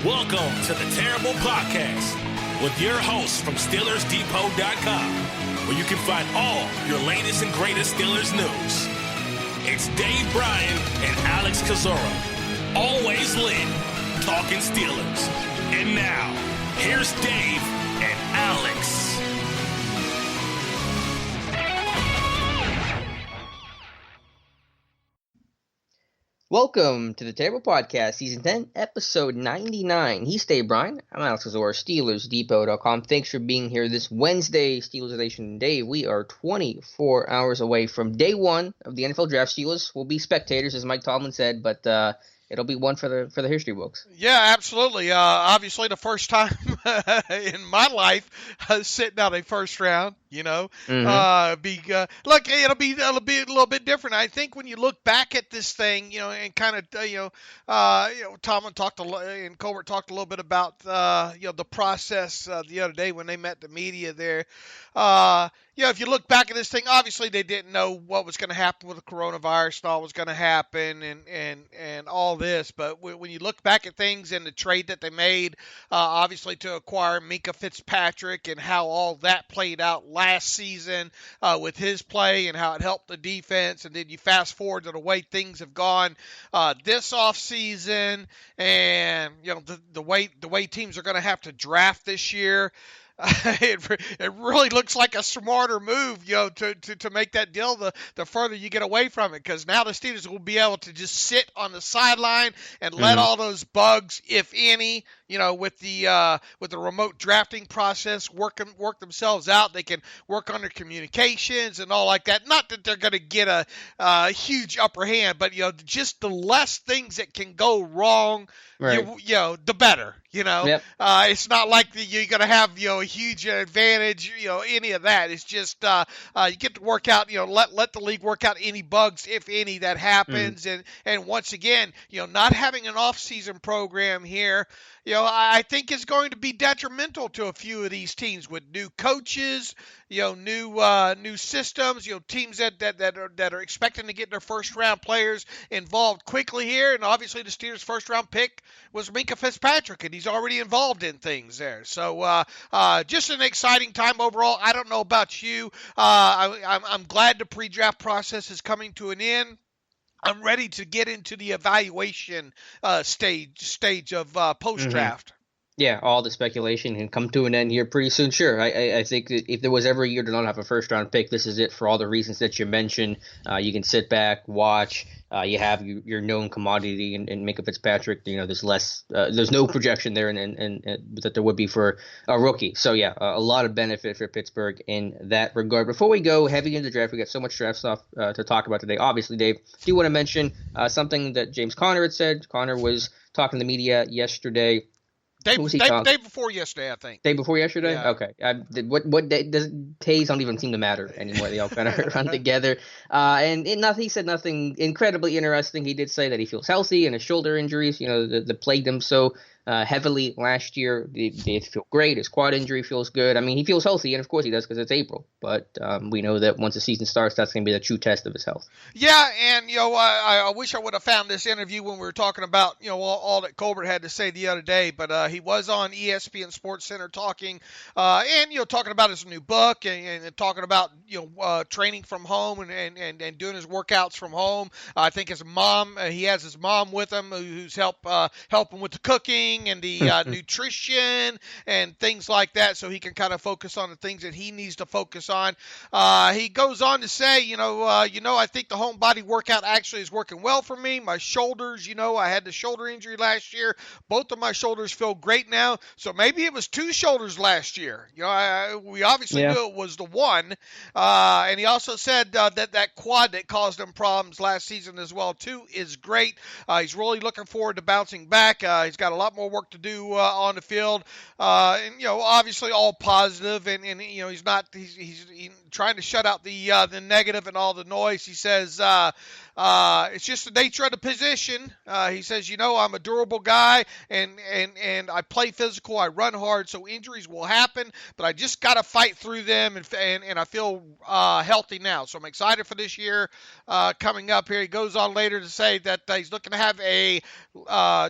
Welcome to the Terrible Podcast with your hosts from SteelersDepot.com, where you can find all your latest and greatest Steelers news. It's Dave Bryan and Alex Kozora, always lit, talking Steelers. And now, here's Dave and Alex. Welcome to the Terrible Podcast, Season 10, Episode 99. He's Dave Bryan. I'm Alex Kozora, SteelersDepot.com. Thanks for being here this Wednesday, Steelers Nation Day. We are 24 hours away from day one of the NFL Draft. Steelers will be spectators, as Mike Tomlin said, but it'll be one for the history books. Yeah, absolutely. Obviously, the first time in my life sitting out a first round. You know, look, it'll be a little bit different. I think when you look back at this thing, you know, and kind of, Tomlin talked and Colbert talked a little bit about, the process the other day when they met the media there. If you look back at this thing, obviously they didn't know what was going to happen with the coronavirus and all was going to happen and all this. But when you look back at things and the trade that they made, obviously to acquire Minkah Fitzpatrick and how all that played out last season with his play and how it helped the defense, and then you fast forward to the way things have gone this offseason, and the way teams are going to have to draft this year. It really looks like a smarter move, to make that deal the further you get away from it, because now the Steelers will be able to just sit on the sideline and let all those bugs, if any, with the remote drafting process work themselves out. They can work on their communications and all like that. Not that they're going to get a huge upper hand, but just the less things that can go wrong, right. The better. Yep. It's not like you're going to have a huge advantage, any of that. It's just you get to work out, let the league work out any bugs, if any, that happens. And once again, not having an off-season program here, I think is going to be detrimental to a few of these teams with new coaches, new systems, teams that are expecting to get their first round players involved quickly here. And obviously the Steelers' first round pick was Minkah Fitzpatrick, and he's already involved in things there. So just an exciting time overall. I don't know about you. I'm glad the pre-draft process is coming to an end. I'm ready to get into the evaluation stage of post-draft. Yeah, all the speculation can come to an end here pretty soon. Sure, I think if there was ever a year to not have a first-round pick, this is it for all the reasons that you mentioned. You can sit back, watch. You have your known commodity and Minkah Fitzpatrick. There's less, there's no projection there, and that there would be for a rookie. So yeah, a lot of benefit for Pittsburgh in that regard. Before we go heavy into the draft, we got so much draft stuff to talk about today. Obviously, Dave, do you want to mention something that James Conner had said? Conner was talking to the media yesterday. Day before yesterday, I think. Day before yesterday? Yeah. Okay. What day? Days don't even seem to matter anymore. They all kind of run together. He said nothing incredibly interesting. He did say that he feels healthy and his shoulder injuries, that plagued him so heavily last year. They feel great. His quad injury feels good. I mean, he feels healthy, and of course he does because it's April. But we know that once the season starts, that's going to be the true test of his health. Yeah, and I wish I would have found this interview when we were talking about all that Colbert had to say the other day. But he was on ESPN Sports Center talking, talking about his new book and talking about training from home and doing his workouts from home. I think his mom, he has his mom with him who's helping with the cooking and the nutrition and things like that, so he can kind of focus on the things that he needs to focus on. He goes on to say, I think the home body workout actually is working well for me. My shoulders, I had the shoulder injury last year. Both of my shoulders feel great now. So maybe it was two shoulders last year. We obviously knew it was the one. And he also said that quad that caused him problems last season as well, too, is great. He's really looking forward to bouncing back. He's got a lot more work to do on the field, and obviously all positive, and he's trying to shut out the negative and all the noise. He says It's just the nature of the position. He says, I'm a durable guy, and I play physical. I run hard, so injuries will happen, but I just got to fight through them, and I feel healthy now. So I'm excited for this year coming up here. He goes on later to say that he's looking to have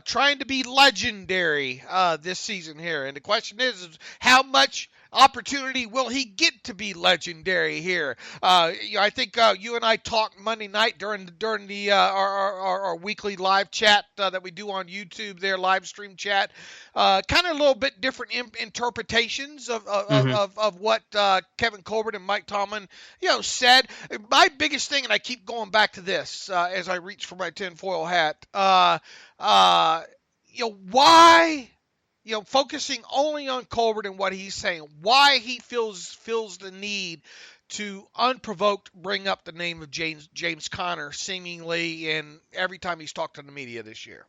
trying to be legendary this season here. And the question is how much opportunity will he get to be legendary here? I think you and I talked Monday night during the our weekly live chat that we do on YouTube there, live stream chat. Kind of a little bit different interpretations of what Kevin Colbert and Mike Tomlin said. My biggest thing, and I keep going back to this as I reach for my tinfoil hat. Why? Focusing only on Colbert and what he's saying, why he feels the need to unprovoked bring up the name of James Conner seemingly in every time he's talked to the media this year.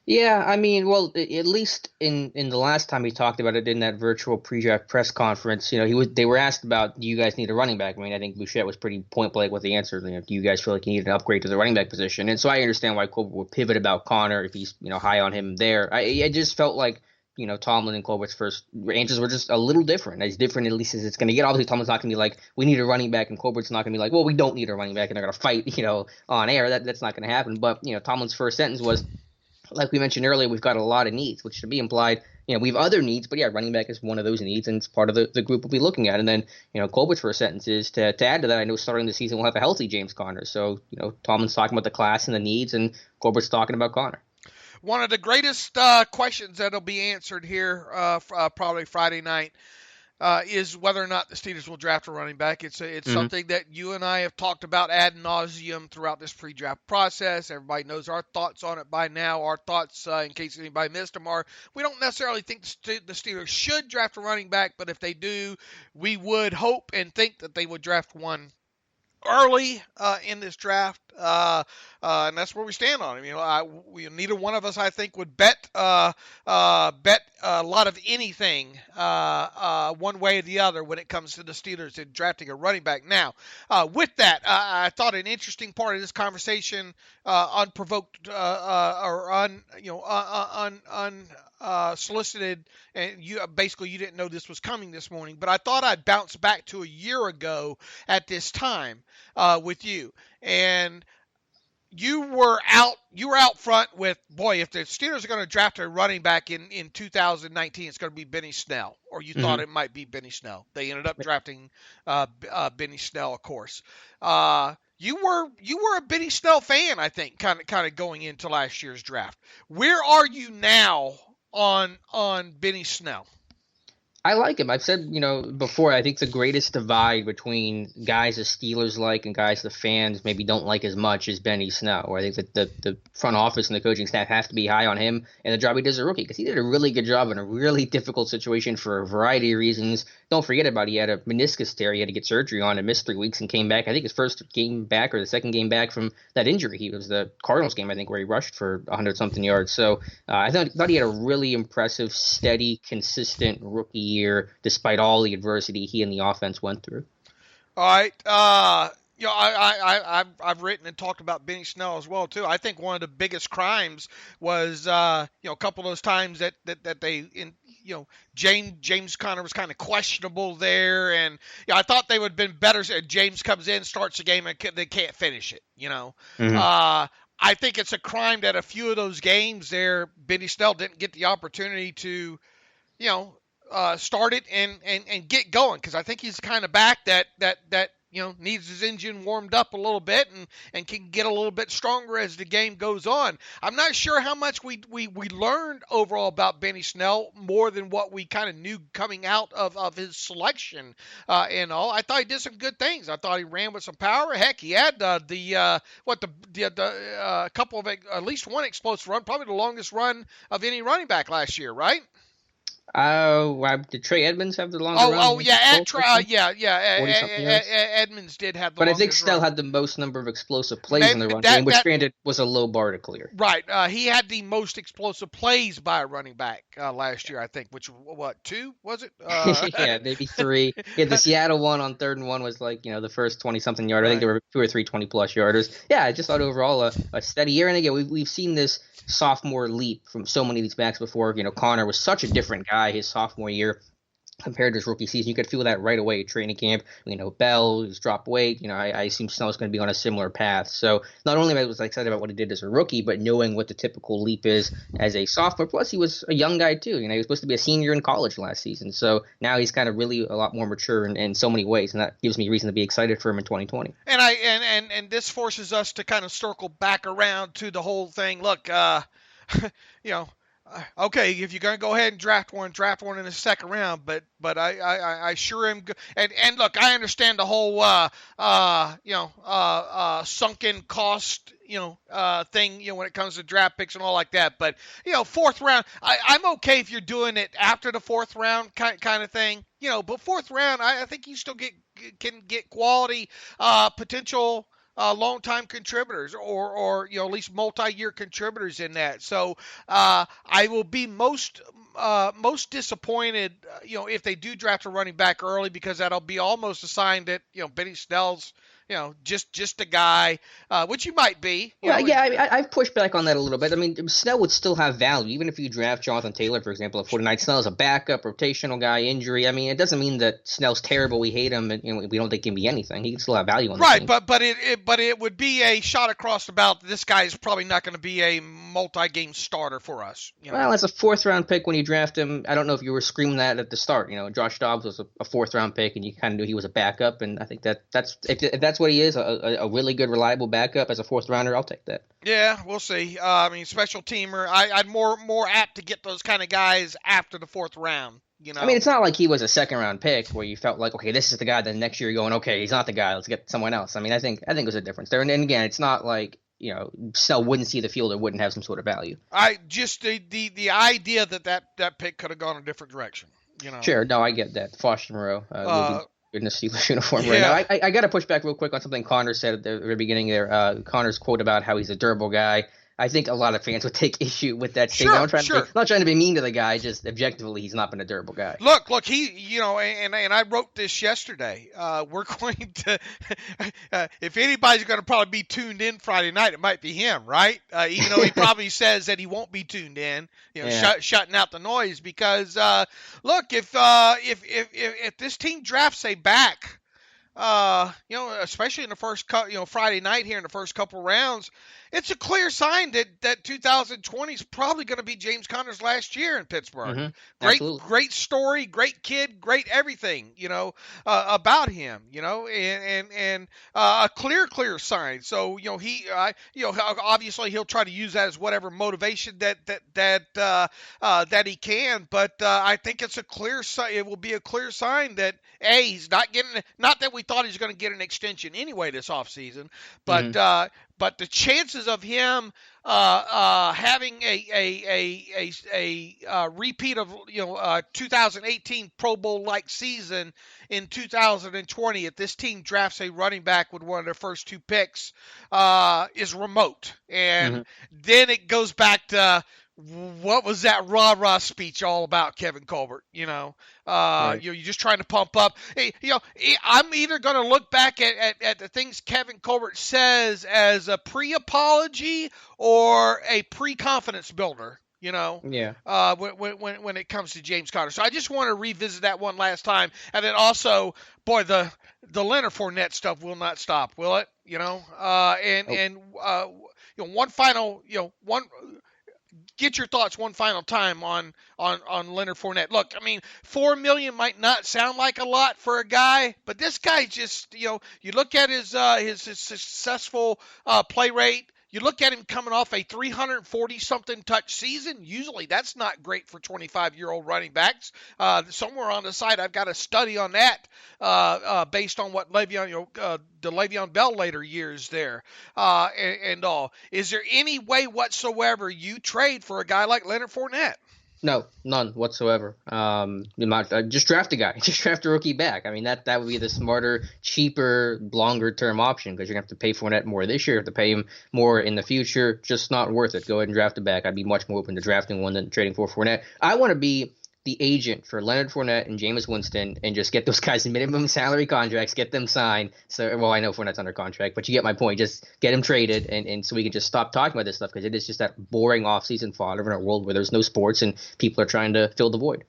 Yeah, I mean, well, at least in the last time he talked about it in that virtual pre-draft press conference, they were asked about, do you guys need a running back? I mean, I think Bouchette was pretty point blank with the answer. Do you guys feel like you need an upgrade to the running back position? And so I understand why Colbert would pivot about Conner if he's high on him there. I just felt like Tomlin and Colbert's first answers were just a little different. As different, at least, as it's going to get. Obviously, Tomlin's not going to be like, we need a running back, and Colbert's not going to be like, well, we don't need a running back, and they're going to fight, on air. That's not going to happen. But, Tomlin's first sentence was, like we mentioned earlier, we've got a lot of needs, which should be implied. We have other needs, but yeah, running back is one of those needs, and it's part of the group we'll be looking at. And then, Colbert's first sentence is to add to that, I know starting the season we'll have a healthy James Conner. So, Tomlin's talking about the class and the needs, and Colbert's talking about Conner. One of the greatest questions that'll be answered here probably Friday night is whether or not the Steelers will draft a running back. It's something that you and I have talked about ad nauseum throughout this pre-draft process. Everybody knows our thoughts on it by now. Our thoughts, in case anybody missed them, are we don't necessarily think the Steelers should draft a running back, but if they do, we would hope and think that they would draft one early in this draft, and that's where we stand on it. Neither one of us, I think, would bet a lot of anything one way or the other when it comes to the Steelers in drafting a running back. Now, with that, I thought an interesting part of this conversation, unprovoked or unsolicited, and you didn't know this was coming this morning, but I thought I'd bounce back to a year ago at this time with you, and you were out front with, boy, if the Steelers are going to draft a running back in 2019, it's going to be Benny Snell, or you thought it might be Benny Snell. They ended up drafting Benny Snell, of course. You were a Benny Snell fan, I think, kind of going into last year's draft. Where are you now on Benny Snell? I like him. I've said, before, I think the greatest divide between guys the Steelers like and guys the fans maybe don't like as much is Benny Snell. I think that the front office and the coaching staff have to be high on him and the job he does as a rookie, because he did a really good job in a really difficult situation for a variety of reasons. Don't forget about it. He had a meniscus tear he had to get surgery on and missed 3 weeks and came back. I think his first game back or the second game back from that injury. He was the Cardinals game, I think, where he rushed for 100-something yards. So I thought he had a really impressive, steady, consistent rookie year despite all the adversity he and the offense went through. All right. I've written and talked about Benny Snell as well, too. I think one of the biggest crimes was, a couple of those times that they, James Conner was kind of questionable there. And I thought they would have been better. James comes in, starts the game, and they can't finish it, I think it's a crime that a few of those games there, Benny Snell didn't get the opportunity to, start it and get going, because I think he's kind of back that needs his engine warmed up a little bit and can get a little bit stronger as the game goes on. I'm not sure how much we learned overall about Benny Snell more than what we kind of knew coming out of his selection and all. I thought he did some good things. I thought he ran with some power. Heck, he had a couple of, at least one explosive run, probably the longest run of any running back last year, right? Did Trey Edmonds have the longer run? Yeah, 40 something yards. Edmonds did have the But I longest think Snell run. had the most number of explosive plays in the run game, which granted was a low bar to clear. Right. He had the most explosive plays by a running back last year, I think, which, 2, was it? Yeah, maybe 3. Yeah, the Seattle one on 3rd and 1 was like, the first 20-something yard. Right. I think there were 2 or 3 20-plus yarders. Yeah, I just thought overall a steady year. And again, we've seen this sophomore leap from so many of these backs before. Connor was such a different guy his sophomore year compared to his rookie season. You could feel that right away at training camp. Bell, he's dropped weight. I assume Snell's going to be on a similar path. So not only was I excited about what he did as a rookie, but knowing what the typical leap is as a sophomore. Plus, he was a young guy too. He was supposed to be a senior in college last season. So now he's kind of really a lot more mature in so many ways, and that gives me reason to be excited for him in 2020. And this forces us to kind of circle back around to the whole thing. Look, okay, if you're going to go ahead and draft one in the 2nd round, but I sure am good. And look, I understand the whole sunken cost thing when it comes to draft picks and all like that. But 4th round, I'm okay if you're doing it after the 4th round kind of thing. But 4th round, I think you still can get quality potential long-time contributors or at least multi-year contributors in that. So I will be most disappointed, if they do draft a running back early, because that'll be almost a sign that, Benny Snell's, just a guy, which you might be. I've pushed back on that a little bit. I mean, Snell would still have value, even if you draft Jonathan Taylor, for example, at 49. Snell is a backup, rotational guy, injury. I mean, it doesn't mean that Snell's terrible. We hate him, and we don't think he can be anything. He can still have value on the team. Right, but it would be a shot across the bow. This guy is probably not going to be a multi-game starter for us. Well, as a 4th round pick when you draft him, I don't know if you were screaming that at the start. Josh Dobbs was a 4th round pick, and you kind of knew he was a backup, and I think that's if that's what he is, a really good, reliable backup as a 4th rounder, I'll take that. Yeah, we'll see. I mean, special teamer. I'd more apt to get those kind of guys after the 4th round. I mean, it's not like he was a 2nd round pick where you felt like, okay, this is the guy. Then next year you're going, okay, he's not the guy. Let's get someone else. I mean, I think there's a difference there. And again, it's not like Snell wouldn't see the field or wouldn't have some sort of value. I just the idea that pick could have gone a different direction. Sure. No, I get that. Foster Moreau in the Steelers uniform right now. I got to push back real quick on something Connor said at the very beginning there. Connor's quote about how he's a durable guy. I think a lot of fans would take issue with that statement. I'm not trying to be mean to the guy, just objectively, he's not been a durable guy. Look, he, and I wrote this yesterday. We're going to, if anybody's going to probably be tuned in Friday night, it might be him, right? Even though he probably says that he won't be tuned in, shutting out the noise. Because look, if this team drafts a back, especially in the first, Friday night here in the first couple rounds, it's a clear sign that 2020 is probably going to be James Conner's last year in Pittsburgh. Mm-hmm. Great story, great kid, great everything, about him, and a clear sign. So, obviously he'll try to use that as whatever motivation that he can. But I think it's a clear sign. It will be a clear sign that he's not that we thought he was going to get an extension anyway this offseason, but but the chances of him having a repeat of 2018 Pro Bowl like season in 2020, if this team drafts a running back with one of their first 2 picks, is remote. And then it goes back to, what was that rah-rah speech all about, Kevin Colbert? Right. You're just trying to pump up. I'm either going to look back at the things Kevin Colbert says as a pre-apology or a pre-confidence builder. When it comes to James Conner. So I just want to revisit that one last time. And then also, boy, the Leonard Fournette stuff will not stop, will it? One final, get your thoughts one final time on Leonard Fournette. Look, I mean, $4 million might not sound like a lot for a guy, but this guy just, you look at his successful play rate. You look at him coming off a 340-something touch season. Usually that's not great for 25-year-old running backs. Somewhere on the side, I've got a study on that based on what the Le'Veon Bell later years there and all. Is there any way whatsoever you trade for a guy like Leonard Fournette? No, none whatsoever. Just draft a guy. Just draft a rookie back. I mean, that would be the smarter, cheaper, longer term option because you're gonna have to pay Fournette more this year, have to pay him more in the future. Just not worth it. Go ahead and draft a back. I'd be much more open to drafting one than trading for Fournette. I want to be the agent for Leonard Fournette and Jameis Winston and just get those guys minimum salary contracts, get them signed. So, well, I know Fournette's under contract, but you get my point. Just get him traded, and so we can just stop talking about this stuff because it is just that boring offseason fodder in a world where there's no sports and people are trying to fill the void.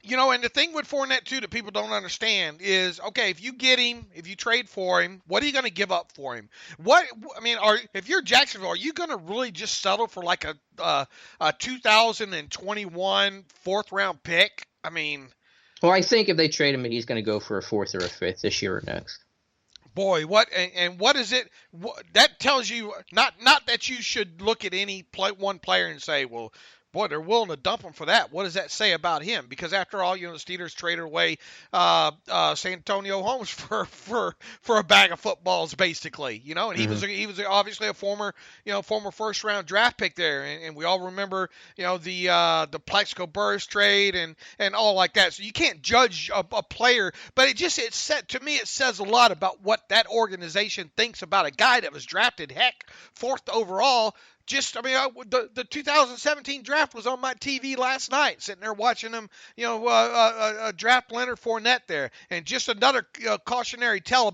And the thing with Fournette, too, that people don't understand is, okay, if you get him, if you trade for him, what are you going to give up for him? If you're Jacksonville, are you going to really just settle for like a 2021 fourth-round pick? I mean... Well, I think if they trade him, he's going to go for a fourth or a fifth this year or next. Boy, what is it? That tells you, not that you should look at one player and say, well, boy, they're willing to dump him for that. What does that say about him? Because after all, the Steelers traded away San Antonio Holmes for a bag of footballs, basically. And he was obviously a former first round draft pick there, and we all remember the Plexico Burris trade and all like that. So you can't judge a player, but it says a lot about what that organization thinks about a guy that was drafted fourth overall. The 2017 draft was on my TV last night, sitting there watching them, draft Leonard Fournette there, and just another cautionary tale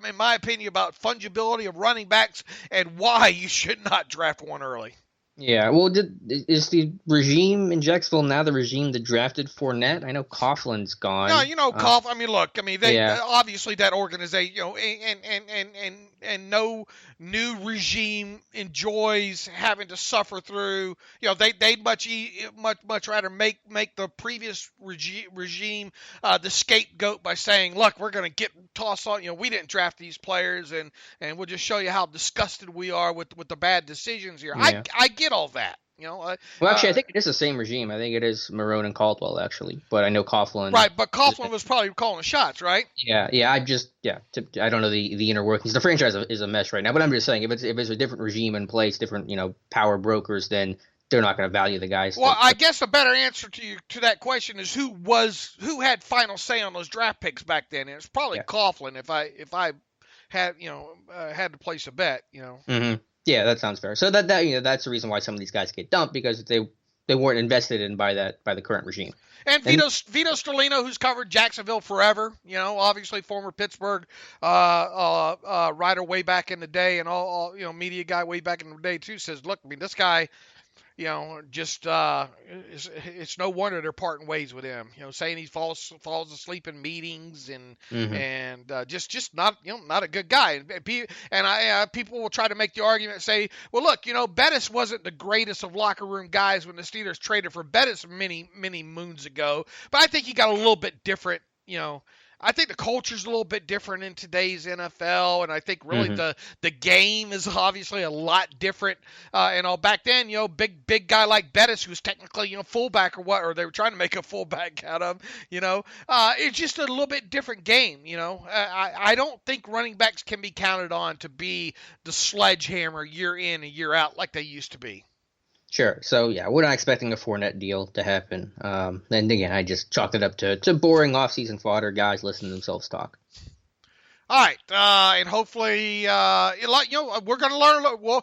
in my opinion, about fungibility of running backs and why you should not draft one early. Yeah, well, is the regime in Jacksonville now the regime that drafted Fournette? I know Coughlin's gone. No, they obviously that organization, and no new regime enjoys having to suffer through. They'd much rather make the previous regime the scapegoat by saying, look, we're going to get tossed on. We didn't draft these players, and we'll just show you how disgusted we are with the bad decisions here. Yeah. I get all that. Well, actually, I think it is the same regime. I think it is Marone and Caldwell, actually. But I know Coughlin. Right, but Coughlin was probably calling the shots, right? Yeah. I don't know the inner workings. The franchise is a mess right now. But I'm just saying, if it's a different regime in place, different power brokers, then they're not going to value the guys. Well, I guess a better answer to that question is who had final say on those draft picks back then. And it's probably Coughlin if I had had to place a bet. Mm-hmm. Yeah, that sounds fair. So that's the reason why some of these guys get dumped, because they weren't invested in by the current regime. And Vito Sterlino, who's covered Jacksonville forever, obviously former Pittsburgh writer way back in the day, and all media guy way back in the day too, says, look, this guy, just it's no wonder they're parting ways with him. Saying he falls asleep in meetings and just not not a good guy. And people will try to make the argument, say, well, look, Bettis wasn't the greatest of locker room guys when the Steelers traded for Bettis many moons ago, but I think he got a little bit different. I think the culture's a little bit different in today's NFL, and I think really the game is obviously a lot different. And all back then, big guy like Bettis, who was technically fullback or they were trying to make a fullback out of, it's just a little bit different game. I don't think running backs can be counted on to be the sledgehammer year in and year out like they used to be. Sure. So, yeah, we're not expecting a Fournette deal to happen. And again, I just chalked it up to boring offseason fodder, guys listening to themselves talk. All right. And hopefully, we're going to learn. Going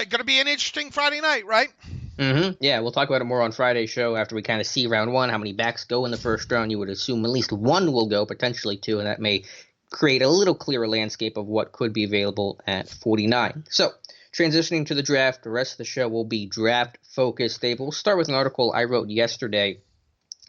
to be an interesting Friday night, right? Mm-hmm. Yeah, we'll talk about it more on Friday's show after we kind of see round one, how many backs go in the first round. You would assume at least one will go, potentially two, and that may create a little clearer landscape of what could be available at 49. So, transitioning to the draft, the rest of the show will be draft-focused. Dave, we'll start with an article I wrote yesterday,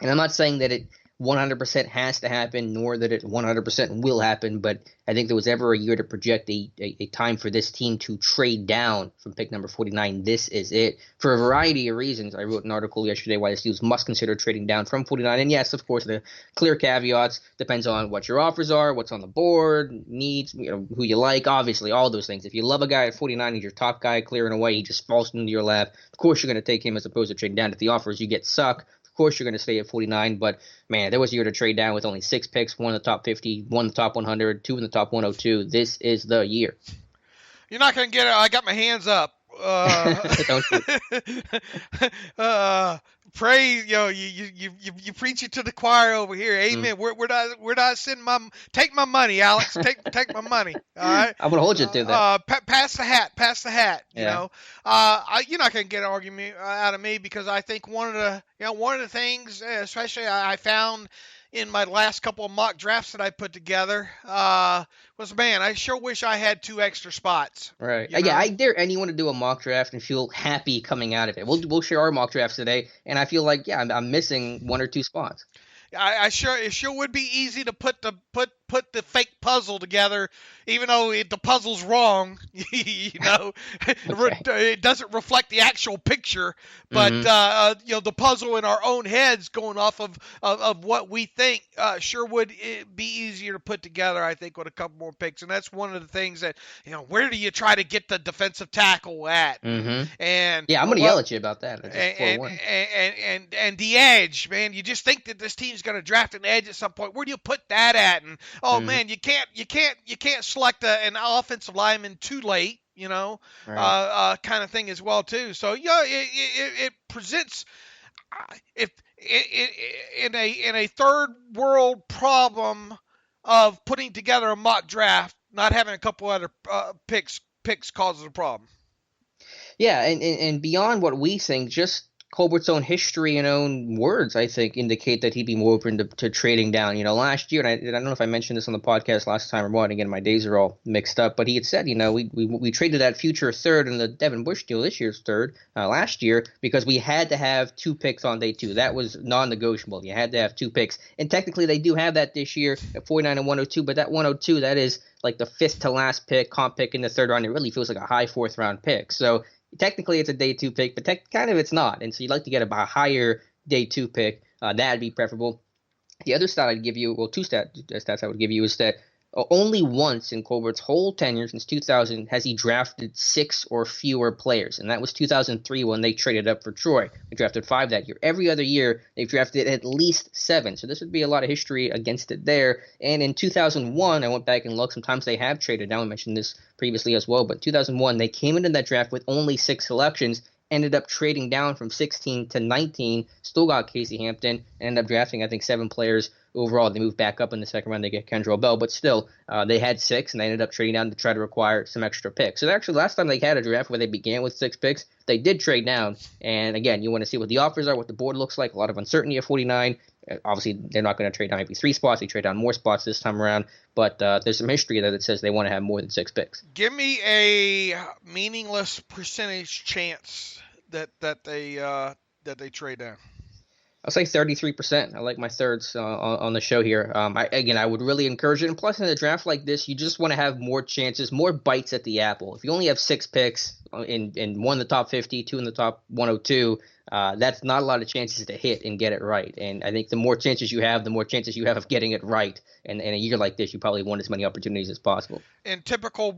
and I'm not saying that it 100% has to happen, nor that it 100% will happen, but I think there was ever a year to project a time for this team to trade down from pick number 49. This is it. For a variety of reasons, I wrote an article yesterday why the Steelers must consider trading down from 49. And yes, of course, the clear caveats depends on what your offers are, what's on the board, needs, who you like, obviously, all those things. If you love a guy at 49, he's your top guy clearing away, he just falls into your lap, of course you're going to take him as opposed to trading down. If the offers you get suck, of course you're going to stay at 49, but man, there was a year to trade down with only 6 picks, one in the top 50, one in the top 100, two in the top 102. This is the year. You're not going to get it. I got my hands up. Don't praise, you preach it to the choir over here. Amen. We're not sending take my money, Alex. Take my money. All right. I'm gonna hold you to that. Pass the hat. You Yeah. know, you're not gonna get an argument out of me because I think one of the things, especially I found in my last couple of mock drafts that I put together, was, man, I sure wish I had 2 extra spots. Right. You know? Yeah, I dare anyone to do a mock draft and feel happy coming out of it. We'll share our mock drafts today, and I feel like, yeah, I'm missing 1 or 2 spots. It sure would be easy to put the fake puzzle together, even though the puzzle's wrong. It doesn't reflect the actual picture, but the puzzle in our own heads, going off of what we think, sure would be easier to put together, I think, with a couple more picks. And that's one of the things that, where do you try to get the defensive tackle at? Mm-hmm. And yeah, I'm gonna yell at you about that. And the edge, man, you just think that this team's going to draft an edge at some point. Where do you put that at? And man, you can't select an offensive lineman too late, right. Kind of thing as well too. So it presents in a third world problem of putting together a mock draft, not having a couple other picks causes a problem. Yeah, and beyond what we think, just Colbert's own history and own words, I think, indicate that he'd be more open to trading down. Last year, and I don't know if I mentioned this on the podcast last time or what, again, my days are all mixed up, but he had said, we traded that future third in the Devin Bush deal, this year's third, last year, because we had to have 2 picks on day 2. That was non-negotiable. You had to have 2 picks. And technically, they do have that this year at 49 and 102, but that 102, that is like the 5th to last pick, comp pick in the 3rd round. It really feels like a high 4th round pick. So technically, it's a day 2 pick, but kind of it's not. And so you'd like to get a higher day 2 pick. That'd be preferable. The other stat I'd give you, well, 2 stats I would give you is that only once in Colbert's whole tenure since 2000 has he drafted 6 or fewer players, and that was 2003 when they traded up for Troy. They drafted 5 that year. Every other year, they've drafted at least 7, so this would be a lot of history against it there. And in 2001, I went back and looked. Sometimes they have traded down. I mentioned this previously as well, but 2001, they came into that draft with only 6 selections, ended up trading down from 16 to 19, still got Casey Hampton, ended up drafting, I think, 7 players overall. They moved back up in the 2nd round. They get Kendrell Bell, but still, they had 6, and they ended up trading down to try to acquire some extra picks. So actually, last time they had a draft where they began with 6 picks, they did trade down. And again, you want to see what the offers are, what the board looks like. A lot of uncertainty at 49. Obviously, they're not going to trade down maybe 3 spots. They trade down more spots this time around. But there's some history there that says they want to have more than 6 picks. Give me a meaningless percentage chance that they trade down. I'll say 33%. I like my thirds on the show here. I would really encourage it. And plus, in a draft like this, you just want to have more chances, more bites at the apple. If you only have 6 picks in 1 in the top 50, 2 in the top 102, that's not a lot of chances to hit and get it right. And I think the more chances you have, the more chances you have of getting it right. And in a year like this, you probably want as many opportunities as possible. In typical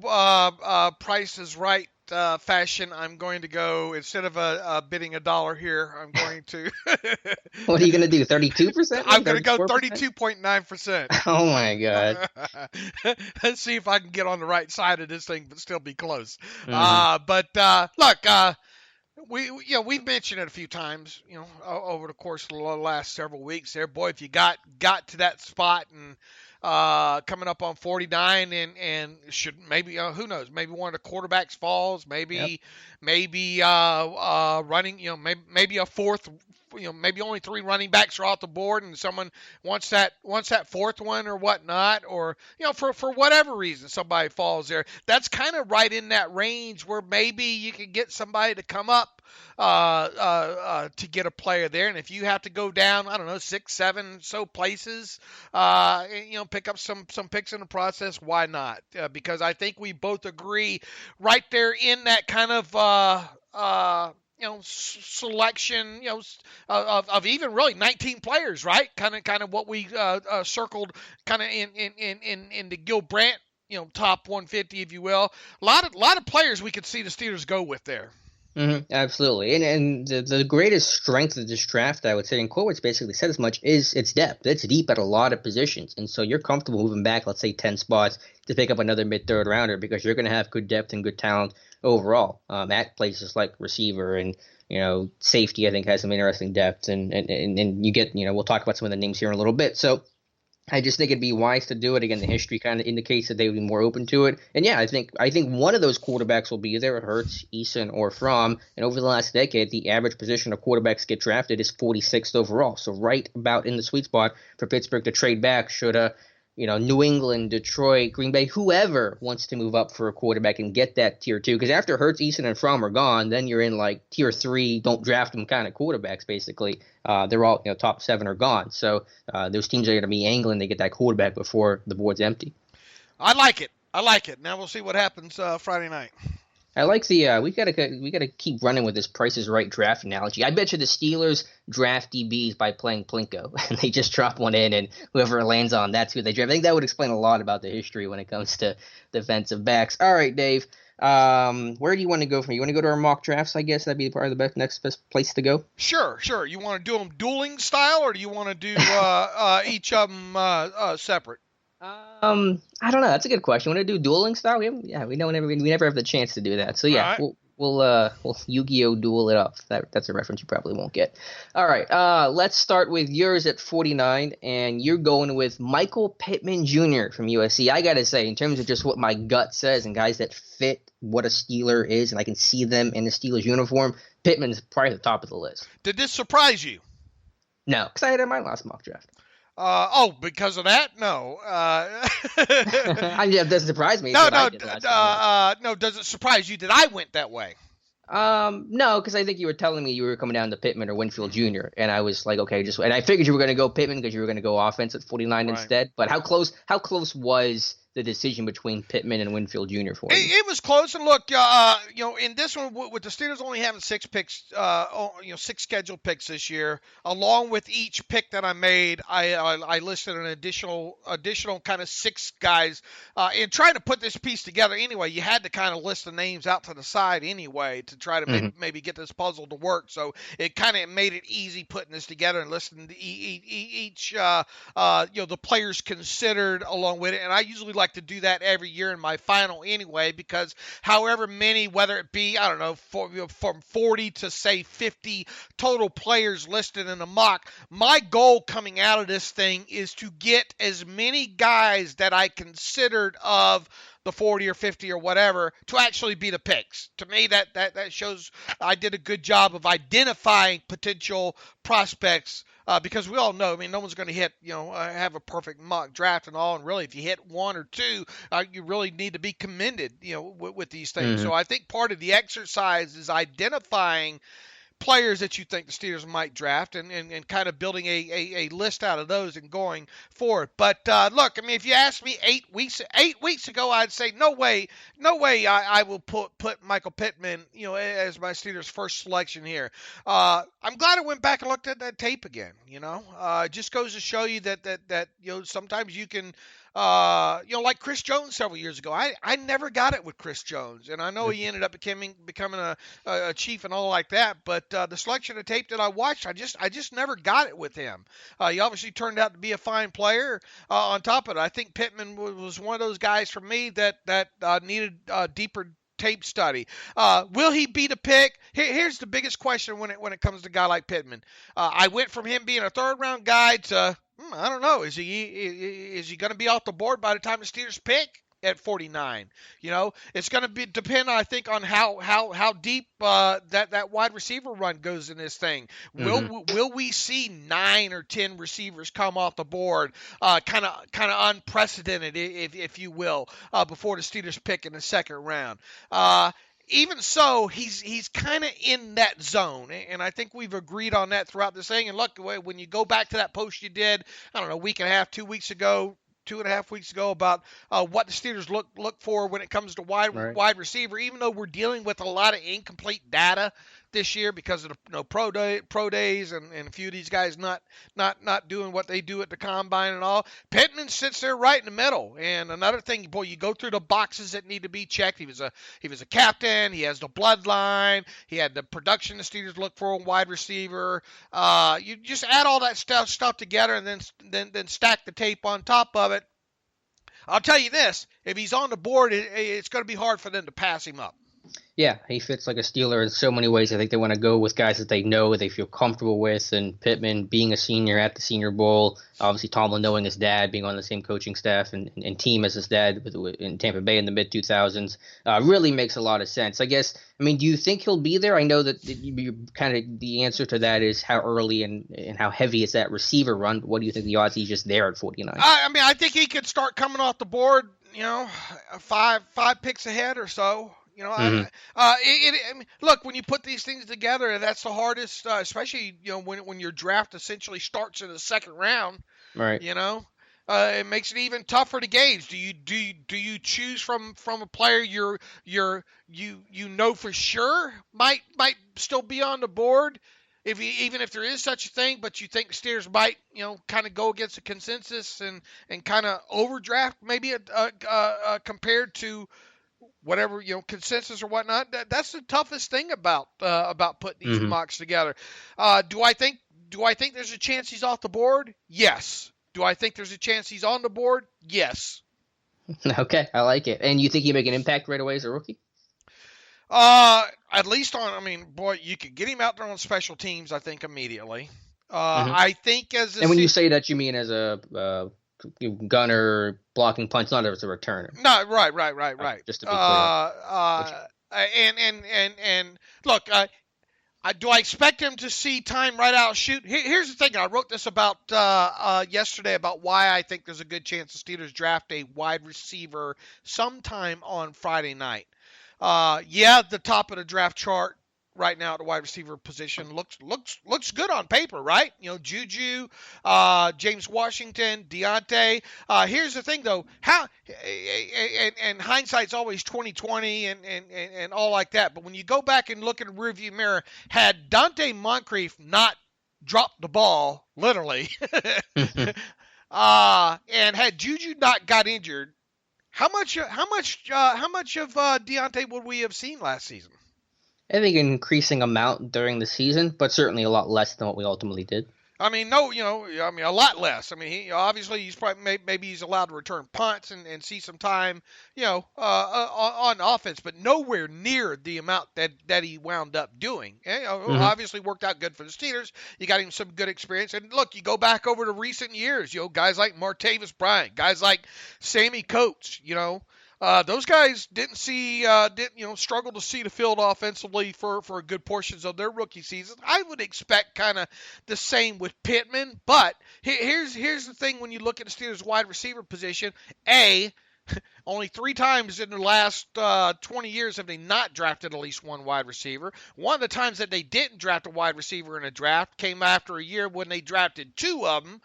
Price is Right fashion, I'm going to go, instead of bidding $1 here, I'm going to What are you going to do, 32%? I'm going to go 32.9%. Oh my god. Let's see if I can get on the right side of this thing but still be close. Mm-hmm. Look, we've mentioned it a few times, over the course of the last several weeks there. Boy, if you got to that spot and coming up on 49 and should maybe who knows, maybe one of the quarterbacks falls, maybe running, maybe a fourth, maybe only 3 running backs are off the board and someone wants that 4th one or whatnot, or for whatever reason somebody falls there. That's kind of right in that range where maybe you can get somebody to come up to get a player there. And if you have to go down, I don't know, 6, 7 so places, pick up some picks in the process, why not? Because I think we both agree right there in that kind of selection, of even really 19 players, right? Kind of what we circled kind of in the Gil Brandt, top 150, if you will. A lot of players we could see the Steelers go with there. Mm-hmm, absolutely. And the greatest strength of this draft, I would say, and Colbert's basically said as much, is its depth. It's deep at a lot of positions. And so you're comfortable moving back, let's say 10 spots to pick up another mid-third rounder because you're going to have good depth and good talent overall at places like receiver and Safety, I think, has some interesting depth, and you get, we'll talk about some of the names here in a little bit. So I just think it'd be wise to do it. Again, the history kind of indicates that they would be more open to it. And yeah, I think one of those quarterbacks will be either Hurts, Eason, or Fromm. And over the last decade, the average position of quarterbacks get drafted is 46th overall. So right about in the sweet spot for Pittsburgh to trade back should New England, Detroit, Green Bay, whoever wants to move up for a quarterback and get that tier 2. Because after Hurts, Eason, and Fromm are gone, then you're in like tier 3, don't draft them kind of quarterbacks, basically. They're all, top 7 are gone. So those teams are going to be angling to get that quarterback before the board's empty. I like it. Now we'll see what happens Friday night. I like the we gotta keep running with this Price is Right draft analogy. I bet you the Steelers draft DBs by playing Plinko, and they just drop one in, and whoever lands on, that's who they draft. I think that would explain a lot about the history when it comes to defensive backs. All right, Dave, where do you want to go from? You want to go to our mock drafts? I guess that'd be probably the next best place to go. Sure. You want to do them dueling style, or do you want to do each of them separate? I don't know. That's a good question. Want to do dueling style? We never have the chance to do that. So yeah, right. We'll Yu-Gi-Oh duel it up. That's a reference you probably won't get. All right. Let's start with yours at 49, and you're going with Michael Pittman Jr. from USC. I gotta say, in terms of just what my gut says and guys that fit what a Steeler is, and I can see them in the Steelers uniform, Pittman's probably at the top of the list. Did this surprise you? No, because I had it in my last mock draft. Because of that? No. It doesn't surprise me. No. Does it surprise you that I went that way? No, because I think you were telling me you were coming down to Pittman or Winfield Jr., and I was like, okay, and I figured you were going to go Pittman because you were going to go offense at 49 instead. But how close was the decision between Pittman and Winfield Jr. for you? It was close, and look, in this one, with the Steelers only having 6 picks, 6 scheduled picks this year, along with each pick that I made, I listed an additional kind of 6 guys. In trying to put this piece together anyway, you had to kind of list the names out to the side anyway to try to maybe get this puzzle to work. So it kind of made it easy putting this together and listing each the players considered along with it. And I usually like to do that every year in my final anyway, because however many, whether it be, I don't know, from 40 to say 50 total players listed in a mock, my goal coming out of this thing is to get as many guys that I considered of the 40 or 50 or whatever to actually be the picks. To me, that shows I did a good job of identifying potential prospects, because we all know, no one's going to hit, have a perfect mock draft and all. And really, if you hit 1 or 2, you really need to be commended, with these things. So I think part of the exercise is identifying players that you think the Steelers might draft and kind of building a list out of those and going forward. But look, if you asked me 8 weeks ago, I'd say no way I will put Michael Pittman, as my Steelers' first selection here. I'm glad I went back and looked at that tape again. It just goes to show you that sometimes you can. Like Chris Jones several years ago. I never got it with Chris Jones, and I know he ended up becoming a chief and all like that. But the selection of tape that I watched, I just never got it with him. He obviously turned out to be a fine player. On top of it, I think Pittman was one of those guys for me that needed deeper tape study. Will he be the pick? Here's the biggest question when it comes to a guy like Pittman. I went from him being a 3rd round guy to I don't know. Is he going to be off the board by the time the Steelers pick at 49? It's going to depend, I think, on how deep that wide receiver run goes in this thing. Will we see 9 or 10 receivers come off the board, kind of unprecedented, if you will, before the Steelers pick in the 2nd round? Even so, he's kind of in that zone, and I think we've agreed on that throughout this thing. And look, when you go back to that post you did, I don't know, a week and a half, 2 weeks ago, 2.5 weweeks ago, about what the Steelers look for when it comes to wide receiver, even though we're dealing with a lot of incomplete data this year because of the pro days and a few of these guys not doing what they do at the combine and all. Pittman sits there right in the middle. And another thing, boy, you go through the boxes that need to be checked. He was a captain. He has the bloodline. He had the production the Steelers look for in wide receiver. You just add all that stuff together and then stack the tape on top of it. I'll tell you this: if he's on the board, it's going to be hard for them to pass him up. Yeah, he fits like a Steeler in so many ways. I think they want to go with guys that they know, they feel comfortable with, and Pittman being a senior at the Senior Bowl, obviously Tomlin knowing his dad, being on the same coaching staff and team as his dad in Tampa Bay in the mid-2000s, really makes a lot of sense. I guess, I mean, do you think he'll be there? I know that you kind of the answer to that is how early and how heavy is that receiver run, but what do you think the odds he's just there at 49? I mean, I think he could start coming off the board, five picks ahead or so. I mean, look, when you put these things together, that's the hardest, especially when your draft essentially starts in the second round. Right. It makes it even tougher to gauge. Do you choose from a player you know for sure might still be on the board, even if there is such a thing, but you think Steelers might kind of go against the consensus and kind of overdraft maybe compared to whatever consensus or whatnot. That's the toughest thing about putting these mocks together. Do I think there's a chance he's off the board? Yes. Do I think there's a chance he's on the board? Yes. Okay, I like it. And you think he'd make an impact right away as a rookie? At least you could get him out there on special teams, I think, immediately. I think and when you say that, you mean as a gunner, blocking punch, not as a returner. No, right. Just to be clear. And look, do I expect him to see time right out shoot? Here's the thing. I wrote this about yesterday about why I think there's a good chance the Steelers draft a wide receiver sometime on Friday night. The top of the draft chart right now at the wide receiver position looks good on paper, right? Juju, James Washington, Deontay. Here's the thing, though. How and hindsight's always 20/20 and all like that. But when you go back and look in the rearview mirror, had Dante Moncrief not dropped the ball, literally, and had Juju not got injured, how much of Deontay would we have seen last season? I think an increasing amount during the season, but certainly a lot less than what we ultimately did. I mean, a lot less. I mean, obviously he's probably maybe he's allowed to return punts and see some time, on offense, but nowhere near the amount that he wound up doing. And, obviously worked out good for the Steelers. You got him some good experience. And look, you go back over to recent years, guys like Martavis Bryant, guys like Sammy Coates, those guys didn't struggle to see the field offensively for good portions of their rookie season. I would expect kind of the same with Pittman, but here's the thing when you look at the Steelers wide receiver position. Only 3 times in the last 20 years have they not drafted at least one wide receiver. One of the times that they didn't draft a wide receiver in a draft came after a year when they drafted 2 of them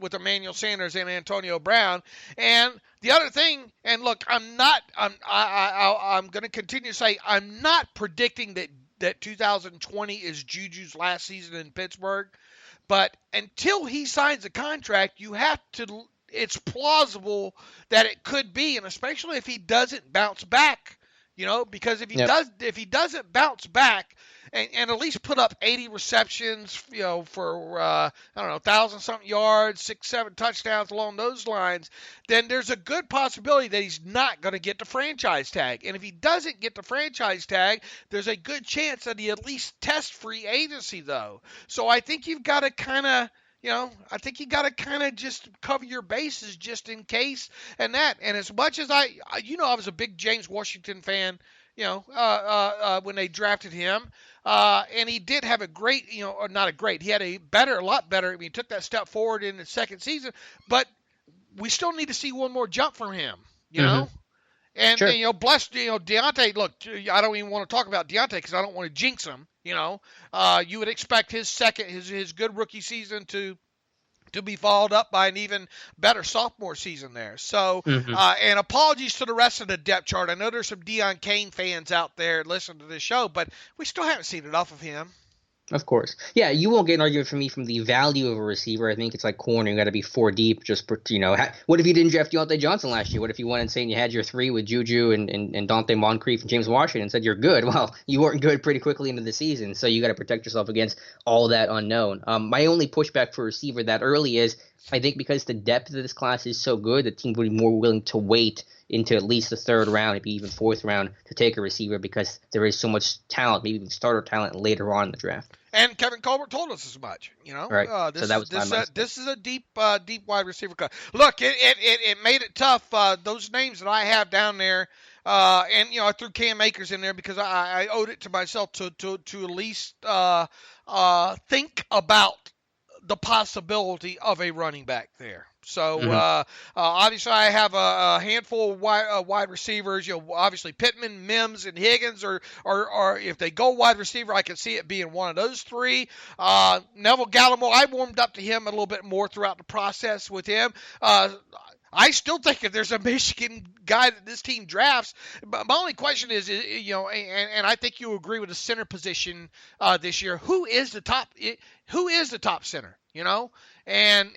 with Emmanuel Sanders and Antonio Brown. And the other thing, and look, I'm going to continue to say I'm not predicting that 2020 is Juju's last season in Pittsburgh, but until he signs a contract, you have to. It's plausible that it could be, and especially if he doesn't bounce back, because if he doesn't bounce back and at least put up 80 receptions, for 1,000-something yards, 6-7 touchdowns along those lines, then there's a good possibility that he's not going to get the franchise tag. And if he doesn't get the franchise tag, there's a good chance that he at least tests free agency, though. So I think you've got to kind of. Just cover your bases just in case and that. And as much as I was a big James Washington fan, when they drafted him, and he did have a great, or not a great, he had a lot better. I mean, he took that step forward in the second season, but we still need to see one more jump from him, know? And, sure. and bless, Deontay, look, I don't even want to talk about Deontay because I don't want to jinx him, you would expect his good rookie season to be followed up by an even better sophomore season there. So, and apologies to the rest of the depth chart. I know there's some Deion Kane fans out there listening to this show, but we still haven't seen enough of him. Of course. Yeah, you won't get an argument from me from the value of a receiver. I think it's like corner. You got to be 4 deep. What if you didn't draft Deontay Johnson last year? What if you went and saying you had your 3 with Juju and Dante Moncrief and James Washington and said you're good? Well, you weren't good pretty quickly into the season, so you got to protect yourself against all that unknown. My only pushback for a receiver that early is I think because the depth of this class is so good, the team would be more willing to wait into at least the third round, maybe even fourth round to take a receiver because there is so much talent, maybe even starter talent later on in the draft. And Kevin Colbert told us as much. Right. So that was this is a deep wide receiver class. Look, it made it tough. Those names that I have down there, and I threw Cam Akers in there because I owed it to myself to at least think about the possibility of a running back there. So obviously I have a handful of wide receivers. Obviously Pittman, Mims, and Higgins are if they go wide receiver, I can see it being one of those three. Neville Gallimore, I warmed up to him a little bit more throughout the process with him. I still think if there's a Michigan guy that this team drafts, my only question is, and I think you agree with the center position this year. Who is the top center? And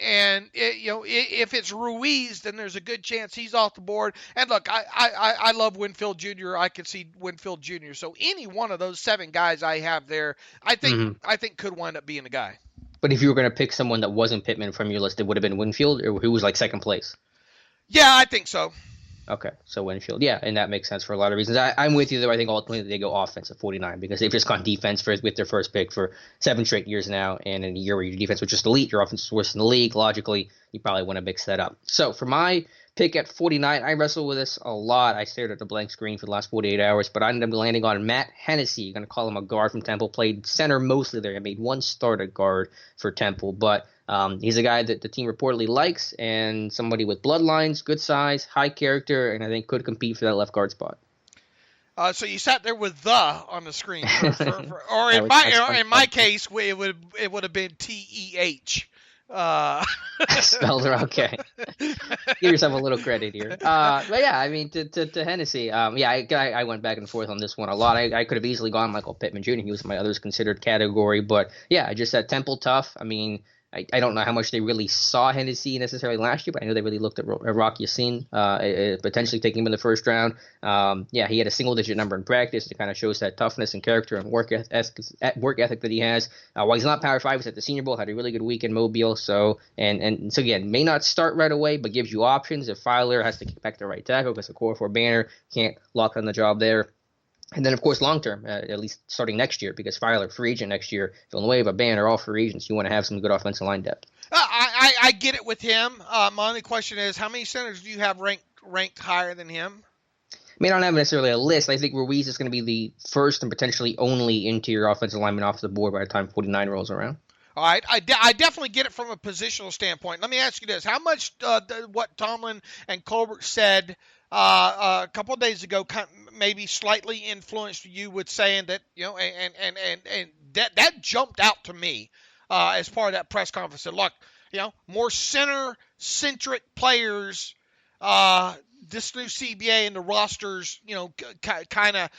if it's Ruiz, then there's a good chance he's off the board. And look, I love Winfield Jr. I could see Winfield Jr. So any one of those 7 guys I have there, I think could wind up being the guy. But if you were going to pick someone that wasn't Pittman from your list, it would have been Winfield, or who was like second place? Yeah, I think so. Okay, so Winfield. Yeah, and that makes sense for a lot of reasons. I'm with you, though. I think ultimately they go offense at 49 because they've just gone defense with their first pick for 7 straight years now. And in a year where your defense was just elite, your offense was worse in the league, logically, you probably want to mix that up. So for my pick at 49, I wrestled with this a lot. I stared at the blank screen for the last 48 hours, but I ended up landing on Matt Hennessy. You're going to call him a guard from Temple. Played center mostly there. I made one start at guard for Temple, but he's a guy that the team reportedly likes and somebody with bloodlines, good size, high character, and I think could compete for that left guard spot. So you sat there with the on the screen, or in my case, it would have been TEH. Spelled her okay. Give yourself a little credit here. But yeah, I mean, to Hennessy, I went back and forth on this one a lot. I could have easily gone Michael Pittman Jr. He was my others considered category, but yeah, I just said Temple tough. I mean, I don't know how much they really saw Hennessy necessarily last year, but I know they really looked at Rock Ya-Sin, potentially taking him in the first round. He had a single-digit number in practice. It kind of shows that toughness and character and work ethic that he has. While he's not Power 5, he's at the Senior Bowl, had a really good week in Mobile. So again, may not start right away, but gives you options. If Filer has to kick back the right tackle because the core 4 Banner can't lock on the job there. And then, of course, long-term, at least starting next year, because Filer, free agent next year, Villanueva, Banner, all free agents. You want to have some good offensive line depth. I get it with him. My only question is, how many centers do you have ranked higher than him? I mean, I don't have necessarily a list. I think Ruiz is going to be the first and potentially only interior offensive lineman off the board by the time 49 rolls around. All right, I definitely get it from a positional standpoint. Let me ask you this. How much what Tomlin and Colbert said a couple of days ago maybe slightly influenced you with saying that, and that jumped out to me as part of that press conference. That, look, more center-centric players, this new CBA and the rosters, kind of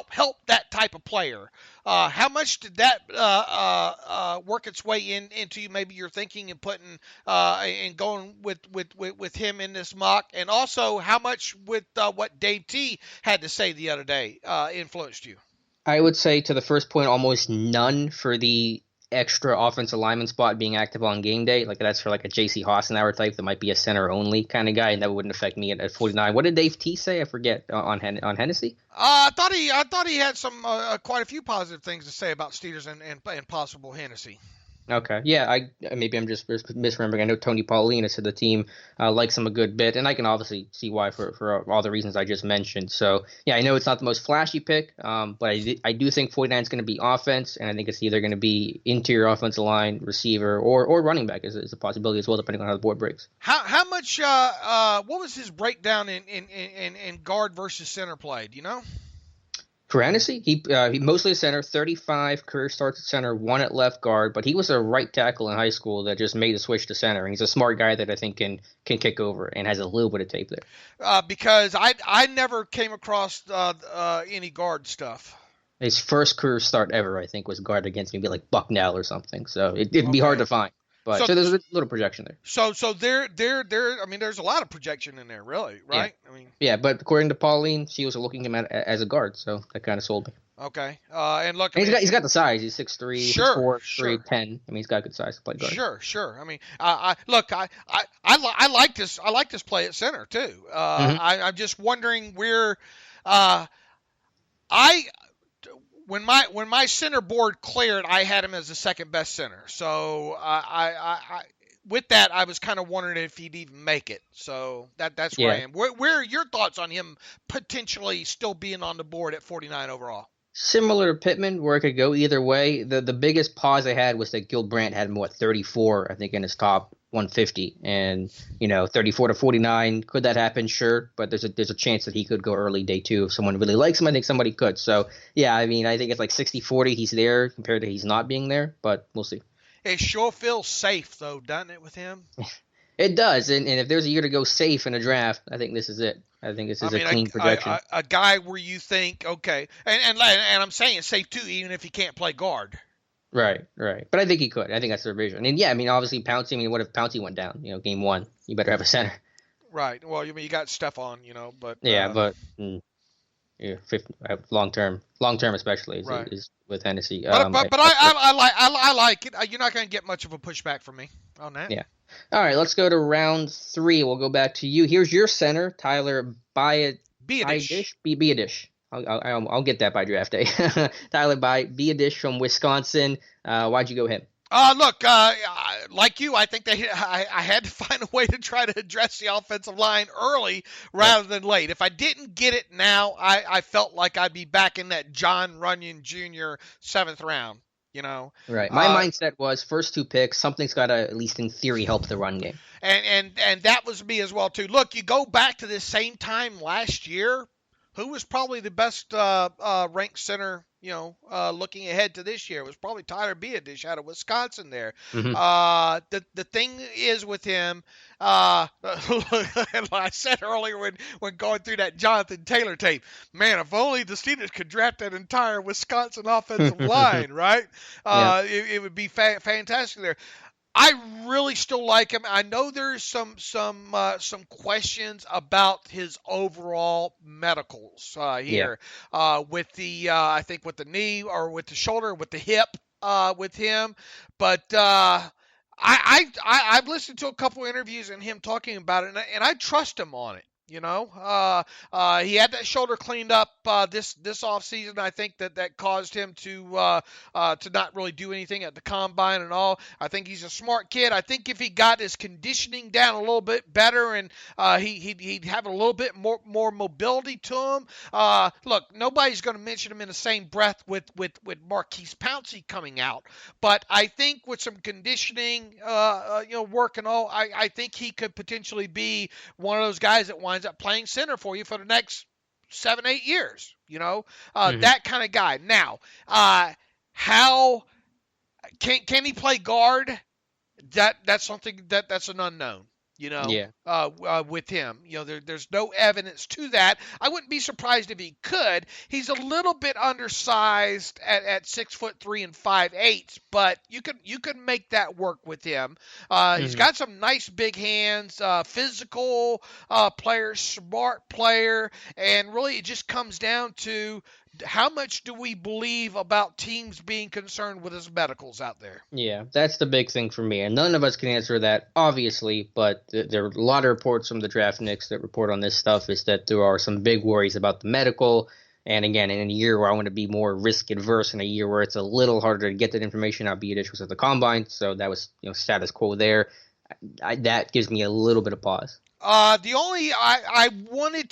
help that type of player. How much did that work its way into maybe your thinking and putting and going with him in this mock, and also how much with what Dave T had to say the other day influenced you? I would say to the first point, almost none for the extra offensive lineman spot being active on game day. Like that's for like a J.C. Hassenauer type that might be a center only kind of guy, and that wouldn't affect me at 49. What did Dave T say? I forget on Hennessy. I thought he had some quite a few positive things to say about Steelers and possible Hennessy. Okay, yeah, maybe I'm just misremembering. I know Tony Paulina said the team likes him a good bit, and I can obviously see why for all the reasons I just mentioned. So, yeah, I know it's not the most flashy pick, but I do think 49 is going to be offense, and I think it's either going to be interior offensive line, receiver, or running back is a possibility as well, depending on how the board breaks. How much? What was his breakdown in guard versus center play? Do you know? For Hennessy, he mostly a center, 35 career starts at center, 1 at left guard, but he was a right tackle in high school that just made the switch to center, and he's a smart guy that I think can kick over and has a little bit of tape there. Because I never came across any guard stuff. His first career start ever, I think, was guard against maybe like Bucknell or something, so it'd be hard to find. But so there's a little projection there. So there. I mean, there's a lot of projection in there, really, right? Yeah. But according to Pauline, she was looking at him as a guard, so that kind of sold me. Okay. And look, And he's got the size. He's 6'3", sure, 6'4", sure. 310. I mean, he's got good size to play guard. Sure. I mean, I like this. I like this play at center too. I'm just wondering where, when my center board cleared, I had him as the second best center. So I with that, I was kind of wondering if he'd even make it. So that's where I am. Where are your thoughts on him potentially still being on the board at 49 overall? Similar to Pittman, where it could go either way. The biggest pause I had was that Gil Brandt had him, 34, I think, in his top 150. And, 34 to 49, could that happen? Sure. But there's a chance that he could go early day two. If someone really likes him, I think somebody could. So, yeah, I mean, I think it's like 60-40 he's there compared to he's not being there. But we'll see. It sure feels safe, though, doesn't it, with him? It does. And if there's a year to go safe in a draft, I think this is it. I think this is a clean projection. A guy where you think, okay, and I'm saying safe too, even if he can't play guard. Right. But I think he could. I think that's the vision. And yeah, I mean, obviously Pouncey. What if Pouncey went down? Game one, you better have a center. Right. Well, you got Stephon, but long term especially is with Hennessy. But I like it. You're not going to get much of a pushback from me on that. Yeah. All right, let's go to round 3. We'll go back to you. Here's your center, Tyler Biadish. I'll get that by draft day. Tyler Biadish from Wisconsin. Why'd you go him? Look, like you, I think I had to find a way to try to address the offensive line early rather than late. If I didn't get it now, I felt like I'd be back in that John Runyon Jr. 7th round. Right. My mindset was first 2 picks, something's got to, at least in theory, help the run game. And that was me as well, too. Look, you go back to this same time last year, who was probably the best ranked center, looking ahead to this year? It was probably Tyler Biadish out of Wisconsin there. Mm-hmm. The thing is with him, like I said earlier when going through that Jonathan Taylor tape, man, if only the Steelers could draft that entire Wisconsin offensive line, right? It would be fantastic there. I really still like him. I know there's some questions about his overall medicals here with the I think with the knee or with the shoulder, with the hip with him, but I've listened to a couple interviews and him talking about it, and I trust him on it. He had that shoulder cleaned up this offseason. I think that caused him to not really do anything at the combine and all. I think he's a smart kid. I think if he got his conditioning down a little bit better and he'd have a little bit more mobility to him. Look, nobody's going to mention him in the same breath with Marquise Pouncey coming out, but I think with some conditioning, work and all, I think he could potentially be one of those guys that winds up playing center for you for the next 7-8 years, that kind of guy. Now, how can he play guard? That's something that's an unknown. With him, there's no evidence to that. I wouldn't be surprised if he could. He's a little bit undersized at 6'3" and 5'8", but you could make that work with him. He's got some nice big hands, physical player, smart player, and really it just comes down to how much do we believe about teams being concerned with his medicals out there? Yeah, that's the big thing for me. And none of us can answer that, obviously, but there are a lot of reports from the Draftniks that report on this stuff is that there are some big worries about the medical. And again, in a year where I want to be more risk adverse, in a year where it's a little harder to get that information out, Biadish was at the combine, so that was status quo there. That gives me a little bit of pause. The only I wanted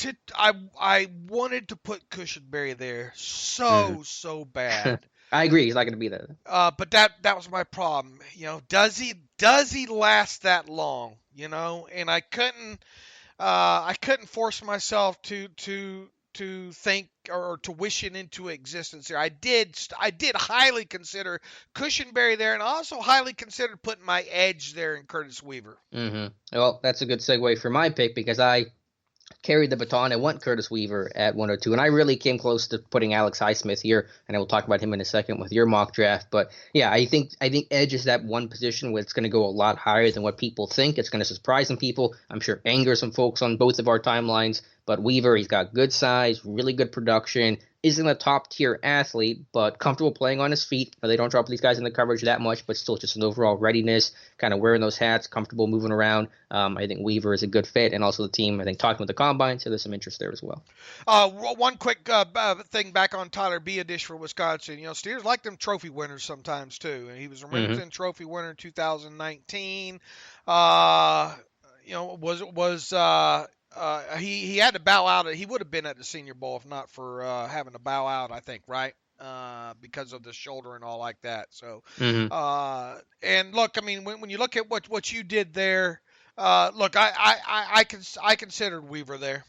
to put Cushenberry there so bad. I agree. He's not going to be there. But that was my problem. Does he last that long? And I couldn't force myself to think or to wish it into existence there. I did highly consider Cushenberry there, and I also highly considered putting my edge there in Curtis Weaver. Mm-hmm. Well, that's a good segue for my pick because I carried the baton. I went Curtis Weaver at 102, and I really came close to putting Alex Highsmith here, and I will talk about him in a second with your mock draft. But yeah, I think edge is that one position where it's going to go a lot higher than what people think. It's going to surprise some people. I'm sure anger some folks on both of our timelines. But Weaver, he's got good size, really good production, isn't a top-tier athlete, but comfortable playing on his feet. They don't drop these guys in the coverage that much, but still just an overall readiness, kind of wearing those hats, comfortable moving around. I think Weaver is a good fit, and also the team, I think, talking with the Combine, so there's some interest there as well. One quick thing back on Tyler Biadish for Wisconsin. Steelers like them trophy winners sometimes, too. And he was a Remington Trophy winner in 2019. He had to bow out. He would have been at the Senior Bowl if not for having to bow out, I think, right? Because of the shoulder and all like that. So, and look, I mean, when you look at what you did there, look, I considered Weaver there.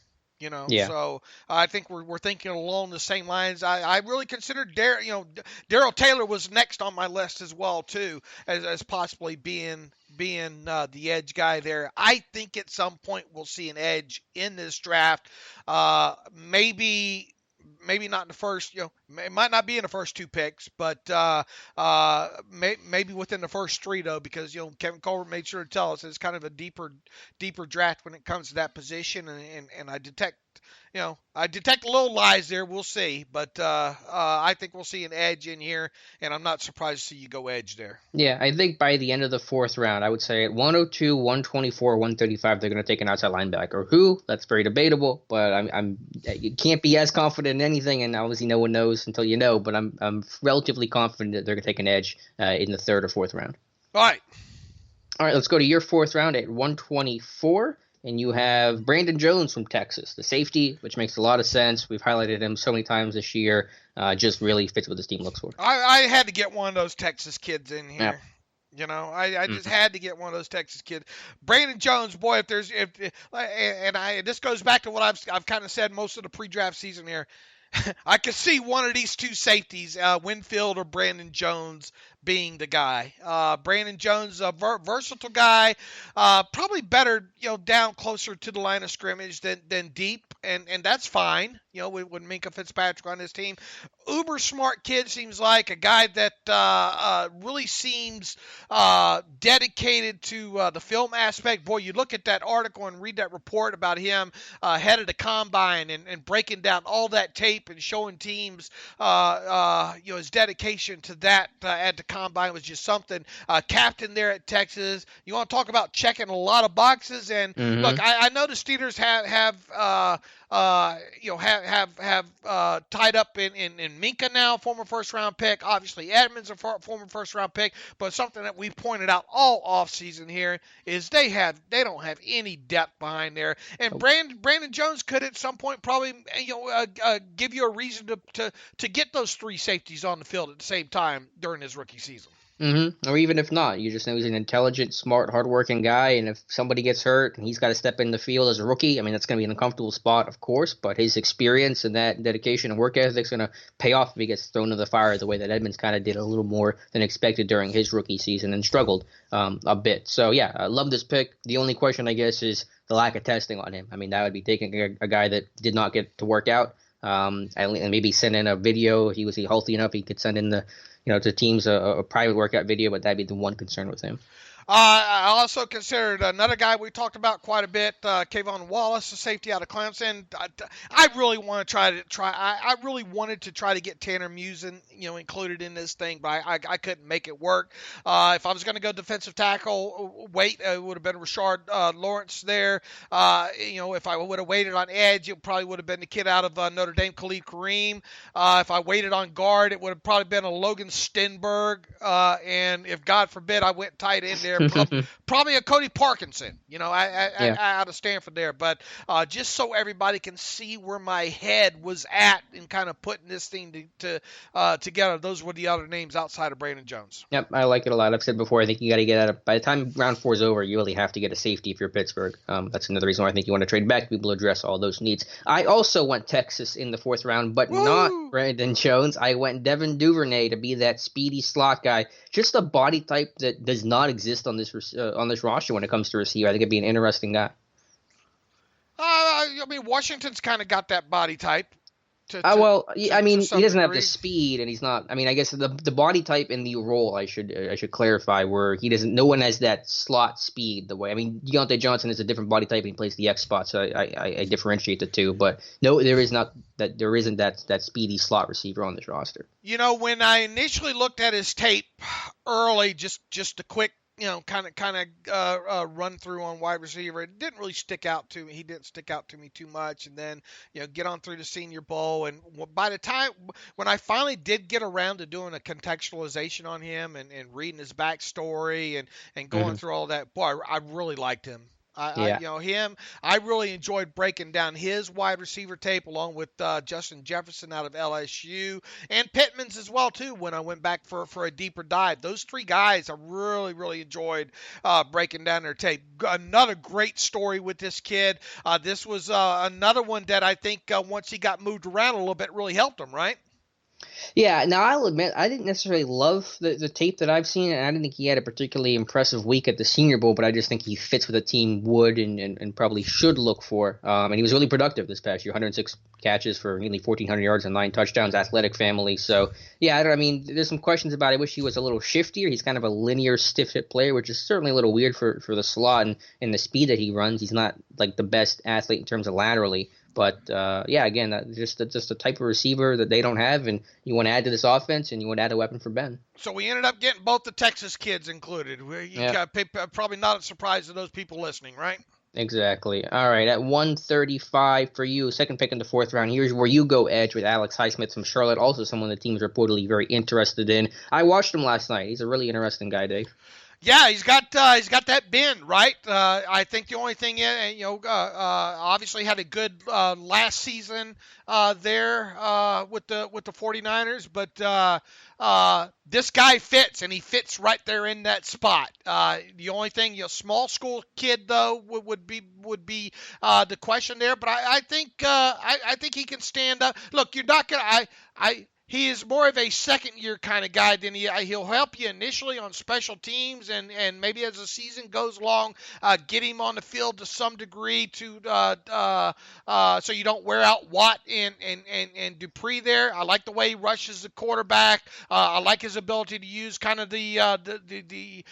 Yeah. So I think we're thinking along the same lines. I really considered Darrell Taylor was next on my list as well too, as possibly being the edge guy there. I think at some point we'll see an edge in this draft. Maybe not in the first, it might not be in the first 2 picks, but maybe within the first 3 though, because Kevin Colbert made sure to tell us it's kind of a deeper draft when it comes to that position, and I detect a little lies there. We'll see, but I think we'll see an edge in here, and I'm not surprised to see you go edge there. Yeah, I think by the end of the 4th round, I would say at 102, 124, 135, they're going to take an outside linebacker. Who? That's very debatable, but you can't be as confident in anything, and obviously no one knows until you know, but I'm relatively confident that they're going to take an edge in the 3rd or 4th round. All right, let's go to your 4th round at 124. And you have Brandon Jones from Texas, the safety, which makes a lot of sense. We've highlighted him so many times this year. Just really fits what this team looks for. I had to get one of those Texas kids in here. Yep. I just had to get one of those Texas kids. Brandon Jones, boy, this goes back to what I've kind of said most of the pre-draft season here. I could see one of these 2 safeties, Winfield or Brandon Jones, being the guy. Brandon Jones, a versatile guy, probably better, down closer to the line of scrimmage than deep, and that's fine, with Minkah Fitzpatrick on his team. Uber smart kid, seems like a guy that really seems dedicated to the film aspect. Boy, you look at that article and read that report about him ahead of the Combine and breaking down all that tape and showing teams his dedication to that at the Combine was just something. Captain there at Texas. You want to talk about checking a lot of boxes, and look, I know the Steelers have tied up in Minkah now, former first-round pick. Obviously, Edmonds a former first-round pick. But something that we pointed out all offseason here is they don't have any depth behind there. And Brandon Jones could at some point probably give you a reason to get those 3 safeties on the field at the same time during his rookie season. Or even if not, you just know he's an intelligent, smart, hardworking guy, and if somebody gets hurt and he's got to step in the field as a rookie, I mean, that's going to be an uncomfortable spot, of course, but his experience and that dedication and work ethic is going to pay off if he gets thrown into the fire the way that Edmonds kind of did a little more than expected during his rookie season and struggled a bit. So, yeah, I love this pick. The only question, I guess, is the lack of testing on him. I mean, that would be taking a guy that did not get to work out and maybe send in a video. If he was healthy enough, he could send in to teams a private workout video, but that'd be the one concern with him. I also considered another guy we talked about quite a bit, Kayvon Wallace, a safety out of Clemson. I really want to I really wanted to try to get Tanner Musin, included in this thing, but I couldn't make it work. If I was going to go defensive tackle, it would have been Rashard Lawrence there. If I would have waited on edge, it probably would have been the kid out of Notre Dame, Khalid Kareem. If I waited on guard, it would have probably been a Logan Stenberg. And if God forbid I went tight end there, probably a Cody Parkinson, out of Stanford there. But just so everybody can see where my head was at in kind of putting this thing together, those were the other names outside of Brandon Jones. Yep, I like it a lot. I've said before, I think you got to get out of, by the time round 4 is over, you really have to get a safety if you're Pittsburgh. That's another reason why I think you want to trade back. People address all those needs. I also went Texas in the 4th round, but not Brandon Jones. I went Devin Duvernay to be that speedy slot guy. Just a body type that does not exist on this roster when it comes to receiver. I think it'd be an interesting guy. Washington's kind of got that body type. Well, I mean, some he doesn't have degree. the speed, and he's not. I mean, I guess the body type and the role I should clarify where he doesn't. No one has that slot speed the way. I mean, Deontay Johnson is a different body type and he plays the X spot, so I differentiate the two. But no, there isn't that speedy slot receiver on this roster. You know, when I initially looked at his tape early, just a quick, kind of run through on wide receiver, it didn't really stick out to me. He didn't stick out to me too much. And then, get on through the Senior Bowl. And by the time when I finally did get around to doing a contextualization on him and reading his backstory and going through all that, boy, I really liked him. I really enjoyed breaking down his wide receiver tape along with Justin Jefferson out of LSU and Pittman's as well too. When I went back for a deeper dive, those three guys I really enjoyed breaking down their tape. Another great story with this kid. This was another one that I think once he got moved around a little bit really helped him, right? Yeah, now I'll admit I didn't necessarily love the tape that I've seen, and I didn't think he had a particularly impressive week at the Senior Bowl, but I just think he fits what a team would and probably should look for. And he was really productive this past year, 106 catches for nearly 1,400 yards and 9 touchdowns, athletic family. So, yeah, I mean, there's some questions about it. I wish he was a little shiftier. He's kind of a linear, stiff-hit player, which is certainly a little weird for the slot and the speed that he runs. He's not like the best athlete in terms of laterally. But, again, just a type of receiver that they don't have, and you want to add to this offense, and you want to add a weapon for Ben. So we ended up getting both the Texas kids included. Probably not a surprise to those people listening, right? Exactly. All right, at 135 for you, second pick in the fourth round. Here's where you go edge with Alex Highsmith from Charlotte, also someone the team's reportedly very interested in. I watched him last night. He's a really interesting guy, Dave. Yeah, he's got that bend, right? I think the only thing is, obviously had a good last season there with the 49ers, but this guy fits, and he fits right there in that spot. The only thing, small school kid though would be the question there, but I think he can stand up. Look, you're not gonna He is more of a second-year kind of guy than he'll help you initially on special teams, and maybe as the season goes along, get him on the field to some degree so you don't wear out Watt and Dupree there. I like the way he rushes the quarterback. I like his ability to use kind of the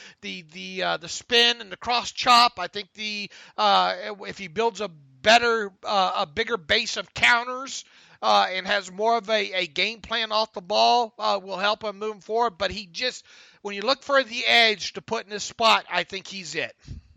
spin and the cross chop. I think if he builds a bigger base of counters. And has more of a game plan off the ball, will help him moving forward. But when you look for the edge to put in this spot, I think he's it.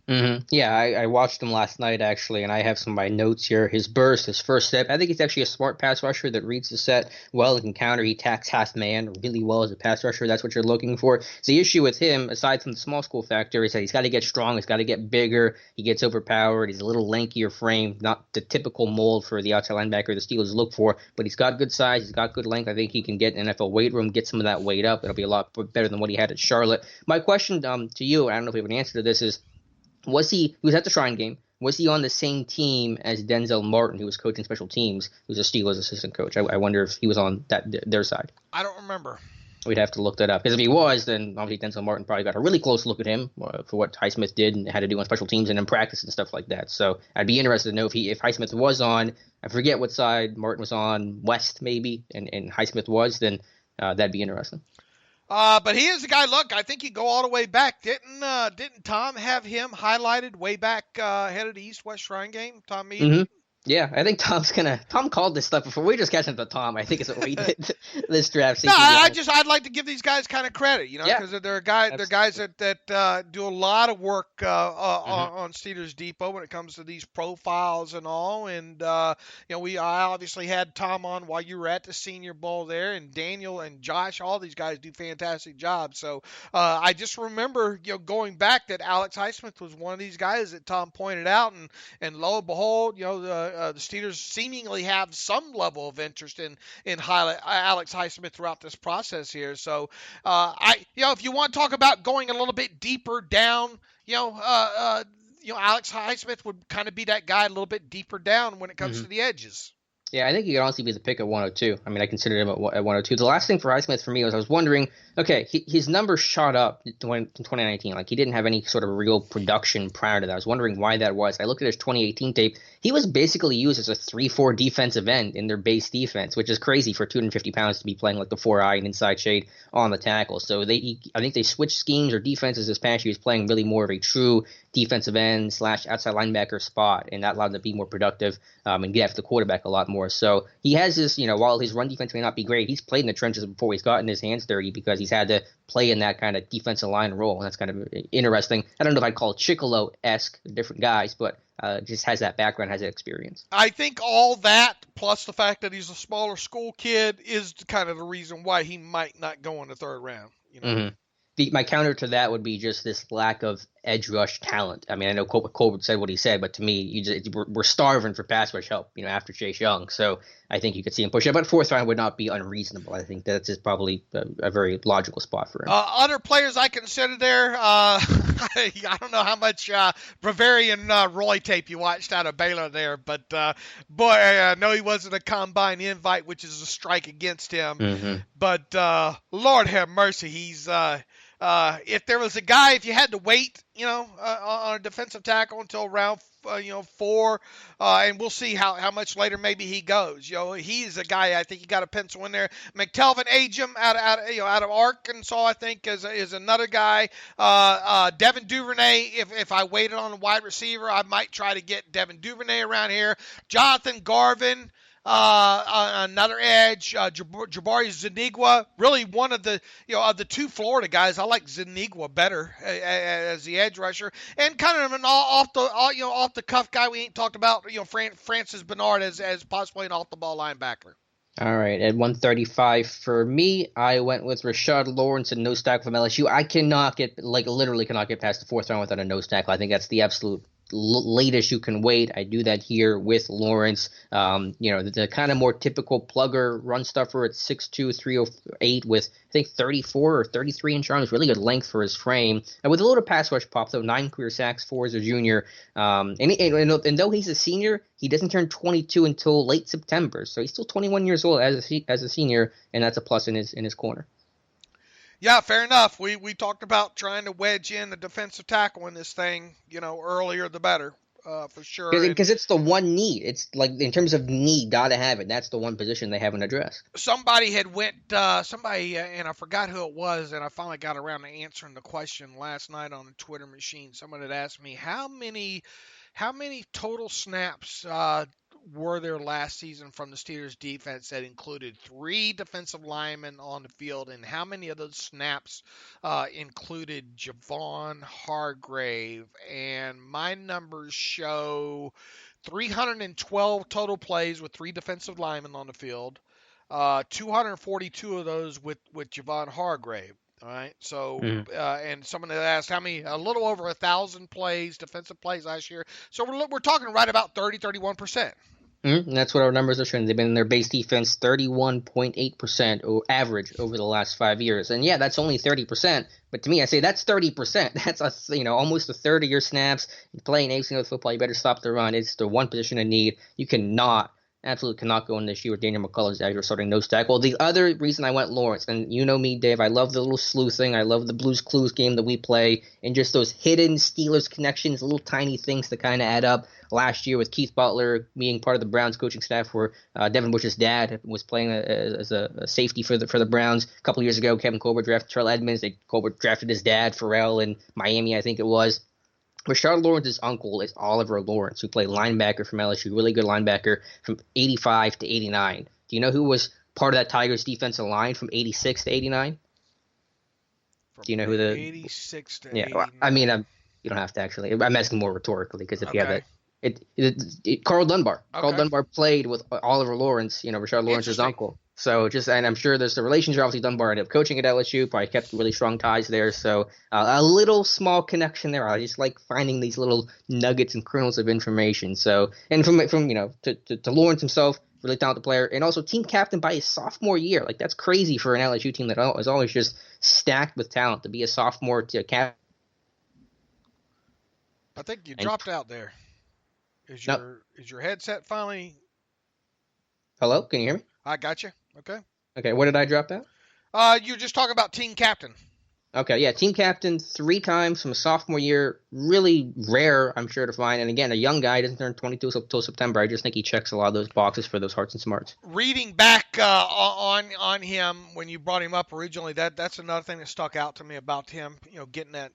Mm-hmm. Yeah, I watched him last night, actually, and I have some of my notes here. His burst, his first step. I think he's actually a smart pass rusher that reads the set well and can counter. He attacks half man really well as a pass rusher. That's what you're looking for. So the issue with him, aside from the small school factor, is that he's got to get strong. He's got to get bigger. He gets overpowered. He's a little lankier frame, not the typical mold for the outside linebacker the Steelers look for, but he's got good size. He's got good length. I think he can get an NFL weight room, get some of that weight up. It'll be a lot better than what he had at Charlotte. My question to you, I don't know if we have an answer to this, is he was at the Shrine game. Was he on the same team as Denzel Martin, who was coaching special teams, who's a Steelers assistant coach? I wonder if he was on their side. I don't remember. We'd have to look that up. Because if he was, then obviously Denzel Martin probably got a really close look at him for what Highsmith did and had to do on special teams and in practice and stuff like that. So I'd be interested to know if Highsmith was on, I forget what side Martin was on, West maybe, and Highsmith was, then that'd be interesting. But he is a guy, look, I think you go all the way back. Didn't Tom have him highlighted way back ahead of the East-West Shrine game? Tom Mead? Mm-hmm. Yeah, I think Tom called this stuff before. We just catching up to Tom. I think is what we did this draft season. No, I'd like to give these guys kind of credit, because they're guys that do a lot of work on Steelers Depot when it comes to these profiles and all. And I obviously had Tom on while you were at the Senior Bowl there, and Daniel and Josh, all these guys do fantastic jobs. So I just remember going back that Alex Highsmith was one of these guys that Tom pointed out, and lo and behold, the Steelers seemingly have some level of interest in Alex Highsmith throughout this process here. So, if you want to talk about going a little bit deeper down, Alex Highsmith would kind of be that guy a little bit deeper down when it comes to the edges. Yeah, I think he could honestly be the pick at 102. I mean, I considered him at 102. The last thing for Highsmith for me was I was wondering, Okay, his numbers shot up in 2019. Like, he didn't have any sort of real production prior to that. I was wondering why that was. I looked at his 2018 tape. He was basically used as a 3-4 defensive end in their base defense, which is crazy for 250 pounds to be playing like the 4-eye and inside shade on the tackle. So I think they switched schemes or defenses this past year. He was playing really more of a true defensive end / outside linebacker spot, and that allowed him to be more productive and get after the quarterback a lot more. So he has this, while his run defense may not be great, he's played in the trenches before he's gotten his hands dirty because he's had to play in that kind of defensive line role. And that's kind of interesting. I don't know if I'd call it Chicolo-esque, different guys, but just has that background, has that experience. I think all that, plus the fact that he's a smaller school kid, is kind of the reason why he might not go in the third round. Mm-hmm. My counter to that would be just this lack of edge rush talent. I mean, I know Colbert said what he said, but to me, we're starving for pass rush help, after Chase Young. So I think you could see him push it. But fourth round would not be unreasonable. I think that's just probably a very logical spot for him. Other players I consider there, I don't know how much Bavarian Roy tape you watched out of Baylor there, but boy, I know he wasn't a combine invite, which is a strike against him. Mm-hmm. But Lord have mercy, he's if there was a guy, if you had to wait, on a defensive tackle until round 4, and we'll see how much later maybe he goes. He's a guy I think you got to pencil in there. McTelvin Agim out of Arkansas, I think is another guy. Devin Duvernay, if I waited on a wide receiver, I might try to get Devin Duvernay around here. Jonathan Garvin. Another edge, Jabari Zanigua, really one of the, of the two Florida guys. I like Zanigua better as the edge rusher, and kind of an off the cuff guy we ain't talked about, Francis Bernard as possibly an off the ball linebacker. All right, at 135 for me, I went with Rashad Lawrence and nose tackle from LSU. I literally cannot get past the fourth round without a nose tackle. I think that's the absolute latest you can wait. I do that here with Lawrence. The kind of more typical plugger run stuffer at 6'2", 308 with I think 34 or 33 inch arms. Really good length for his frame. And with a little pass rush pop, though, 9 career sacks, 4 as a junior. And though he's a senior, he doesn't turn 22 until late September. So he's still 21 years old as a senior, and that's a plus in his corner. Yeah, fair enough. We talked about trying to wedge in the defensive tackle in this thing, earlier the better, for sure. Because it's the one need. It's like, in terms of need, gotta have it. That's the one position they haven't addressed. Somebody had and I forgot who it was, and I finally got around to answering the question last night on the Twitter machine. Someone had asked me, how many total snaps were there last season from the Steelers defense that included 3 defensive linemen on the field, and how many of those snaps included Javon Hargrave? And my numbers show 312 total plays with 3 defensive linemen on the field, 242 of those with Javon Hargrave. All right, so and someone had asked how many, a little over 1,000 plays, defensive plays last year. So we're talking right about 31%. And that's what our numbers are showing. They've been in their base defense 31.8% average over the last 5 years. And yeah, that's only 30%. But to me, I say that's 30%. That's almost a third of your snaps. You're playing ACL football, you better stop the run. It's the one position of need. You absolutely cannot go in this year with Daniel McCullers as your starting nose tackle. The other reason I went Lawrence, and you know me, Dave, I love the little sleuthing. I love the Blues Clues game that we play, and just those hidden Steelers connections, little tiny things that kind of add up. Last year with Keith Butler being part of the Browns coaching staff, where Devin Bush's dad was playing as a safety for the Browns. A couple years ago, Kevin Colbert drafted Terrell Edmonds. Colbert drafted his dad, Pharrell, in Miami, I think it was. Rashad Lawrence's uncle is Oliver Lawrence, who played linebacker from LSU, really good linebacker from 85 to 89. Do you know who was part of that Tigers defensive line from 86 to 89? Do you know who the 86 to 89? Yeah, well, I mean, you don't have to actually. I'm asking more rhetorically because if you have that. Carl Dunbar. Okay. Carl Dunbar played with Oliver Lawrence, Rashad Lawrence's uncle. So and I'm sure there's the relationship. Obviously, Dunbar ended up coaching at LSU, probably kept really strong ties there. So a little small connection there. I just like finding these little nuggets and kernels of information. So, and from to Lawrence himself, really talented player, and also team captain by his sophomore year. Like, that's crazy for an LSU team that is always just stacked with talent to be a sophomore to captain. I think you dropped out there. Is your headset finally? Hello, can you hear me? I got you. Okay. Okay, what did I drop out? You're just talking about team captain. Okay, yeah, team captain 3 times from a sophomore year. Really rare, I'm sure, to find. And again, a young guy, doesn't turn 22 until September. I just think he checks a lot of those boxes for those hearts and smarts. Reading back on him when you brought him up originally, that's another thing that stuck out to me about him. Getting that,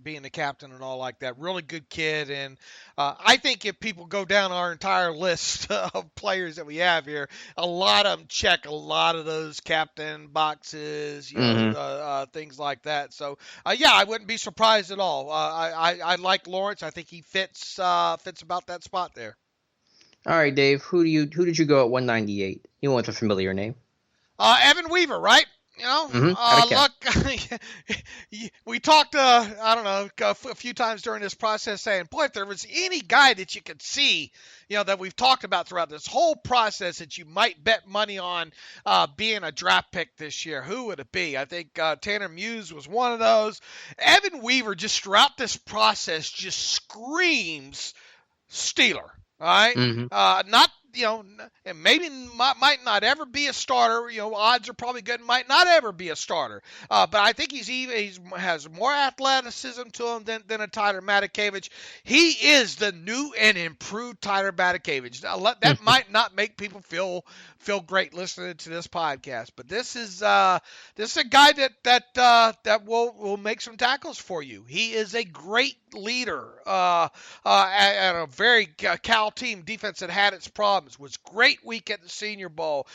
being the captain and all like that. Really good kid, and I think if people go down our entire list of players that we have here, a lot of them check a lot of those captain boxes, things like that. So yeah, I wouldn't be surprised at all. I like Lawrence. I think he fits about that spot there. All right, Dave. Who did you go at 198? You went with a familiar name. Evan Weaver, right? Look, we talked, I don't know, a few times during this process saying, boy, if there was any guy that you could see, that we've talked about throughout this whole process that you might bet money on being a draft pick this year, who would it be? I think Tanner Muse was one of those. Evan Weaver just throughout this process just screams Steeler. All right, not and maybe might not ever be a starter. Odds are probably good. Might not ever be a starter. But I think he has more athleticism to him than a Tyler Matakevich. He is the new and improved Tyler Matakevich. That might not make people feel great listening to this podcast, but this is a guy that will make some tackles for you. He is a great leader at a very Cal team defense that had its problems. Was great week at the Senior Bowl.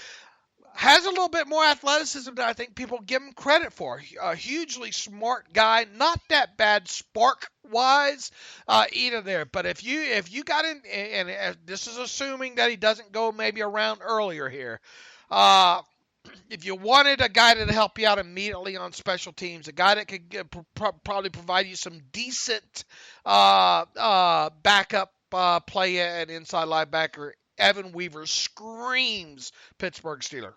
Has a little bit more athleticism than I think people give him credit for. A hugely smart guy, not that bad spark-wise either there. But if you got in, and this is assuming that he doesn't go maybe around earlier here, if you wanted a guy to help you out immediately on special teams, a guy that could probably provide you some decent backup play at inside linebacker, Evan Weaver screams Pittsburgh Steeler.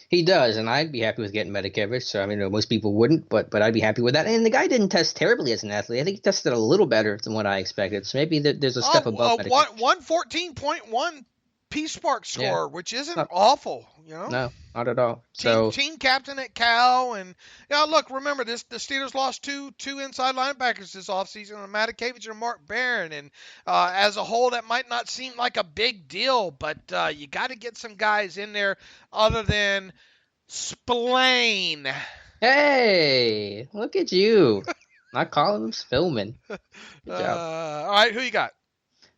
He does, and I'd be happy with getting Matakevich. So, most people wouldn't, but I'd be happy with that. And the guy didn't test terribly as an athlete. I think he tested a little better than what I expected. So maybe there's a step above Matakevich. 114.1 P-Spark score, which isn't awful, No, not at all. Team captain at Cal, and look, remember this: the Steelers lost two inside linebackers this offseason, Matakevich and Mark Barron, and as a whole, that might not seem like a big deal, but you got to get some guys in there other than Spillane. Hey, look at you! Not calling him Spillman. Good job. All right, who you got?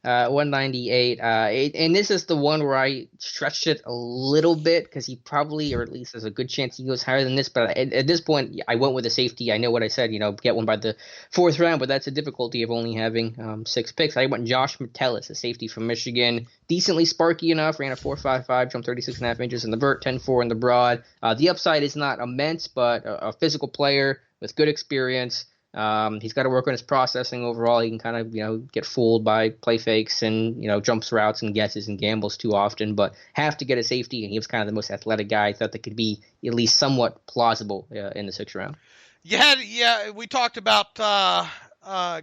198. And this is the one where I stretched it a little bit because he probably, or at least there's a good chance he goes higher than this. But at this point, I went with a safety. I know what I said, get one by the 4th round, but that's a difficulty of only having 6 picks. I went Josh Metellus, a safety from Michigan. Decently sparky enough, ran a 4.55, jumped 36.5 inches in the vert, 10.4 in the broad. The upside is not immense, but a physical player with good experience. He's got to work on his processing overall. He can kind of, get fooled by play fakes and, jumps routes and guesses and gambles too often, but have to get a safety. And he was kind of the most athletic guy. I thought that could be at least somewhat plausible in the 6th round. Yeah, we talked about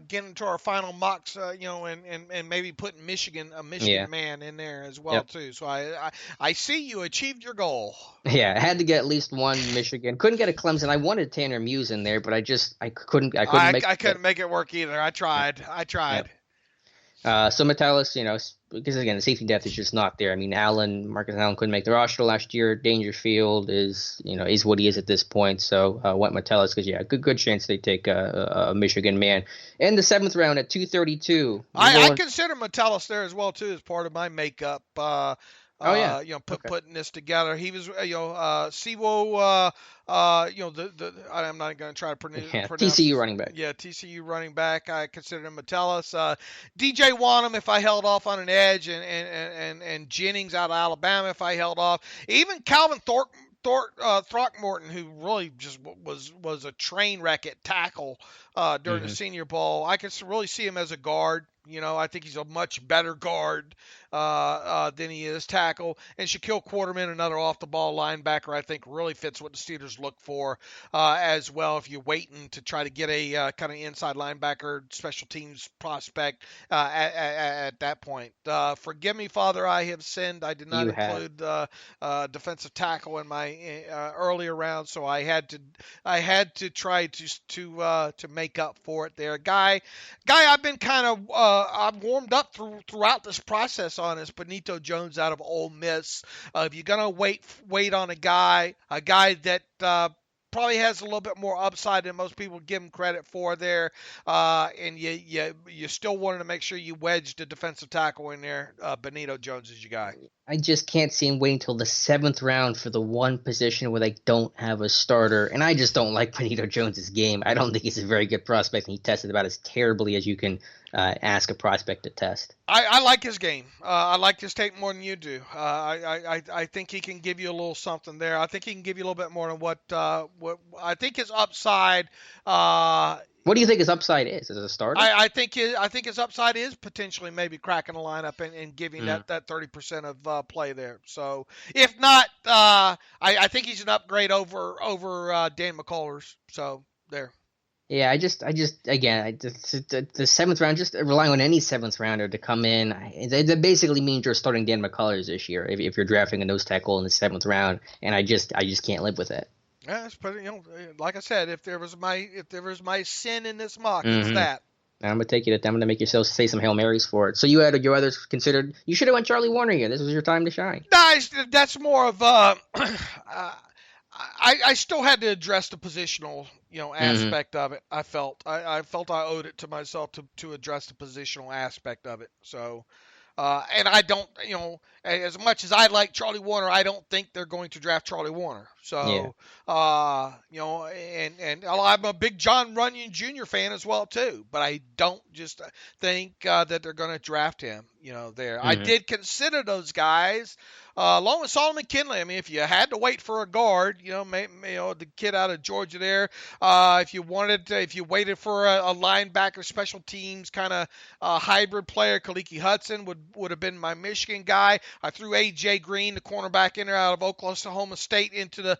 getting to our final mocks, and maybe putting a Michigan man in there as well too. So I see you achieved your goal. Yeah, I had to get at least one Michigan. Couldn't get a Clemson. I wanted Tanner Muse in there, but I couldn't make it work either. I tried. So Metellus, because again, the safety depth is just not there. Marcus Allen couldn't make the roster last year. Dangerfield is what he is at this point. So went Metellus because good chance they take a Michigan man. In the 7th round at 232. I consider Metellus there as well too as part of my makeup. Putting this together. He was, Siwo, I'm not going to try to pronounce TCU running back. Yeah, TCU running back. I consider him Metellus. DJ Wanham, if I held off on an edge, and Jennings out of Alabama, if I held off. Even Calvin Throckmorton, who really just was a train wreck at tackle during the Senior Bowl. I can really see him as a guard. I think he's a much better guard than he is tackle. And Shaquille Quarterman, another off-the-ball linebacker, I think really fits what the Steelers look for as well. If you're waiting to try to get a kind of inside linebacker, special teams prospect at that point. Forgive me, Father, I have sinned. I did not include defensive tackle in my earlier round, so I had to try to make up for it there. Guy I've been kind of I've warmed up throughout this process on is Benito Jones out of Ole Miss. If you're gonna wait on a guy that probably has a little bit more upside than most people give him credit for there, and you still wanted to make sure you wedged a defensive tackle in there. Benito Jones is your guy. I just can't see him waiting until the 7th round for the one position where they don't have a starter, and I just don't like Benito Jones's game. I don't think he's a very good prospect, and he tested about as terribly as you can ask a prospect to test. I like his game. I like his tape more than you do. I think he can give you a little something there. I think he can give you a little bit more than what I think his upside. What do you think his upside is as a starter? I think his upside is potentially maybe cracking a lineup and giving that 30% of play there. So if not, I think he's an upgrade over Dan McCullers. So there. Yeah, the 7th round, just relying on any 7th rounder to come in, that basically means you're starting Dan McCullers this year if you're drafting a nose tackle in the 7th round, and I just can't live with it. Yeah, it's pretty, like I said, if there was my sin in this mock, it's that. I'm gonna take you to. I'm gonna make yourself say some Hail Marys for it. So you had your others considered. You should have went Charlie Warner here. This was your time to shine. Nice. That's more of I still had to address the positional, aspect of it. I felt I owed it to myself to address the positional aspect of it. So. And I don't, as much as I like Charlie Warner, I don't think they're going to draft Charlie Warner. So, and I'm a big John Runyon Jr. fan as well too, but I don't just think that they're going to draft him. There. I did consider those guys. Along with Solomon Kinley, I mean, if you had to wait for a guard, the kid out of Georgia there, if you waited for a linebacker, special teams kind of hybrid player, Kaliki Hudson would have been my Michigan guy. I threw A.J. Green, the cornerback in there out of Oklahoma State, into the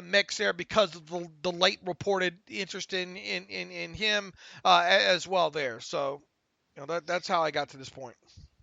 mix there because of the late reported interest in him as well there. So, that's how I got to this point.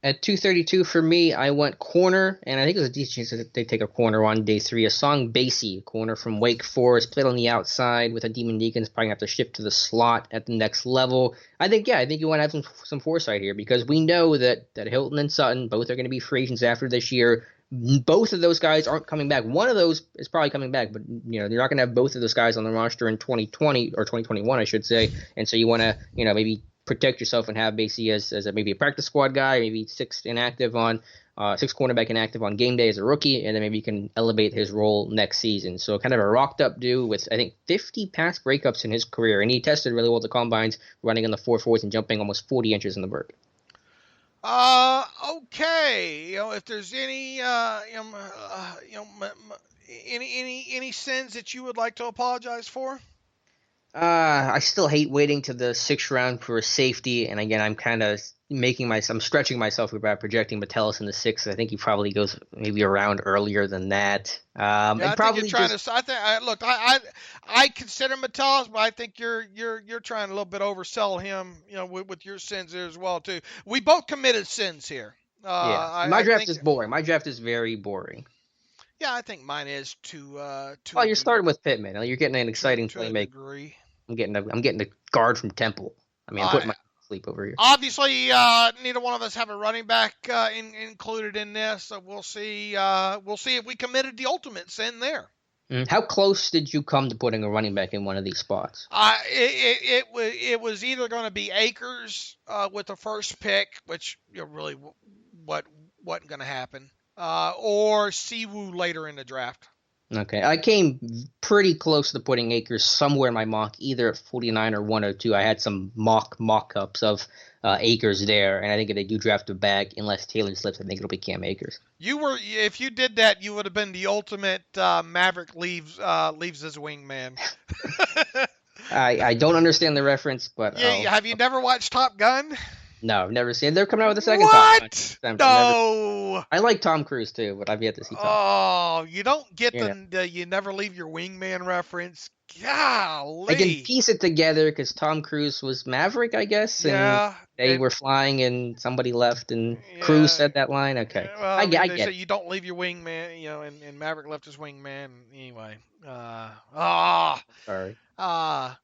At 232 for me, I went corner, and I think it was a decent chance that they take a corner on day 3. Asong Basie, corner from Wake Forest, played on the outside with a Demon Deacons, probably have to shift to the slot at the next level. I think you want to have some foresight here because we know that Hilton and Sutton both are going to be free agents after this year. Both of those guys aren't coming back. One of those is probably coming back, but you're not going to have both of those guys on the roster in 2020 or 2021, I should say. And so you want to, maybe protect yourself and have Basie as maybe a practice squad guy, maybe 6 cornerback inactive on game day as a rookie, and then maybe you can elevate his role next season. So kind of a rocked up dude with, I think, 50 pass breakups in his career, and he tested really well at the combines, running on the 4.4s and jumping almost 40 inches in the vert. Okay. If there's any any sins that you would like to apologize for? I still hate waiting to the 6th round for a safety, and again, I'm kind of I'm stretching myself about projecting Metellus in the 6th. I think he probably goes maybe around earlier than that. I think you're trying to. I consider Metellus, but I think you're trying a little bit oversell him, with your sins there as well too. We both committed sins here. My draft is boring. My draft is very boring. Yeah, I think mine is too. Well, you're starting with Pittman. You're getting an exciting playmaker. I'm getting a guard from Temple. I mean, I'm putting my sleep over here. Obviously, neither one of us have a running back included in this, so we'll see. We'll see if we committed the ultimate sin there. How close did you come to putting a running back in one of these spots? It was either going to be Akers with the first pick, which really wasn't going to happen, or Siwu later in the draft. Okay, I came pretty close to putting Akers somewhere in my mock, either at 49 or 102. I had some mock-ups of Akers there, and I think if they do draft a back, unless Taylor slips, I think it'll be Cam Akers. If you did that, you would have been the ultimate Maverick leaves his wingman. I don't understand the reference, but Have you never watched Top Gun? No, I've never seen it. They're coming out with a second What? Top Gun. No. I like Tom Cruise too, but I've yet to see Tom. Oh, you don't get the you never leave your wingman reference. Golly. I can piece it together because Tom Cruise was Maverick, I guess. And they were flying and somebody left and Cruise said that line. Okay. Well, I get say it. you don't leave your wingman, and Maverick left his wingman. Anyway. Sorry. How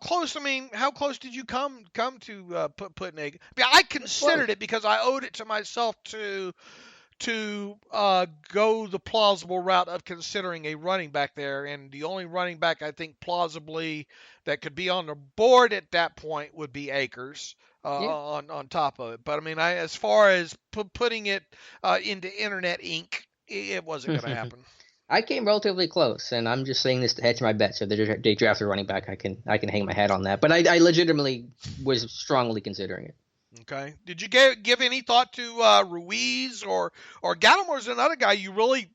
close? How close did you come to putting a? I considered it because I owed it to myself to go the plausible route of considering a running back there, and the only running back I think plausibly that could be on the board at that point would be Akers on top of it. But as far as putting it into internet ink, it wasn't going to happen. I came relatively close, and I'm just saying this to hedge my bet. So if they draft a running back, I can hang my hat on that. But I legitimately was strongly considering it. Okay. Did you give any thought to Ruiz or Gallimore's another guy you really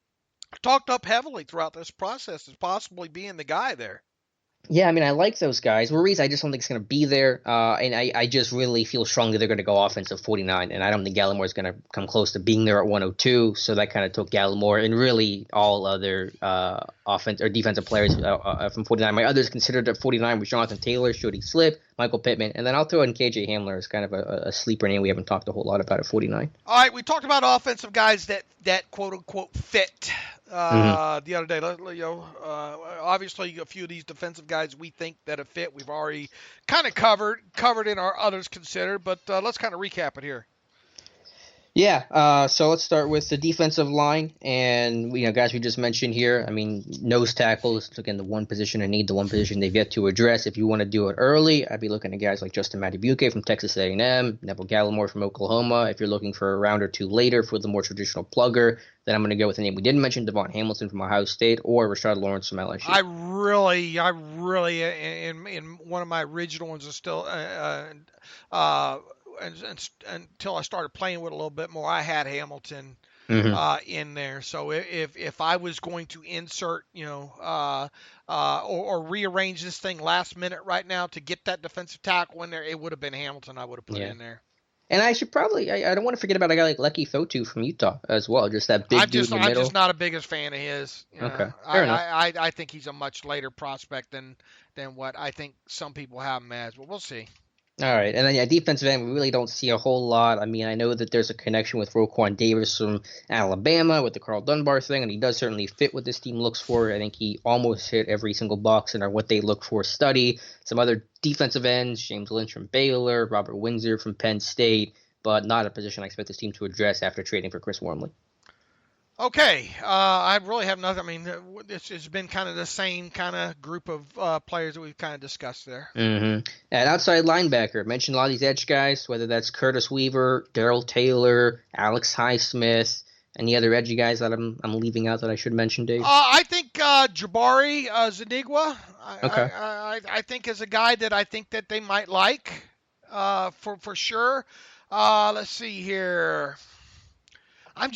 talked up heavily throughout this process as possibly being the guy there? Yeah, I like those guys. Ruiz, I just don't think it's going to be there. And I just really feel strongly they're going to go offensive 49. And I don't think Gallimore's going to come close to being there at 102. So that kind of took Gallimore and really all other offense or defensive players from 49. My others considered at 49 was Jonathan Taylor, Shody Slip, Michael Pittman. And then I'll throw in KJ Hamler as kind of a sleeper name we haven't talked a whole lot about at 49. All right, we talked about offensive guys that quote-unquote fit. The other day, obviously a few of these defensive guys we think that have fit. We've already kind of covered in our others considered, but let's kind of recap it here. Yeah, so let's start with the defensive line, and guys we just mentioned here. Nose tackles, again, the one position I need, the one position they've yet to address. If you want to do it early, I'd be looking at guys like Justin Madubuike from Texas A&M, Neville Gallimore from Oklahoma. If you're looking for a round or two later for the more traditional plugger, then I'm going to go with a name we didn't mention, Devon Hamilton from Ohio State, or Rashard Lawrence from LSU. I really, in one of my original ones is still until I started playing with it a little bit more, I had Hamilton in there. So if I was going to insert, or rearrange this thing last minute right now to get that defensive tackle in there, it would have been Hamilton I would have put in there. And I should probably, I don't want to forget about a guy like Leki Fotu from Utah as well, just that big dude in the middle. I'm just not a biggest fan of his. Okay, fair enough. I think he's a much later prospect than what I think some people have him as, but we'll see. All right, and then defensive end, we really don't see a whole lot. I know that there's a connection with Roquan Davis from Alabama with the Carl Dunbar thing, and he does certainly fit what this team looks for. I think he almost hit every single box in our what they look for study. Some other defensive ends, James Lynch from Baylor, Robert Windsor from Penn State, but not a position I expect this team to address after trading for Chris Wormley. Okay, I really have nothing. It's been kind of the same kind of group of players that we've kind of discussed there. Mm-hmm. And outside linebacker, mentioned a lot of these edge guys, whether that's Curtis Weaver, Darrell Taylor, Alex Highsmith, any other edgy guys that I'm leaving out that I should mention, Dave? I think Jabari Zanigua. Okay. I think is a guy that I think that they might like for sure. Let's see here. I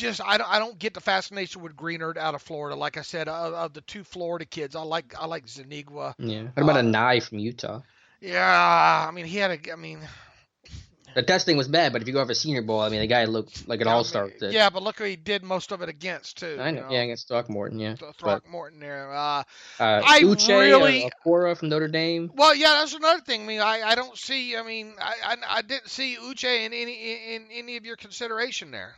don't get the fascination with Greenard out of Florida. Like I said, of the two Florida kids, I like Zanigua. Yeah. What about Anai from Utah? Yeah, he had the testing was bad, but if you go over Senior Bowl, the guy looked like an all-star. Yeah, but look who he did most of it against too. I know. Yeah, against Throckmorton. Yeah. Throckmorton there. Uche, Okora from Notre Dame. Well, yeah, that's another thing. I don't see. I didn't see Uche in any of your consideration there.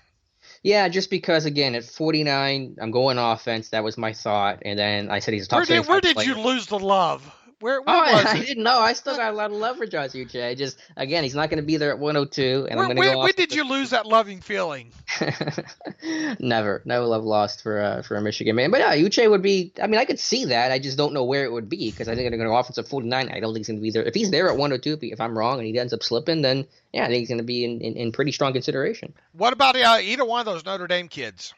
Yeah, just because, again, at 49, I'm going offense. That was my thought. And then I said he's a top 75 Where did player. you lose the love? Where was I didn't know. I still got a lot of love for Josh Uche. Again, he's not going to be there at 102. And I'm going to go when did you lose that loving feeling? Never. No love lost for a Michigan man. But yeah, Uche would be, I could see that. I just don't know where it would be because I think they're going to go offensive 49. I don't think he's going to be there. If he's there at 102, if I'm wrong and he ends up slipping, then yeah, I think he's going to be in pretty strong consideration. What about either one of those Notre Dame kids?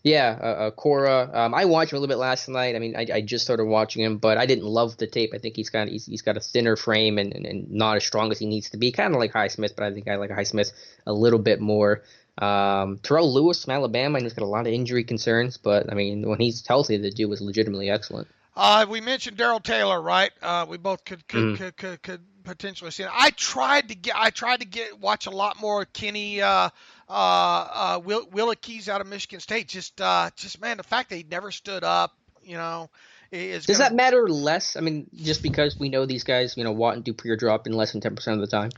Yeah, Cora. I watched him a little bit last night. I just started watching him, but I didn't love the tape. I think he's got a thinner frame and not as strong as he needs to be. Kind of like Highsmith, but I think I like Highsmith a little bit more. Terrell Lewis from Alabama, he's got a lot of injury concerns, but when he's healthy, the dude was legitimately excellent. We mentioned Darrell Taylor, right? We both could potentially see it. I tried to watch a lot more Kenny Willekes out of Michigan State. Just man, the fact that he never stood up, Does that matter less? I mean, just because we know these guys, Watt and Dupree are dropping less than 10% of the time.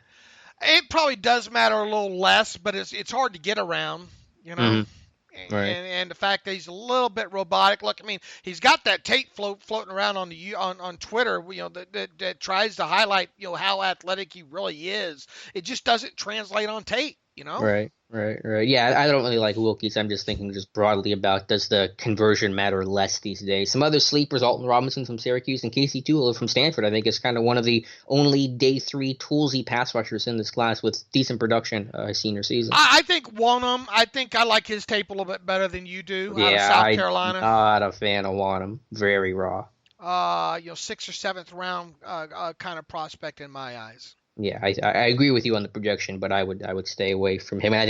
It probably does matter a little less, but it's hard to get around, Mm-hmm. Right. And the fact that he's a little bit robotic. Look, I mean, he's got that tape floating around on Twitter, that tries to highlight, how athletic he really is. It just doesn't translate on tape, Right. Yeah, I don't really like Wilkes. I'm just thinking just broadly about, does the conversion matter less these days? Some other sleepers, Alton Robinson from Syracuse and Casey Tooler from Stanford, I think is kind of one of the only day 3 toolsy pass rushers in this class with decent production his senior season. I think Wanham. I think I like his tape a little bit better than you do out of South Carolina. I'm not a fan of Wanham. Very raw. 6th or 7th round kind of prospect in my eyes. Yeah, I agree with you on the projection, but I would stay away from him. And I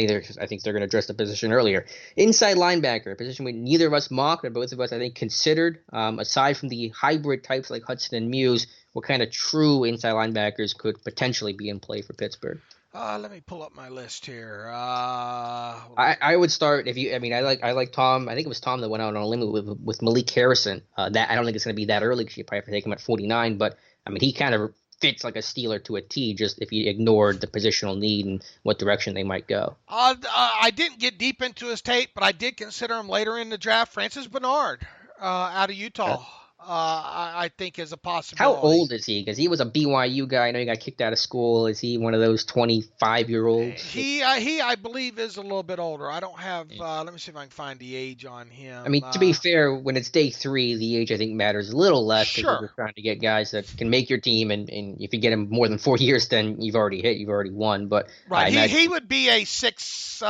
think they're going to address the position earlier. Inside linebacker, a position we neither of us mocked, but both of us I think considered. Aside from the hybrid types like Hudson and Muse, what kind of true inside linebackers could potentially be in play for Pittsburgh? Let me pull up my list here. I would start I like Tom. I think it was Tom that went out on a limb with Malik Harrison. That I don't think it's going to be that early because you probably have to take him at 49. But I mean, he kind of fits like a Steeler to a T, just if you ignored the positional need and what direction they might go. I didn't get deep into his tape, but I did consider him later in the draft. Francis Bernard out of Utah. I think is a possibility. How old is he? Because he was a BYU guy. I know he got kicked out of school. Is he one of those 25-year-olds? He I believe is a little bit older. I don't have. Let me see if I can find the age on him. I mean, to be fair, when it's day 3, the age I think matters a little less. Sure. You're trying to get guys that can make your team, and if you get him more than 4 years, then you've already won. But right, he would be a six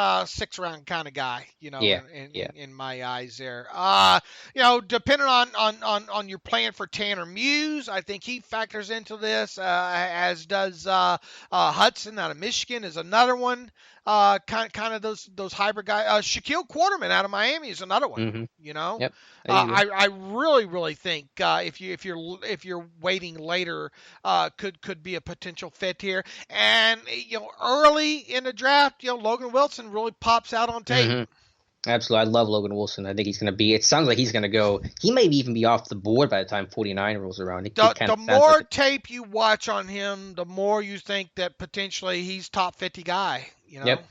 round kind of guy. In my eyes there. Depending on you're playing for Tanner Muse, I think he factors into this, as does Hudson out of Michigan is another one. Kind of those hybrid guys. Shaquille Quarterman out of Miami is another one. Mm-hmm. Yep. I really think if you're waiting later, could be a potential fit here. And early in the draft, Logan Wilson really pops out on tape. Mm-hmm. Absolutely. I love Logan Wilson. I think he's going to be – it sounds like he's going to go – he may even be off the board by the time 49 rolls around. The more tape you watch on him, the more you think that potentially he's top 50 guy. Yep,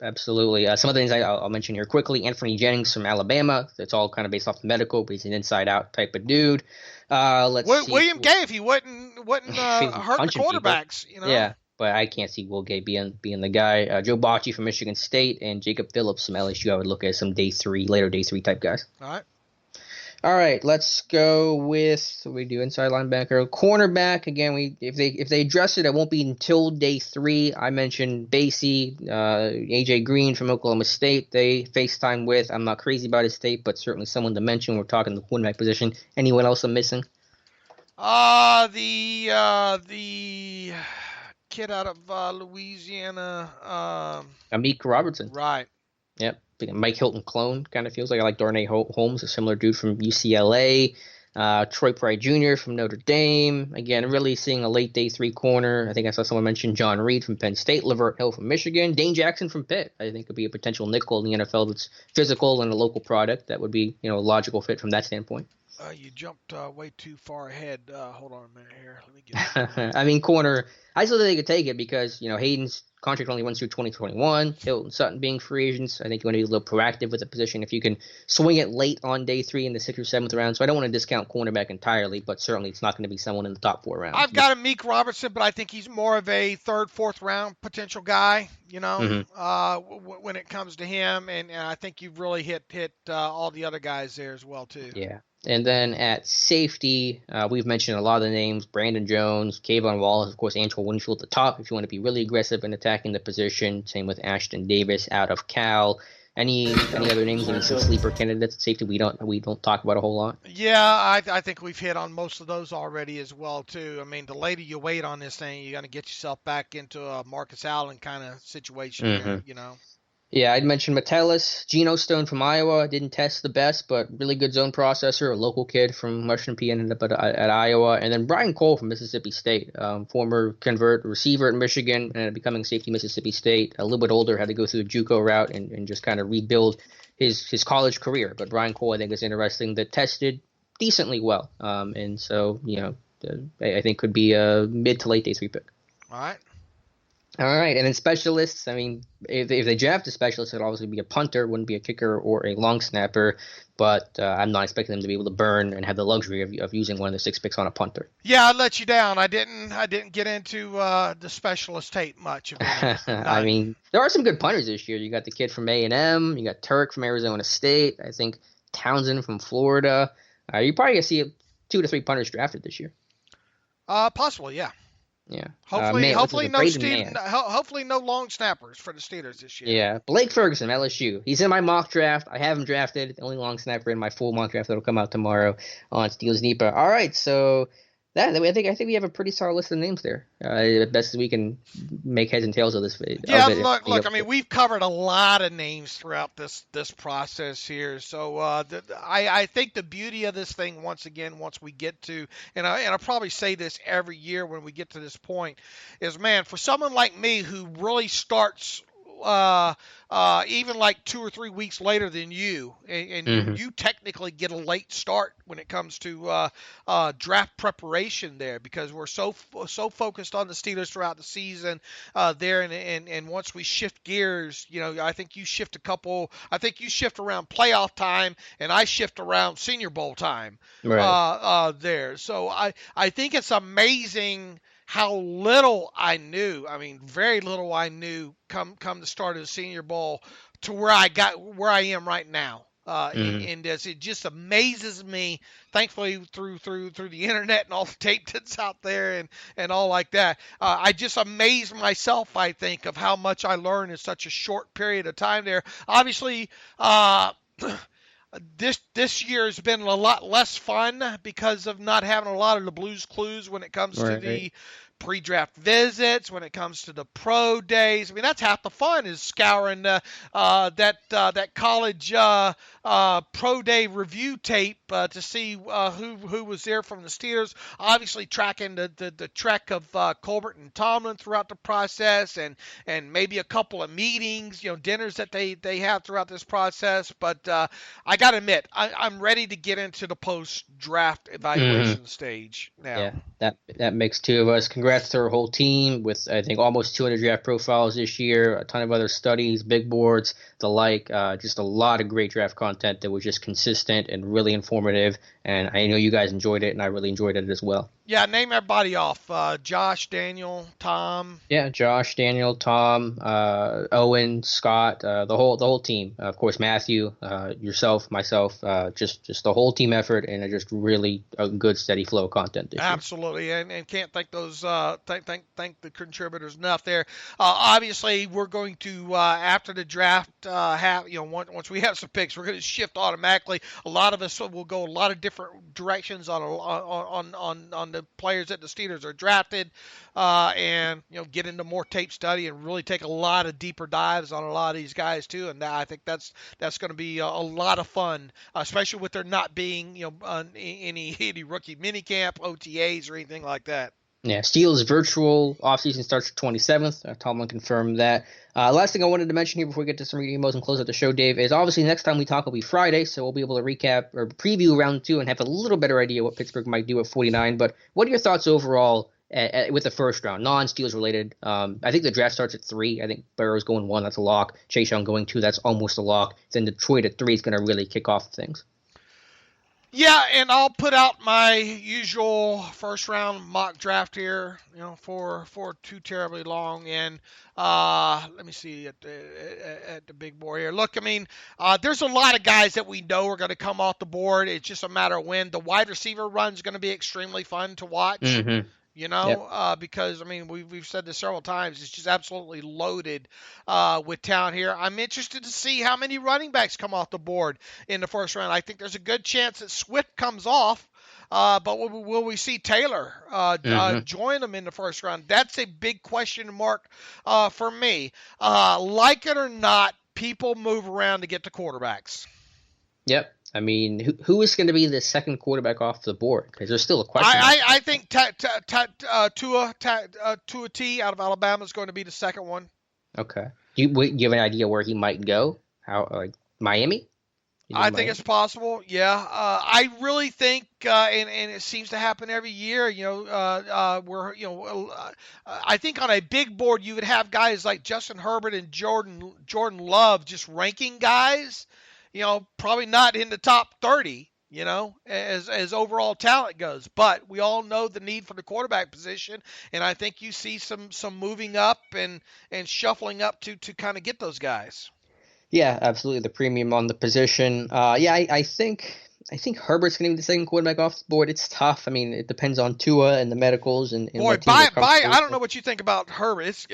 absolutely. Some of the things I'll mention here quickly. Anthony Jennings from Alabama. It's all kind of based off the medical, but he's an inside-out type of dude. William Gay, if he wouldn't hurt the quarterbacks. Yeah. But I can't see Will Gay being the guy. Joe Bocci from Michigan State and Jacob Phillips from LSU. I would look at some later day 3 type guys. All right, let's go with what we do inside linebacker, cornerback. Again, if they address it won't be until day 3. I mentioned Basie, AJ Green from Oklahoma State. They FaceTime with. I'm not crazy about his tape, but certainly someone to mention. We're talking the cornerback position. Anyone else I'm missing? The kid out of Louisiana. Amik Robertson. Right. Yep. Mike Hilton clone, kind of feels like. I like Darnay Holmes, a similar dude from UCLA. Troy Pride Jr. from Notre Dame. Again, really seeing a late day 3 corner. I think I saw someone mention John Reed from Penn State, Lavert Hill from Michigan, Dane Jackson from Pitt. I think could be a potential nickel in the NFL that's physical and a local product. That would be a logical fit from that standpoint. You jumped way too far ahead. Hold on a minute here. Let me get I mean, corner, I still think they could take it because, Hayden's contract only runs through 2021. Hilton, Sutton being free agents. I think you want to be a little proactive with the position if you can swing it late on day 3 in the 6th or 7th round. So I don't want to discount cornerback entirely, but certainly it's not going to be someone in the top 4 rounds. I've got Amik Robertson, but I think he's more of a 3rd, 4th round potential guy, when it comes to him. And I think you've really hit all the other guys there as well, too. Yeah. And then at safety, we've mentioned a lot of the names: Brandon Jones, Kayvon Wallace, of course, Antoine Winfield at the top if you want to be really aggressive in attacking the position. Same with Ashton Davis out of Cal. Any other names? Any some sleeper candidates at safety we don't talk about a whole lot? Yeah, I think we've hit on most of those already as well too. I mean, the later you wait on this thing, you're going to get yourself back into a Marcus Allen kind of situation. Mm-hmm. Here. Yeah, I'd mentioned Metellus, Geno Stone from Iowa, didn't test the best, but really good zone processor, a local kid from Western P ended up at Iowa, and then Brian Cole from Mississippi State, former convert receiver at Michigan and becoming safety Mississippi State, a little bit older, had to go through the JUCO route and just kind of rebuild his college career. But Brian Cole, I think, is interesting, that tested decently well, and so, I think could be a mid to late day 3 pick. All right. All right, and then specialists, I mean, if they draft a specialist, it'd obviously be a punter, wouldn't be a kicker or a long snapper, but I'm not expecting them to be able to burn and have the luxury of using one of the 6 picks on a punter. Yeah, I let you down. I didn't get into the specialist tape much. I mean, there are some good punters this year. You got the kid from A&M, you got Turk from Arizona State, I think Townsend from Florida. You're probably going to see 2 to 3 punters drafted this year. Possibly, yeah. Yeah. Hopefully no long snappers for the Steelers this year. Yeah. Blake Ferguson, LSU. He's in my mock draft. I have him drafted. The only long snapper in my full mock draft that'll come out tomorrow on Steelers Nipa. All right, so I think we have a pretty solid list of names there. Best as we can make heads and tails of this. Yeah, look. I mean, we've covered a lot of names throughout this process here. So I think the beauty of this thing, once we get to, and I'll probably say this every year when we get to this point, is, man, for someone like me who really starts even like 2 or 3 weeks later than you, and you technically get a late start when it comes to draft preparation there, because we're so focused on the Steelers throughout the season there, and once we shift gears, I think you shift around playoff time, and I shift around Senior Bowl time, right. There. So I think it's amazing how little I knew. I mean, very little I knew come the start of the Senior Bowl to where I am right now. In this, it just amazes me. Thankfully, through the internet and all the tape that's out there and all like that, I just amaze myself. I think of how much I learned in such a short period of time there. Obviously, This year has been a lot less fun because of not having a lot of the Blues Clues when it comes to the pre-draft visits, when it comes to the pro days. I mean, that's half the fun, is scouring that college pro day review tape to see who was there from the Steelers. Obviously, tracking the trek of Colbert and Tomlin throughout the process, and maybe a couple of meetings, dinners that they have throughout this process. But I got to admit, I'm ready to get into the post-draft evaluation stage now. Yeah, that makes 2 of us. Congrats to our whole team with, I think, almost 200 draft profiles this year, a ton of other studies, big boards, the like. Just a lot of great draft content that was just consistent and really informative. And I know you guys enjoyed it, and I really enjoyed it as well. Yeah, name everybody off. Josh, Daniel, Tom. Yeah, Josh, Daniel, Tom, Owen, Scott, the whole team. Of course, Matthew, yourself, myself, just the whole team effort, and just really a good steady flow of content this year. Absolutely, and can't thank those thank the contributors enough there. Obviously, we're going to after the draft have once we have some picks, we're going to shift automatically. A lot of us will go a lot of different directions on the players that the Steelers are drafted, and get into more tape study and really take a lot of deeper dives on a lot of these guys too. And I think that's going to be a lot of fun, especially with there not being any rookie minicamp, OTAs, or anything like that. Yeah, Steelers virtual offseason starts the 27th. Tomlin confirmed that. Last thing I wanted to mention here before we get to some emails and close out the show, Dave, is obviously next time we talk will be Friday, so we'll be able to recap or preview round 2 and have a little better idea what Pittsburgh might do at 49. But what are your thoughts overall with the first round, non-Steelers related? I think the draft starts at 3. I think Burrow's going 1, that's a lock. Chase Young going 2, that's almost a lock. Then Detroit at 3 is going to really kick off things. Yeah, and I'll put out my usual first round mock draft here, for too terribly long. And let me see at the big board here. Look, I mean, there's a lot of guys that we know are going to come off the board. It's just a matter of when. The wide receiver run is going to be extremely fun to watch. Mm-hmm. Because, I mean, we've said this several times, it's just absolutely loaded with talent here. I'm interested to see how many running backs come off the board in the first round. I think there's a good chance that Swift comes off, but will we see Taylor join them in the first round? That's a big question mark for me. Like it or not, people move around to get to quarterbacks. Yep. I mean, who is going to be the second quarterback off the board? Because there's still a question. I think Tua T out of Alabama is going to be the second one. Okay. Do you have an idea where he might go? How, like Miami? I think it's possible. Yeah. I really think, and it seems to happen every year. I think on a big board you would have guys like Justin Herbert and Jordan Love just ranking guys. Probably not in the top 30, as overall talent goes. But we all know the need for the quarterback position, and I think you see some moving up and shuffling up to kind of get those guys. Yeah, absolutely. The premium on the position. I think Herbert's going to be the second quarterback off the board. It's tough. I mean, it depends on Tua and the medicals and boy, I don't know what you think about Herbert.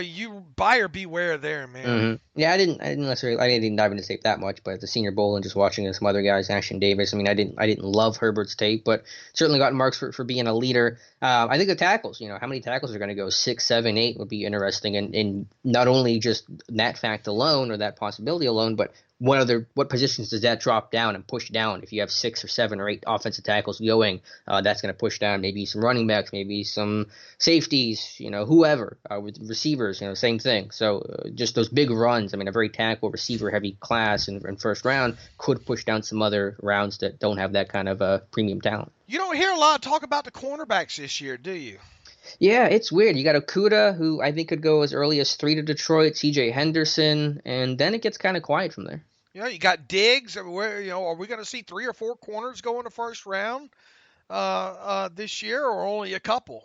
You buyer beware there, man. Mm-hmm. Yeah, I didn't dive into tape that much, but at the Senior Bowl and just watching some other guys, Ashton Davis. I mean, I didn't love Herbert's tape, but certainly got marks for being a leader. I think the tackles, how many tackles are going to go 6, 7, 8 would be interesting, and not only just that fact alone or that possibility alone, but what positions does that drop down and push down? If you have 6 or 7 or 8 offensive tackles going, that's going to push down maybe some running backs, maybe some safeties, whoever, with receivers, same thing. So just those big runs. I mean, a very tackle receiver heavy class in first round could push down some other rounds that don't have that kind of premium talent. You don't hear a lot of talk about the cornerbacks this year, do you? Yeah, it's weird. You got Okudah, who I think could go as early as 3 to Detroit, C.J. Henderson, and then it gets kind of quiet from there. You got Diggs. Are we going to see 3 or 4 corners go in the first round this year, or only a couple?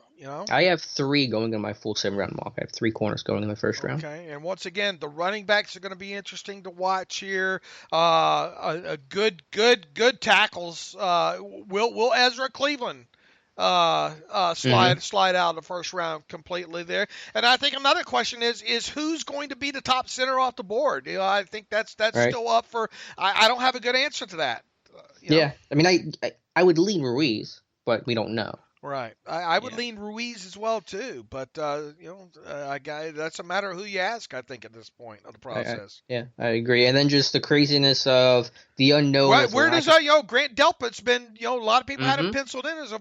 I have 3 going in my full 7-round mock. I have 3 corners going in the first round. Okay, and once again, the running backs are going to be interesting to watch here. A good tackles. Will Ezra Cleveland slide out of the first round completely there? And I think another question is who's going to be the top center off the board? I think that's right. Still up for. I don't have a good answer to that. Yeah, I mean, I would lean Ruiz, but we don't know. Right. I would lean Ruiz as well too, but that's a matter of who you ask. I think at this point of the process. I agree. And then just the craziness of the unknown. Right. Where does Grant Delpit's been? A lot of people had him penciled in as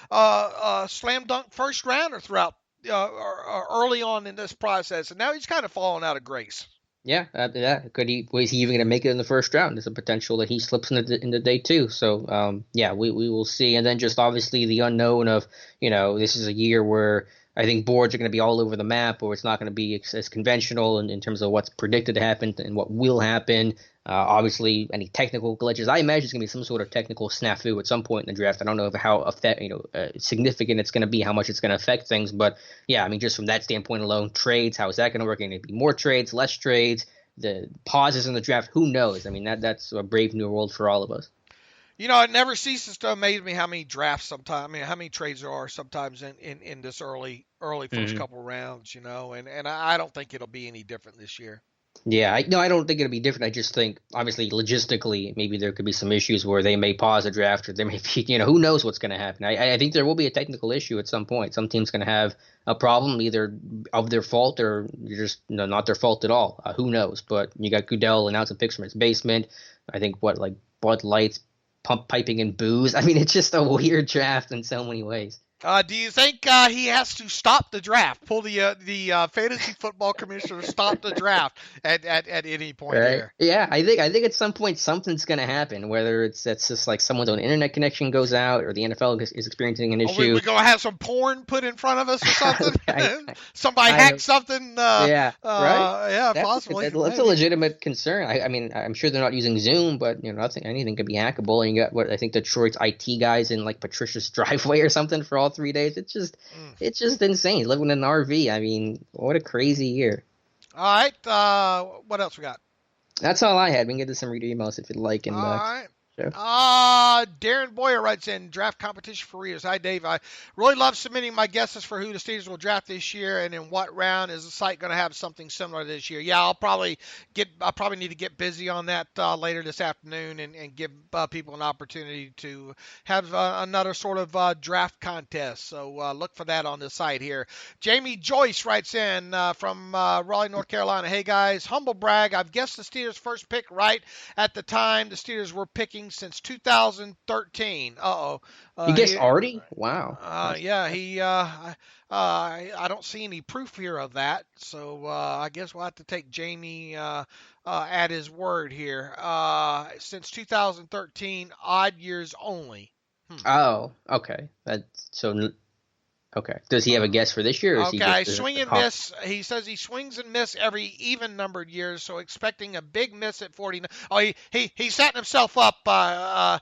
a slam dunk first rounder throughout early on in this process, and now he's kind of fallen out of grace. Yeah, was he even going to make it in the first round? There's a potential that he slips into day 2. So, we will see. And then just obviously the unknown of, this is a year where I think boards are going to be all over the map, or it's not going to be as conventional in terms of what's predicted to happen and what will happen. Obviously, any technical glitches. I imagine it's going to be some sort of technical snafu at some point in the draft. I don't know how significant it's going to be, how much it's going to affect things. But, yeah, I mean, just from that standpoint alone, trades, how is that going to work? Going to be more trades, less trades, the pauses in the draft? Who knows? I mean, that's a brave new world for all of us. It never ceases to amaze me how many drafts sometimes, how many trades there are sometimes in this early first couple rounds, and I don't think it'll be any different this year. Yeah, I don't think it'll be different. I just think, obviously, logistically, maybe there could be some issues where they may pause a draft, or there may be, who knows what's going to happen. I think there will be a technical issue at some point. Some team's going to have a problem, either of their fault or just not their fault at all. Who knows? But you got Goodell announcing picks from his basement. I think Bud Light's piping in booze. I mean, it's just a weird draft in so many ways. Do you think he has to stop the draft? Pull the fantasy football commissioner stop the draft at any point here? Yeah, I think at some point something's going to happen. Whether it's just like someone's own internet connection goes out, or the NFL is experiencing an issue. We're going to have some porn put in front of us or something. Somebody hacked something. Right? Yeah, possibly. That's a legitimate concern. I mean, I'm sure they're not using Zoom, but anything could be hackable. And you got I think Detroit's IT guys in like Patricia's driveway or something for all 3 days. It's just insane. Living in an RV. I mean, what a crazy year. All right. What else we got? That's all I had. We can get to some reader emails if you'd like. And all right. Sure. Darren Boyer writes in, draft competition for readers. Hi, Dave. I really love submitting my guesses for who the Steelers will draft this year and in what round. Is the site going to have something similar this year? Yeah, I'll probably need to get busy on that later this afternoon and give people an opportunity to have another sort of draft contest. So look for that on the site here. Jamie Joyce writes in from Raleigh, North Carolina. Hey, guys, humble brag. I've guessed the Steelers' first pick right at the time the Steelers were picking since 2013. You guessed already? Wow. I don't see any proof here of that, so I guess we'll have to take Jamie at his word here. Since 2013, odd years only. Oh, okay. Okay. Does he have a guess for this year? Or Okay, swing and miss. He says he swings and miss every even-numbered year, so expecting a big miss at 49. Oh, he's setting himself up. I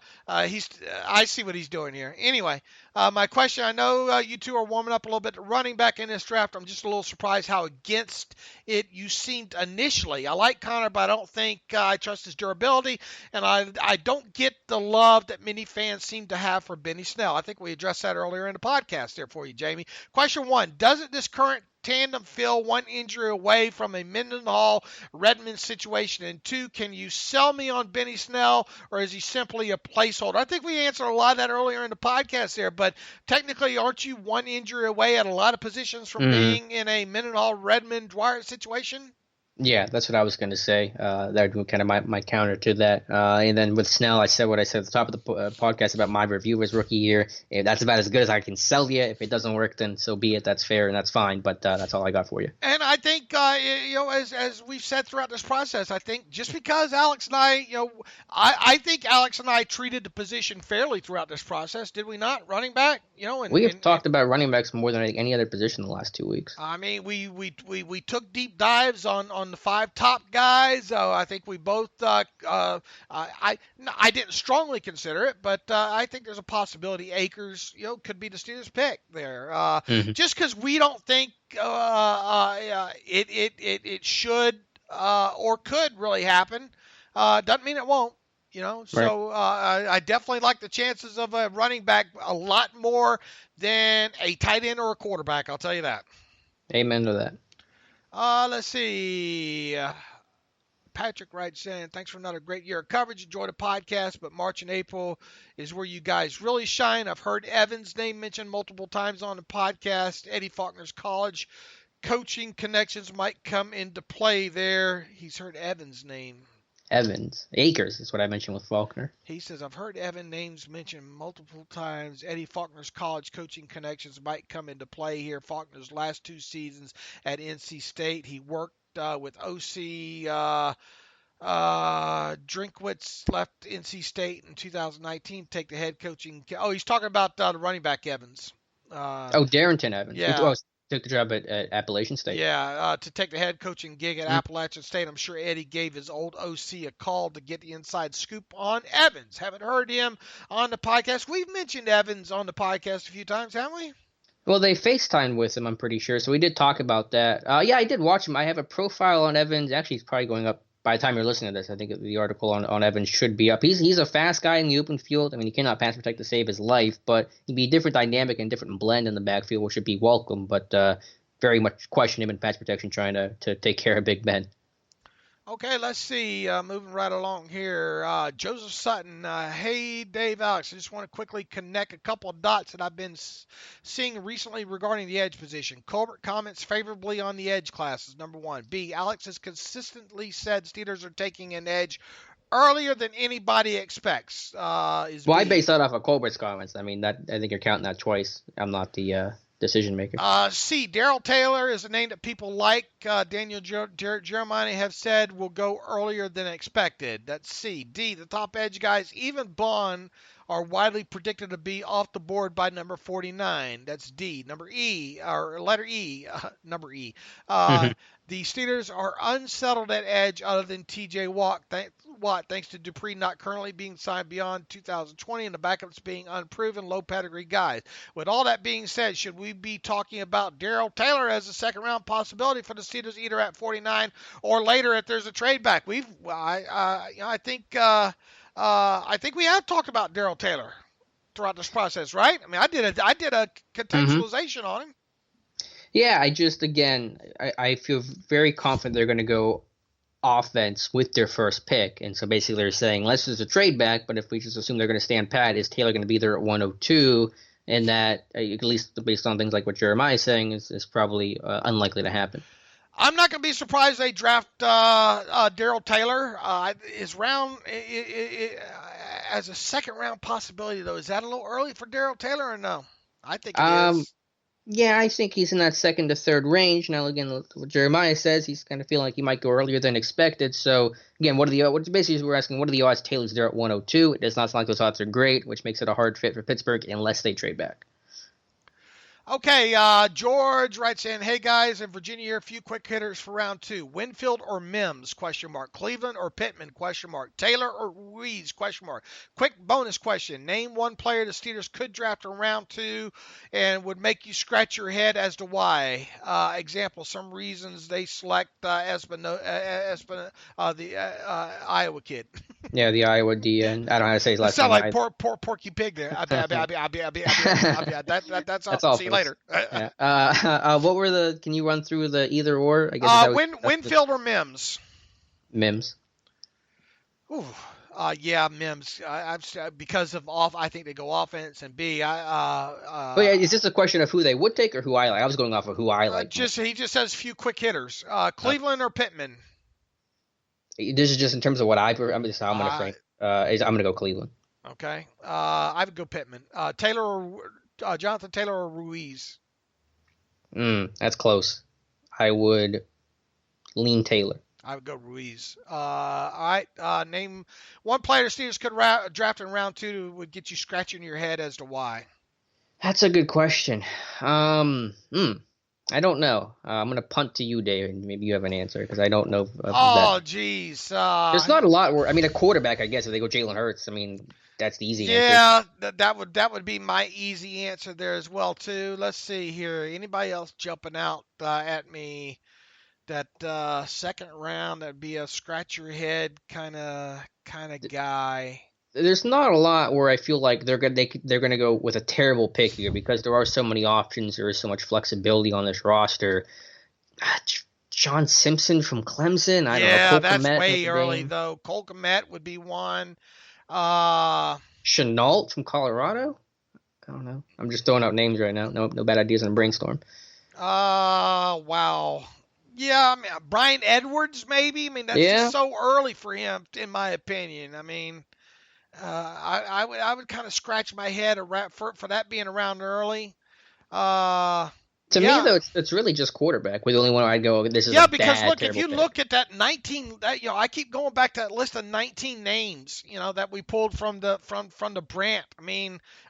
see what he's doing here. Anyway, my question, I know you two are warming up a little bit to running back in this draft. I'm just a little surprised how against it you seemed initially. I like Connor, but I don't think I trust his durability, and I don't get the love that many fans seem to have for Benny Snell. I think we addressed that earlier in the podcast there for you, Jamie. Question 1, doesn't this current tandem feel one injury away from a Mendenhall Redmond situation? And 2, can you sell me on Benny Snell, or is he simply a placeholder? I think we answered a lot of that earlier in the podcast there, but technically aren't you one injury away at a lot of positions from being in a Mendenhall Redmond Dwyer situation? Yeah, that's what I was going to say. That would be kind of my counter to that. And then with Snell, I said what I said at the top of the podcast about my review of his rookie year. That's about as good as I can sell you. If it doesn't work, then so be it. That's fair and that's fine. But that's all I got for you. And I think, as we've said throughout this process, I think just because Alex and I, I think Alex and I treated the position fairly throughout this process. Did we not? Running back, we have talked about running backs more than any other position in the last 2 weeks. I mean, we took deep dives on the 5 top guys. I think we both. I didn't strongly consider it, but I think there's a possibility Akers, could be the Steelers' pick there. Just because we don't think it should or could really happen, doesn't mean it won't. So I definitely like the chances of a running back a lot more than a tight end or a quarterback. I'll tell you that. Amen to that. Let's see. Patrick writes in, thanks for another great year of coverage. Enjoy the podcast, but March and April is where you guys really shine. I've heard Evan's name mentioned multiple times on the podcast. Eddie Faulkner's college coaching connections might come into play there. He's heard Evan's name. Evans. Akers is what I mentioned with Faulkner. He says, I've heard Evan names mentioned multiple times. Eddie Faulkner's college coaching connections might come into play here. Faulkner's last 2 seasons at NC State, he worked with OC Drinkwitz, left NC State in 2019 to take the head coaching. Oh, he's talking about the running back Evans. Darrington Evans. Yeah. Took the job at Appalachian State. Yeah, to take the head coaching gig at Appalachian State. I'm sure Eddie gave his old OC a call to get the inside scoop on Evans. Haven't heard him on the podcast. We've mentioned Evans on the podcast a few times, haven't we? Well, they FaceTimed with him, I'm pretty sure. So we did talk about that. Yeah, I did watch him. I have a profile on Evans. Actually, he's probably going up by the time you're listening to this. I think the article on Evans should be up. He's a fast guy in the open field. I mean, he cannot pass protect to save his life, but he'd be a different dynamic and different blend in the backfield, which should be welcome. But very much question him in pass protection trying to take care of Big Ben. Okay, let's see. Moving right along here. Joseph Sutton. Hey, Dave, Alex. I just want to quickly connect a couple of dots that I've been seeing recently regarding the edge position. Colbert comments favorably on the edge classes, number 1. B, Alex has consistently said Steelers are taking an edge earlier than anybody expects. I based that off of Colbert's comments. I mean, I think you're counting that twice. I'm not the decision maker. C, Darrell Taylor is a name that people like. Daniel Jeremiah have said will go earlier than expected. That's C. D, the top edge guys, even Bond, are widely predicted to be off the board by number 49. That's D. Number E, or letter E, number E. The Steelers are unsettled at edge other than T.J. Watt, thanks to Dupree not currently being signed beyond 2020 and the backups being unproven, low pedigree guys. With all that being said, should we be talking about Darrell Taylor as a second-round possibility for the Steelers either at 49 or later if there's a trade back? I think I think we have talked about Darrell Taylor throughout this process, right? I mean, I did a contextualization on him. Yeah, I feel very confident they're going to go offense with their first pick. And so basically they're saying, unless there's a trade back, but if we just assume they're going to stand pat, is Taylor going to be there at 102? And that, at least based on things like what Jeremiah is saying, is probably unlikely to happen. I'm not going to be surprised they draft Darrell Taylor. His round as a second round possibility, though. Is that a little early for Darrell Taylor or no? I think it is. Yeah, I think he's in that second to third range. Now, again, what Jeremiah says, he's kind of feeling like he might go earlier than expected. So, again, basically we're asking, what are the odds Taylor's there at 102? It does not sound like those odds are great, which makes it a hard fit for Pittsburgh unless they trade back. Okay, George writes in, hey guys, in Virginia here, a few quick hitters for round 2. Winfield or Mims, ? Cleveland or Pittman, ? Taylor or Ruiz, ? Quick bonus question. Name one player the Steelers could draft in round 2 and would make you scratch your head as to why. Example, some reasons they select the Iowa kid. Yeah, the Iowa DN. I don't know how to say his last name. Sound like poor Porky Pig there. That's all. See you later. Yeah. What were the? Can you run through the either or? I guess Winfield or Mims. Mims. Ooh. Yeah, Mims. Because of I think they go offense, and B. Is this a question of who they would take or who I like? I was going off of who I like. He just has a few quick hitters. Cleveland or Pittman. This is just in terms of what I'm going to frame. I'm going to go Cleveland. Okay. I would go Pittman. Taylor or Jonathan Taylor or Ruiz. That's close. I would lean Taylor. I would go Ruiz. All right. Name one player the Steelers could draft in round 2 would get you scratching your head as to why. That's a good question. I don't know. I'm going to punt to you, Dave, and maybe you have an answer because I don't know. Geez. There's not a lot where, a quarterback, I guess, if they go Jalen Hurts, that's the easy answer. Yeah, that would be my easy answer there as well, too. Let's see here. Anybody else jumping out at me that second round that'd be a scratch your head kind of guy? There's not a lot where I feel like they're going to go with a terrible pick here because there are so many options. There is so much flexibility on this roster. John Simpson from Clemson. I don't know. Yeah, that's way early though. Cole Kmet would be one. Chenault from Colorado. I don't know. I'm just throwing out names right now. No bad ideas in a brainstorm. Wow. Yeah, Brian Edwards maybe. That's just so early for him, in my opinion. I would kind of scratch my head for that being around early. To me, though, it's really just quarterback. We're the only one I'd go, this is because look, if you look at that 19, I keep going back to that list of 19 names, that we pulled from the Brant.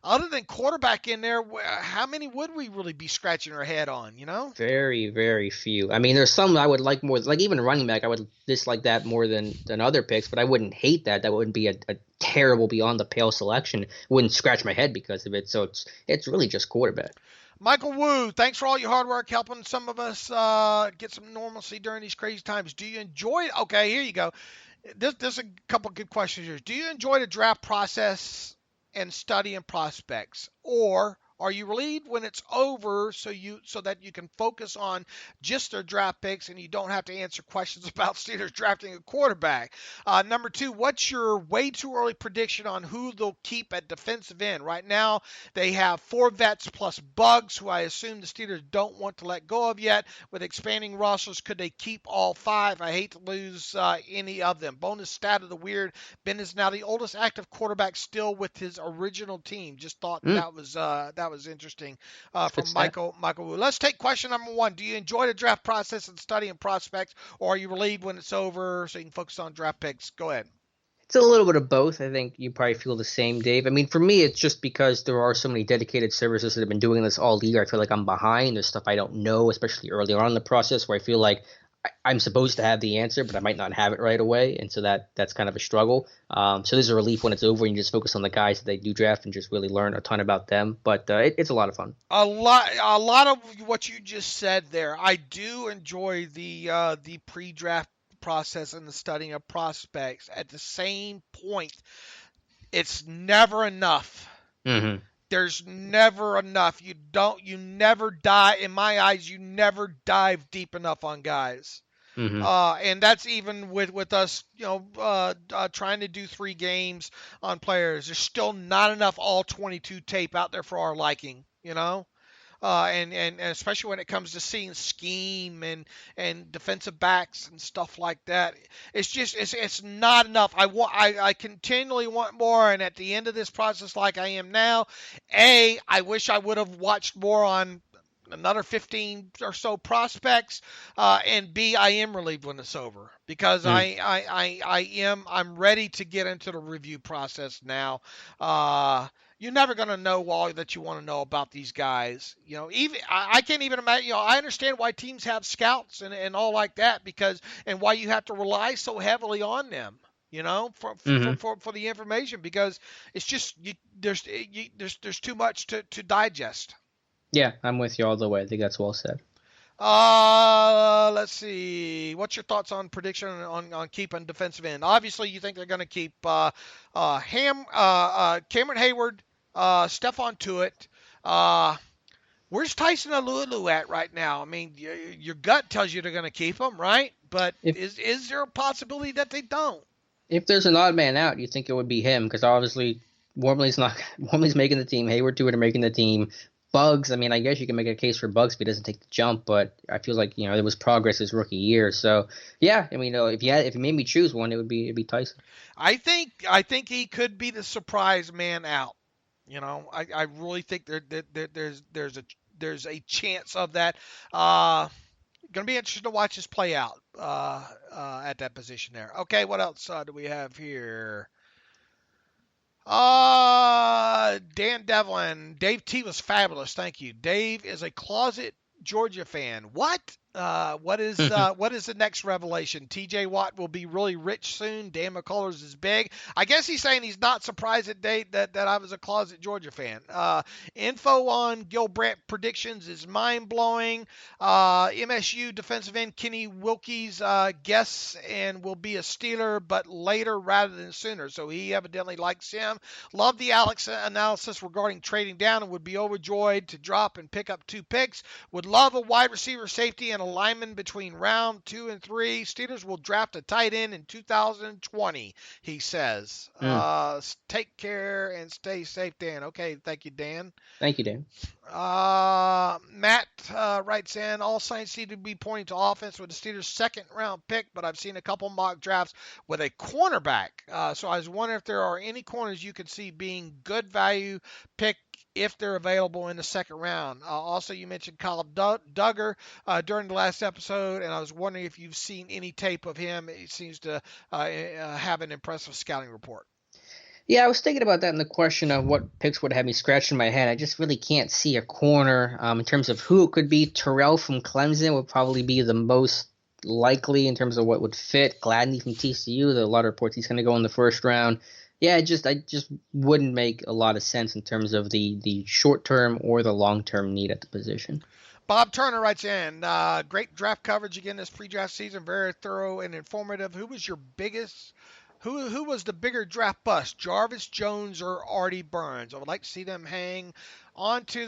Other than quarterback in there, how many would we really be scratching our head on, Very, very few. There's some I would like more, like even running back, I would dislike that more than other picks, but I wouldn't hate that. That wouldn't be a terrible beyond the pale selection. Wouldn't scratch my head because of it. So it's really just quarterback. Michael Wu, thanks for all your hard work helping some of us get some normalcy during these crazy times. Do you enjoy it? Okay, here you go. There's a couple good questions here. Do you enjoy the draft process and studying prospects, or are you relieved when it's over so that you can focus on just their draft picks and you don't have to answer questions about Steelers drafting a quarterback? Number 2, what's your way too early prediction on who they'll keep at defensive end? Right now, they have 4 vets plus Bugs, who I assume the Steelers don't want to let go of yet. With expanding rosters, could they keep all 5? I hate to lose any of them. Bonus stat of the weird. Ben is now the oldest active quarterback still with his original team. Just thought that was interesting from Michael Wu. Let's take question number 1. Do you enjoy the draft process and studying prospects, or are you relieved when it's over so you can focus on draft picks? Go ahead. It's a little bit of both. I think you probably feel the same, Dave. For me, it's just because there are so many dedicated services that have been doing this all year. I feel like I'm behind. There's stuff I don't know, especially early on in the process, where I feel like I'm supposed to have the answer, but I might not have it right away, and so that's kind of a struggle. So there's a relief when it's over and you just focus on the guys that they do draft and just really learn a ton about them. But it's a lot of fun. A lot of what you just said there. I do enjoy the pre-draft process and the studying of prospects, at the same point, it's never enough. Mm-hmm. There's never enough. You never dive, in my eyes, you never dive deep enough on guys. Mm-hmm. And that's even with us, trying to do 3 games on players. There's still not enough all 22 tape out there for our liking, and especially when it comes to seeing scheme and defensive backs and stuff like that. It's just it's not enough. I continually want more, and at the end of this process, like I am now, I wish I would have watched more on another 15 or so prospects, and B, I am relieved when it's over, because I'm ready to get into the review process now. You're never going to know all that you want to know about these guys. Even I can't even imagine. I understand why teams have scouts and all like that, and why you have to rely so heavily on them. For the information, because it's just there's too much to digest. Yeah, I'm with you all the way. I think that's well said. Let's see. What's your thoughts on prediction on keeping defensive end? Obviously, you think they're going to keep Cameron Hayward, Stephon Tuitt. Where's Tyson Alualu at right now? I mean, your gut tells you they're going to keep him, right? But is there a possibility that they don't? If there's an odd man out, you think it would be him, because obviously Wormley's making the team. Hayward, Tuitt are making the team. Bugs, I mean, I guess you can make a case for Bugs if he doesn't take the jump, but I feel like there was progress his rookie year. So yeah, I mean, if you made me choose one, it'd be Tyson. I think he could be the surprise man out. I really think there's a chance of that. Going to be interesting to watch this play out at that position there. Okay, what else do we have here? Dan Devlin. Dave T was fabulous. Thank you. Dave is a closet Georgia fan. What? What is the next revelation? TJ Watt will be really rich soon. Dan McCullers is big. I guess he's saying he's not surprised that I was a closet Georgia fan. Info on Gil Brandt predictions is mind-blowing. MSU defensive end Kenny Wilkes guess and will be a Steeler, but later rather than sooner. So he evidently likes him. Love the Alex analysis regarding trading down and would be overjoyed to drop and pick up 2 picks. Would love a wide receiver, safety, and a lineman between round 2 and 3. Steelers will draft a tight end in 2020, he says. Take care and stay safe, Dan. Okay, thank you, Dan. Thank you, Dan. Matt writes in, all signs seem to be pointing to offense with the Steelers' 2nd round pick, but I've seen a couple mock drafts with a cornerback. So I was wondering if there are any corners you could see being good value pick if they're available in the 2nd round. Also, you mentioned Kyle Duggar during the last episode, and I was wondering if you've seen any tape of him. He seems to have an impressive scouting report. Yeah, I was thinking about that in the question of what picks would have me scratching my head. I just really can't see a corner in terms of who it could be. Terrell from Clemson would probably be the most likely in terms of what would fit. Gladney from TCU, there are a lot of reports he's going to go in the 1st round. Yeah, I just wouldn't make a lot of sense in terms of the short-term or the long-term need at the position. Bob Turner writes in, great draft coverage again this pre-draft season, very thorough and informative. Who was the bigger draft bust, Jarvis Jones or Artie Burns? I would like to see them hang onto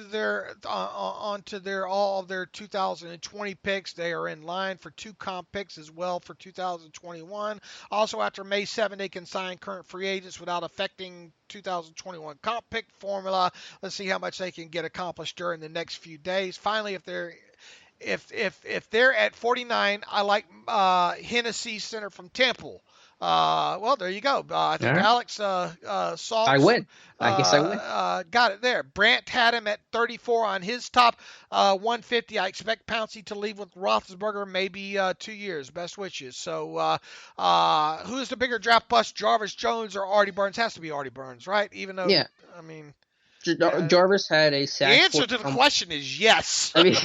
all of their 2020 picks. They are in line for 2 comp picks as well for 2021. Also, after May 7, they can sign current free agents without affecting 2021 comp pick formula. Let's see how much they can get accomplished during the next few days. Finally, if they're at 49, I like Hennessy center from Temple. Well, there you go. I think Alex saw. I win. I guess I win. Got it there. Brandt had him at 34 on his top 150. I expect Pouncey to leave with Roethlisberger maybe 2 years. Best wishes. So, who's the bigger draft bust, Jarvis Jones or Artie Burns? Has to be Artie Burns, right? Even though, yeah. I mean. Jarvis had a sack. The answer to the question is yes. I mean,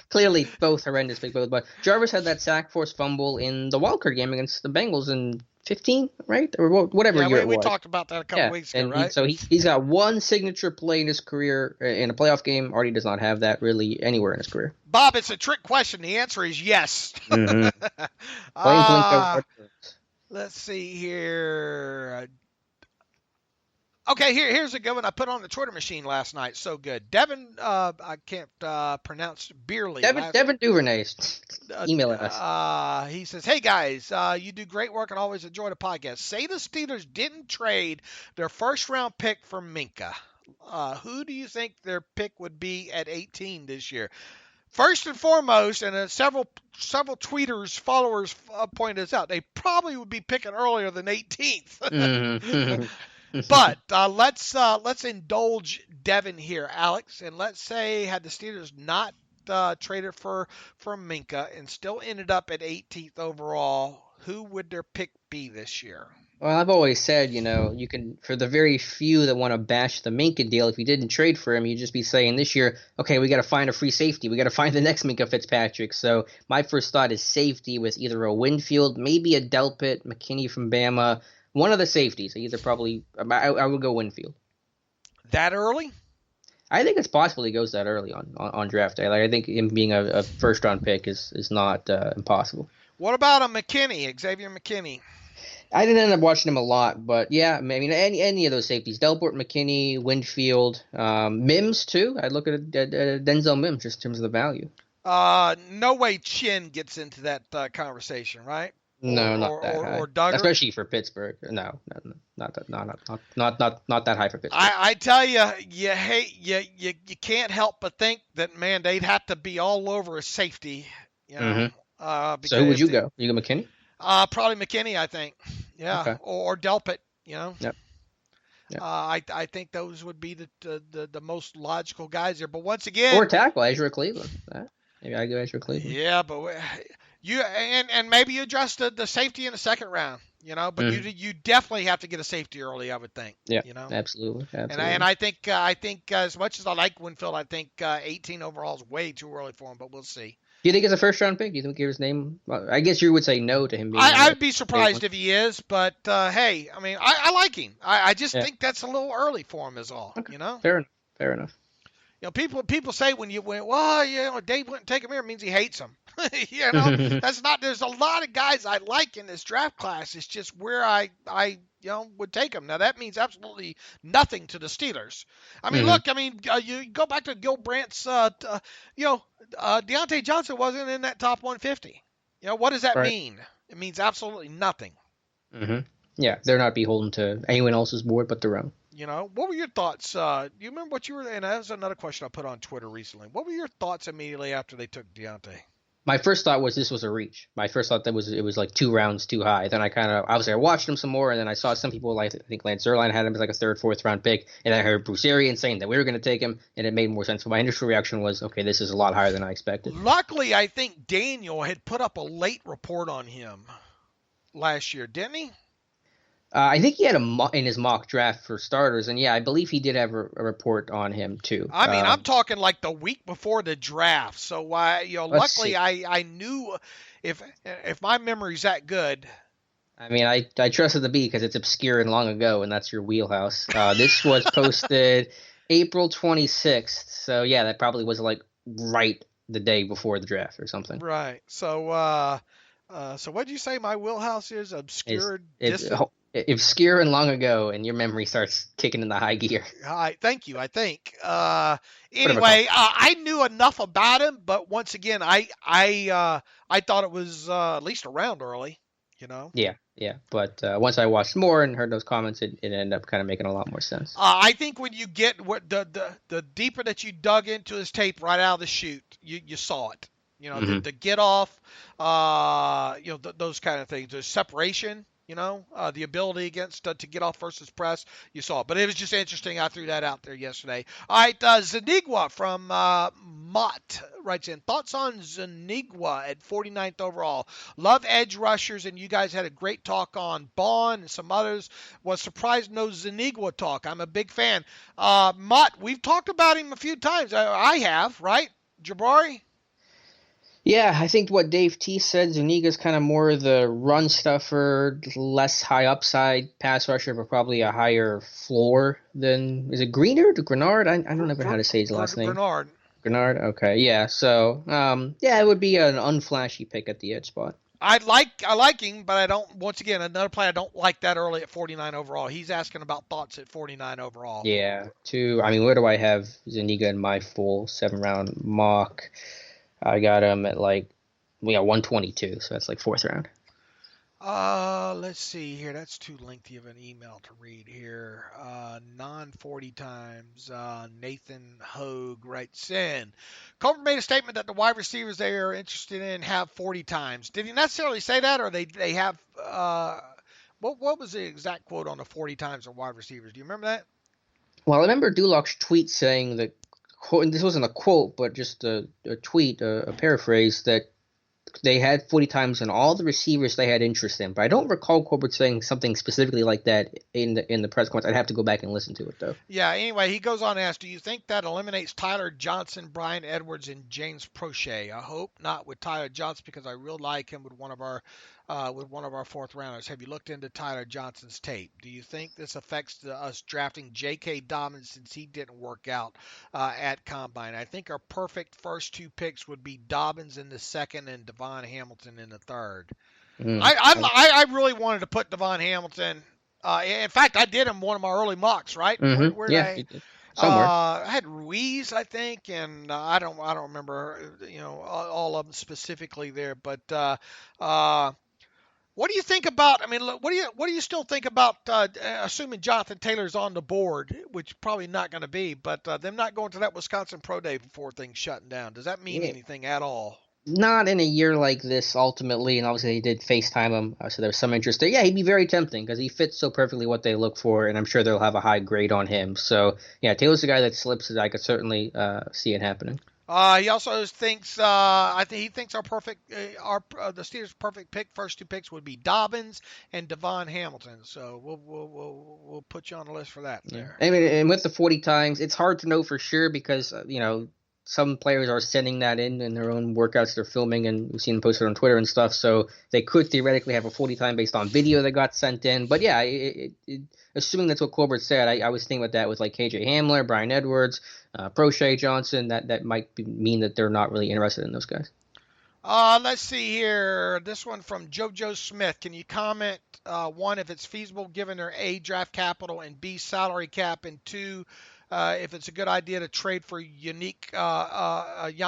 clearly both horrendous, but Jarvis had that sack force fumble in the wildcard game against the Bengals, and 15, right? Or whatever year it was. We talked about that a couple weeks ago, right? So he's got one signature play in his career in a playoff game. Artie does not have that really anywhere in his career. Bob, it's a trick question. The answer is yes. Mm-hmm. Let's see here. Okay, here's a good one I put on the Twitter machine last night. So good. Devin, I can't pronounce Beerley. Devin Duvernay emailing us. He says, hey, guys, you do great work and always enjoy the podcast. Say the Steelers didn't trade their first-round pick for Minkah. Who do you think their pick would be at 18 this year? First and foremost, and several tweeters, followers pointed this out, they probably would be picking earlier than 18th. Mm-hmm. But let's indulge Devin here, Alex, and let's say had the Steelers not traded for Minkah and still ended up at 18th overall, who would their pick be this year? Well, I've always said, you can, for the very few that want to bash the Minkah deal, if you didn't trade for him, you'd just be saying this year, okay, we got to find a free safety. We got to find the next Minkah Fitzpatrick. So my first thought is safety with either a Winfield, maybe a Delpit, McKinney from Bama. One of the safeties. I would go Winfield. That early? I think it's possible he goes that early on draft day. Like, I think him being a first round pick is not impossible. What about a McKinney, Xavier McKinney? I didn't end up watching him a lot, but yeah, I mean any of those safeties: Delport, McKinney, Winfield, Mims too. I'd look at Denzel Mims just in terms of the value. No way Chin gets into that conversation, right? No, not that high. Or Duggar? Especially for Pittsburgh. No, not that high for Pittsburgh. I tell you, you can't help but think that, man, they'd have to be all over a safety. Mm-hmm. So who would you go? You go McKinney? Probably McKinney, I think. Yeah, okay. or Delpit. Yep. I think those would be the most logical guys there. But once again, or tackle Ezra Cleveland. Maybe I go Ezra Cleveland. Yeah, but you and maybe you address the safety in the second round, but you definitely have to get a safety early, I would think. Yeah, absolutely. And I think as much as I like Winfield, I think 18 overall is way too early for him, but we'll see. Do you think it's a first round pick? Do you think his name? Well, I guess you would say no to him. I would be surprised if he is, but hey, I mean, I like him. I just think that's a little early for him, is all. Okay. Fair enough. People say when Dave wouldn't take him here, it means he hates him. That's not. There's a lot of guys I like in this draft class. It's just where I would take him. Now that means absolutely nothing to the Steelers. I mean, look. I mean, you go back to Gil Brandt's. Deontay Johnson wasn't in that top 150. What does that mean? It means absolutely nothing. Mm-hmm. Yeah, they're not beholden to anyone else's board but their own. What were your thoughts? Do you remember what you were? And that was another question I put on Twitter recently. What were your thoughts immediately after they took Deontay? My first thought was this was a reach. My first thought it was like 2 rounds too high. Then I watched him some more, and then I saw some people, like I think Lance Zierlein had him as like a 3rd, 4th round pick, and I heard Bruce Arians saying that we were going to take him, and it made more sense. But my initial reaction was, okay, this is a lot higher than I expected. Luckily, I think Daniel had put up a late report on him last year, didn't he? I think he had in his mock draft for starters, and yeah, I believe he did have a report on him too. I mean, I'm talking like the week before the draft. So luckily I knew if my memory's that good. I mean, I trusted the B because it's obscure and long ago, and that's your wheelhouse. This was posted April 26th, so yeah, that probably was like right the day before the draft or something. Right. So so what did you say? My wheelhouse is obscure, distant. Obscure and long ago, and your memory starts kicking in the high gear. Thank you. I think. Anyway, I knew enough about him, but once again, I thought it was at least a round early. Yeah. But once I watched more and heard those comments, it ended up kind of making a lot more sense. I think when you get the deeper that you dug into his tape right out of the chute, you saw it. The get off, those kind of things. There's separation. The ability to get off versus press, you saw it. But it was just interesting. I threw that out there yesterday. All right, Zanigua from Mott writes in, thoughts on Zanigua at 49th overall. Love edge rushers, and you guys had a great talk on Bond and some others. Was surprised no Zanigua talk. I'm a big fan. Mott, we've talked about him a few times. I have, right, Jabari? Yeah, I think what Dave T said, Zuniga's kind of more the run stuffer, less high upside pass rusher, but probably a higher floor than, is it Greenard or Grenard? I don't know how to say his last name. Grenard. Grenard, okay, yeah. So, yeah, it would be an unflashy pick at the edge spot. I like him, but I don't. Once again, another play I don't like that early at 49 overall. He's asking about thoughts at 49 overall. Yeah, where do I have Zuniga in my full 7-round mock? I got him at 122, so that's like 4th round. Let's see here. That's too lengthy of an email to read here. Non-40 times. Nathan Hogue writes in. Colbert made a statement that the wide receivers they are interested in have 40 times. Did he necessarily say that, or they have? What was the exact quote on the 40 times of wide receivers? Do you remember that? Well, I remember Duloc's tweet saying that. And this wasn't a quote, but just a tweet, a paraphrase, that they had 40 times on all the receivers they had interest in. But I don't recall Colbert saying something specifically like that in the press conference. I'd have to go back and listen to it, though. Yeah, anyway, he goes on to ask, do you think that eliminates Tyler Johnson, Brian Edwards, and James Prochet? I hope not with Tyler Johnson, because I really like him with one of our 4th rounders. Have you looked into Tyler Johnson's tape? Do you think this affects us drafting J.K. Dobbins since he didn't work out at Combine? I think our perfect first 2 picks would be Dobbins in the 2nd and Devon Hamilton in the 3rd. I really wanted to put Devon Hamilton. In fact, I did him one of my early mocks, right? Where did somewhere. I had Ruiz, I think, and I don't remember, all of them specifically there, but. What do you think about? I mean, what do you still think about? Assuming Jonathan Taylor's on the board, which probably not going to be, but them not going to that Wisconsin Pro Day before things shutting down. Does that mean anything at all? Not in a year like this, ultimately, and obviously they did FaceTime him, so there was some interest there. Yeah, he'd be very tempting because he fits so perfectly what they look for, and I'm sure they'll have a high grade on him. So yeah, Taylor's the guy that slips. I could certainly see it happening. He also thinks, I think he thinks the Steelers' perfect pick, first 2 picks would be Dobbins and Devon Hamilton. So we'll put you on the list for that. Yeah. There. I mean, and with the 40 times, it's hard to know for sure because some players are sending that in their own workouts they're filming, and we've seen them posted on Twitter and stuff. So they could theoretically have a 40 time based on video that got sent in. But yeah, assuming that's what Colbert said, I was thinking about that with like KJ Hamler, Brian Edwards, Prochet Johnson. That might mean that they're not really interested in those guys. Let's see here. This one from JoJo Smith. Can you comment, 1, if it's feasible given their A, draft capital, and B, salary cap, and 2, if it's a good idea to trade for Yannick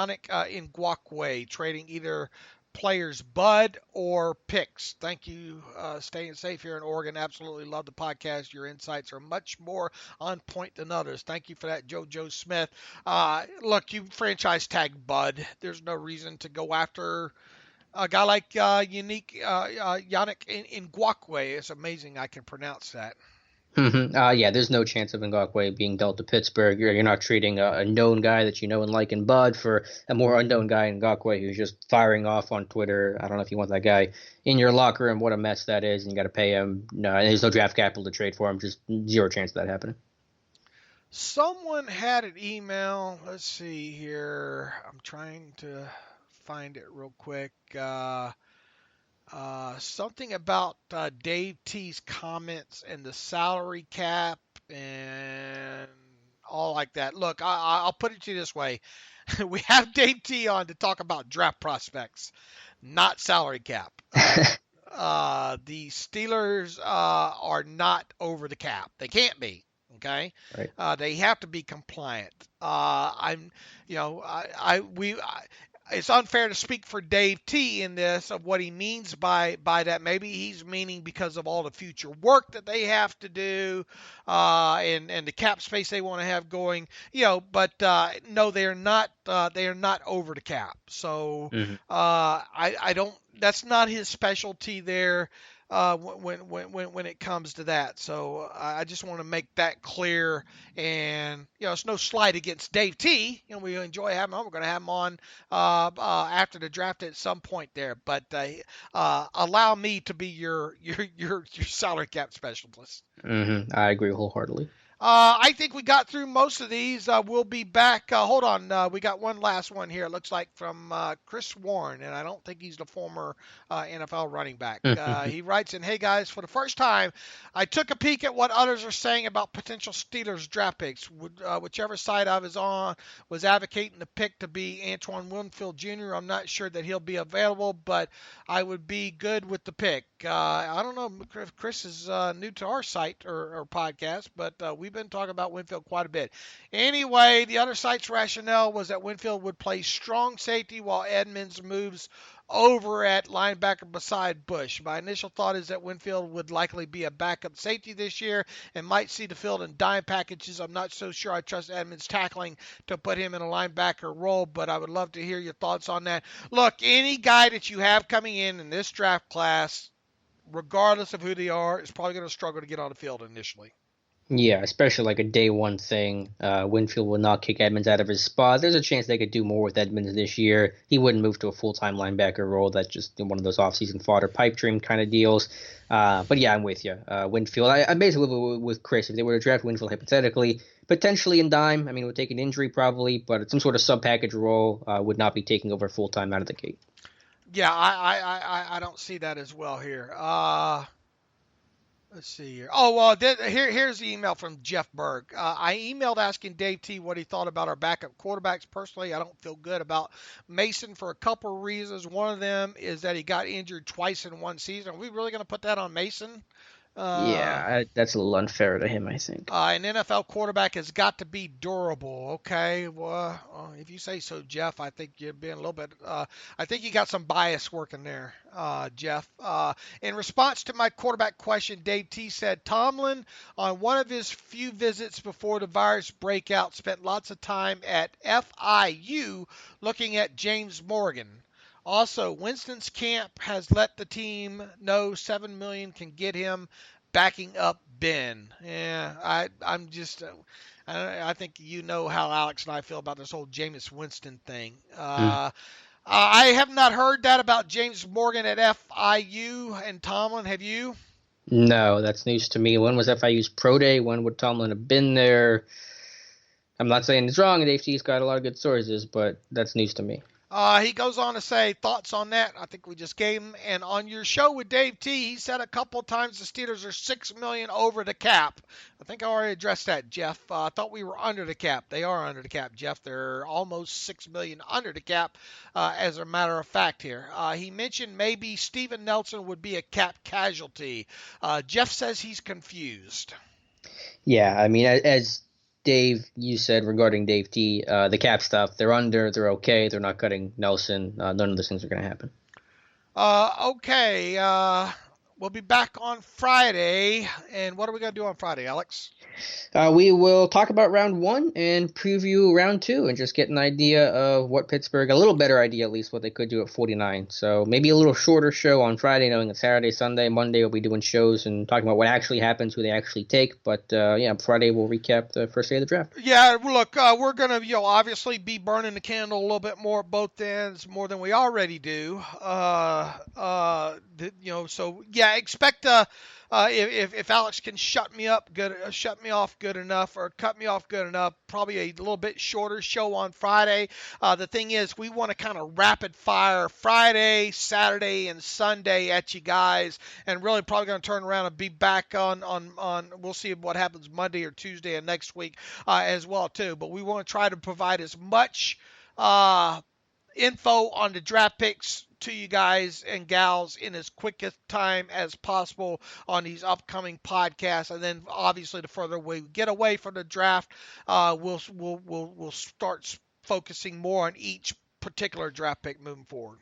Ngakoue, trading either players bud or picks. Thank you. Staying safe here in Oregon. Absolutely love the podcast. Your insights are much more on point than others. Thank you for that, JoJo Smith. Look, you franchise tag bud. There's no reason to go after a guy like Yannick Ngakoue. It's amazing I can pronounce that. Yeah, there's no chance of Ngakoue being dealt to Pittsburgh. You're not trading a known guy that you know and like in Bud for a more unknown guy in Ngakoue who's just firing off on Twitter. I don't know if you want that guy in your locker room. What a mess that is, and you got to pay him. No, there's no draft capital to trade for him. Just zero chance of that happening. Someone had an email. Let's see here. I'm trying to find it real quick. Something about Dave T's comments and the salary cap and all like that. Look, I'll put it to you this way. We have Dave T on to talk about draft prospects, not salary cap. The Steelers are not over the cap. They can't be. Okay, right. They have to be compliant. It's unfair to speak for Dave T in this of what he means by that. Maybe he's meaning because of all the future work that they have to do, and the cap space they want to have going. But no, they are not. They are not over the cap. So I don't. That's not his specialty there. When it comes to that. So I just want to make that clear. And, it's no slight against Dave T. We enjoy having him on. We're going to have him on after the draft at some point there. But allow me to be your salary cap specialist. I agree wholeheartedly. I think we got through most of these. We'll be back. Hold on. We got one last one here. It looks like from Chris Warren, and I don't think he's the former NFL running back. He writes in, "Hey guys, for the first time, I took a peek at what others are saying about potential Steelers draft picks. Whichever side I was on was advocating the pick to be Antoine Winfield Jr. I'm not sure that he'll be available, but I would be good with the pick. I don't know if Chris is new to our site or podcast, but we've been talking about Winfield quite a bit. Anyway, the other site's rationale was that Winfield would play strong safety while Edmonds moves over at linebacker beside Bush. My initial thought is that Winfield would likely be a backup safety this year and might see the field in dime packages. I'm not so sure I trust Edmonds tackling to put him in a linebacker role, but I would love to hear your thoughts on that. Look, any guy that you have coming in this draft class, regardless of who they are, is probably going to struggle to get on the field initially. Yeah, especially like a day one thing. Winfield will not kick Edmonds out of his spot. There's a chance they could do more with Edmonds this year. He wouldn't move to a full-time linebacker role. That's just one of those off-season fodder pipe dream kind of deals. But yeah, I'm with you. Winfield, I'm basically with Chris. If they were to draft Winfield hypothetically, potentially in dime, I mean, it would take an injury probably, but some sort of sub-package role would not be taking over full-time out of the gate. Yeah, I don't see that as well here. Let's see here. Oh, well, here's the email from Jeff Berg. I emailed asking Dave T what he thought about our backup quarterbacks. Personally, I don't feel good about Mason for a couple of reasons. One of them is that he got injured twice in one season. Are we really going to put that on Mason? That's a little unfair to him, I think. An NFL quarterback has got to be durable. Okay, well, if you say so, Jeff, I think you're being a little bit. I think you got some bias working there, Jeff. In response to my quarterback question, Dave T said Tomlin, on one of his few visits before the virus breakout, spent lots of time at FIU looking at James Morgan. Also, Winston's camp has let the team know $7 million can get him, backing up Ben. Yeah, I think you know how Alex and I feel about this whole Jameis Winston thing. I have not heard that about James Morgan at FIU and Tomlin. Have you? No, that's news to me. When was FIU's pro day? When would Tomlin have been there? I'm not saying it's wrong, and Dave T's got a lot of good sources, but that's news to me. He goes on to say, thoughts on that? I think we just gave him. And on your show with Dave T, he said a couple of times the Steelers are $6 million over the cap. I think I already addressed that, Jeff. I thought we were under the cap. They are under the cap, Jeff. They're almost $6 million under the cap, as a matter of fact here. He mentioned maybe Steven Nelson would be a cap casualty. Jeff says he's confused. Yeah, I mean, as Dave, you said regarding Dave T, the cap stuff, they're under, they're okay, they're not cutting Nelson. None of those things are going to happen. Okay, we'll be back on Friday. And what are we going to do on Friday, Alex? We will talk about round one and preview round two and just get an idea of what Pittsburgh, a little better idea at least, what they could do at 49. So maybe a little shorter show on Friday, knowing it's Saturday, Sunday, Monday we'll be doing shows and talking about what actually happens, who they actually take. But yeah, Friday we'll recap the first day of the draft. Yeah, look, we're going to obviously be burning the candle a little bit more at both ends, more than we already do. So yeah, expect if Alex can shut me off good enough, or cut me off good enough, probably a little bit shorter show on Friday. The thing is, we want to kind of rapid fire Friday, Saturday, and Sunday at you guys, and really probably going to turn around and be back on. We'll see what happens Monday or Tuesday of next week as well too. But we want to try to provide as much info on the draft picks to you guys and gals in as quick a time as possible on these upcoming podcasts. And then obviously the further we get away from the draft, we'll start focusing more on each particular draft pick moving forward.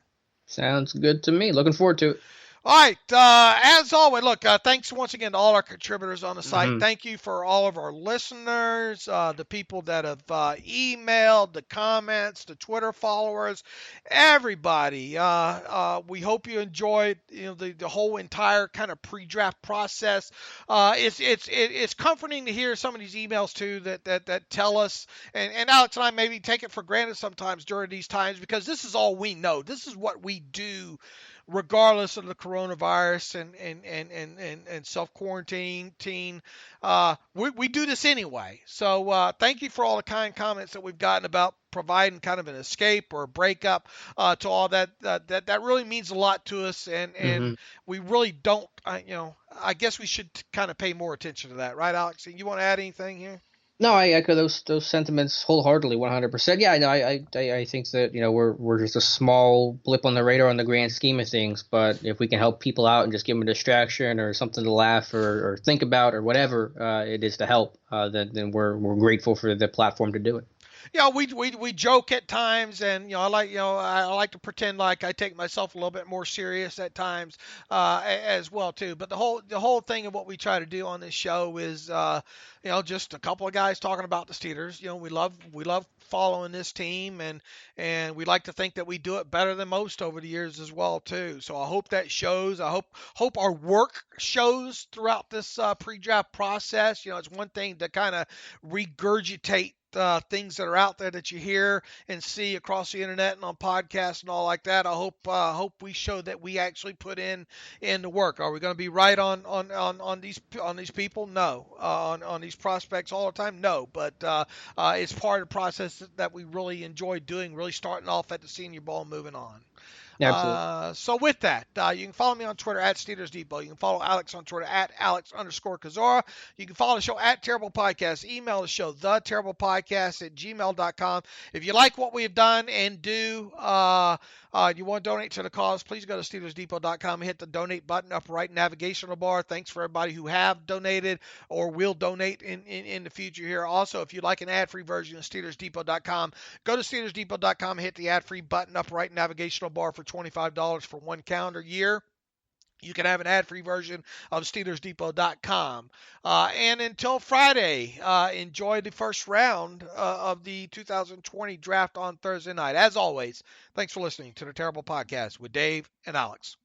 Sounds good to me. Looking forward to it. All right. As always, look, thanks once again to all our contributors on the site. Mm-hmm. Thank you for all of our listeners, the people that have emailed, the comments, the Twitter followers, everybody. We hope you enjoyed the whole entire kind of pre-draft process. It's comforting to hear some of these emails too that tell us, and Alex and I maybe take it for granted sometimes during these times, because this is all we know. This is what we do regardless of the coronavirus and self-quarantine. We do this anyway. So thank you for all the kind comments that we've gotten about providing kind of an escape or a breakup to all that. That really means a lot to us, and we really don't. I guess we should kind of pay more attention to that, right, Alex? You want to add anything here? No, I echo those sentiments wholeheartedly, 100%. Yeah, no, I think that we're just a small blip on the radar on the grand scheme of things. But if we can help people out and just give them a distraction or something to laugh or think about or whatever it is to help, then we're grateful for the platform to do it. Yeah, we joke at times, and I like to pretend like I take myself a little bit more serious at times as well too. But the whole thing of what we try to do on this show is just a couple of guys talking about the Steelers. We love following this team, and we like to think that we do it better than most over the years as well too. So I hope that shows. I hope our work shows throughout this pre-draft process. It's one thing to kind of regurgitate things that are out there that you hear and see across the internet and on podcasts and all like that. I hope we show that we actually put in the work. Are we going to be right on these people? No. On these prospects all the time? No. But it's part of the process that we really enjoy doing, really starting off at the Senior Bowl and moving on. Absolutely. So with that, you can follow me on Twitter at Steelers Depot. You can follow Alex on Twitter at Alex_Kozora. You can follow the show at Terrible Podcast. Email the show, theterriblepodcast@gmail.com. If you like what we've done and do, you want to donate to the cause, please go to SteelersDepot.com and hit the donate button up right navigational bar. Thanks for everybody who have donated or will donate in the future here. Also, if you'd like an ad-free version of SteelersDepot.com, go to SteelersDepot.com and hit the ad-free button up right navigational bar for $25 for 1 calendar year. You can have an ad-free version of SteelersDepot.com. And until Friday, enjoy the first round of the 2020 draft on Thursday night. As always, thanks for listening to the Terrible Podcast with Dave and Alex.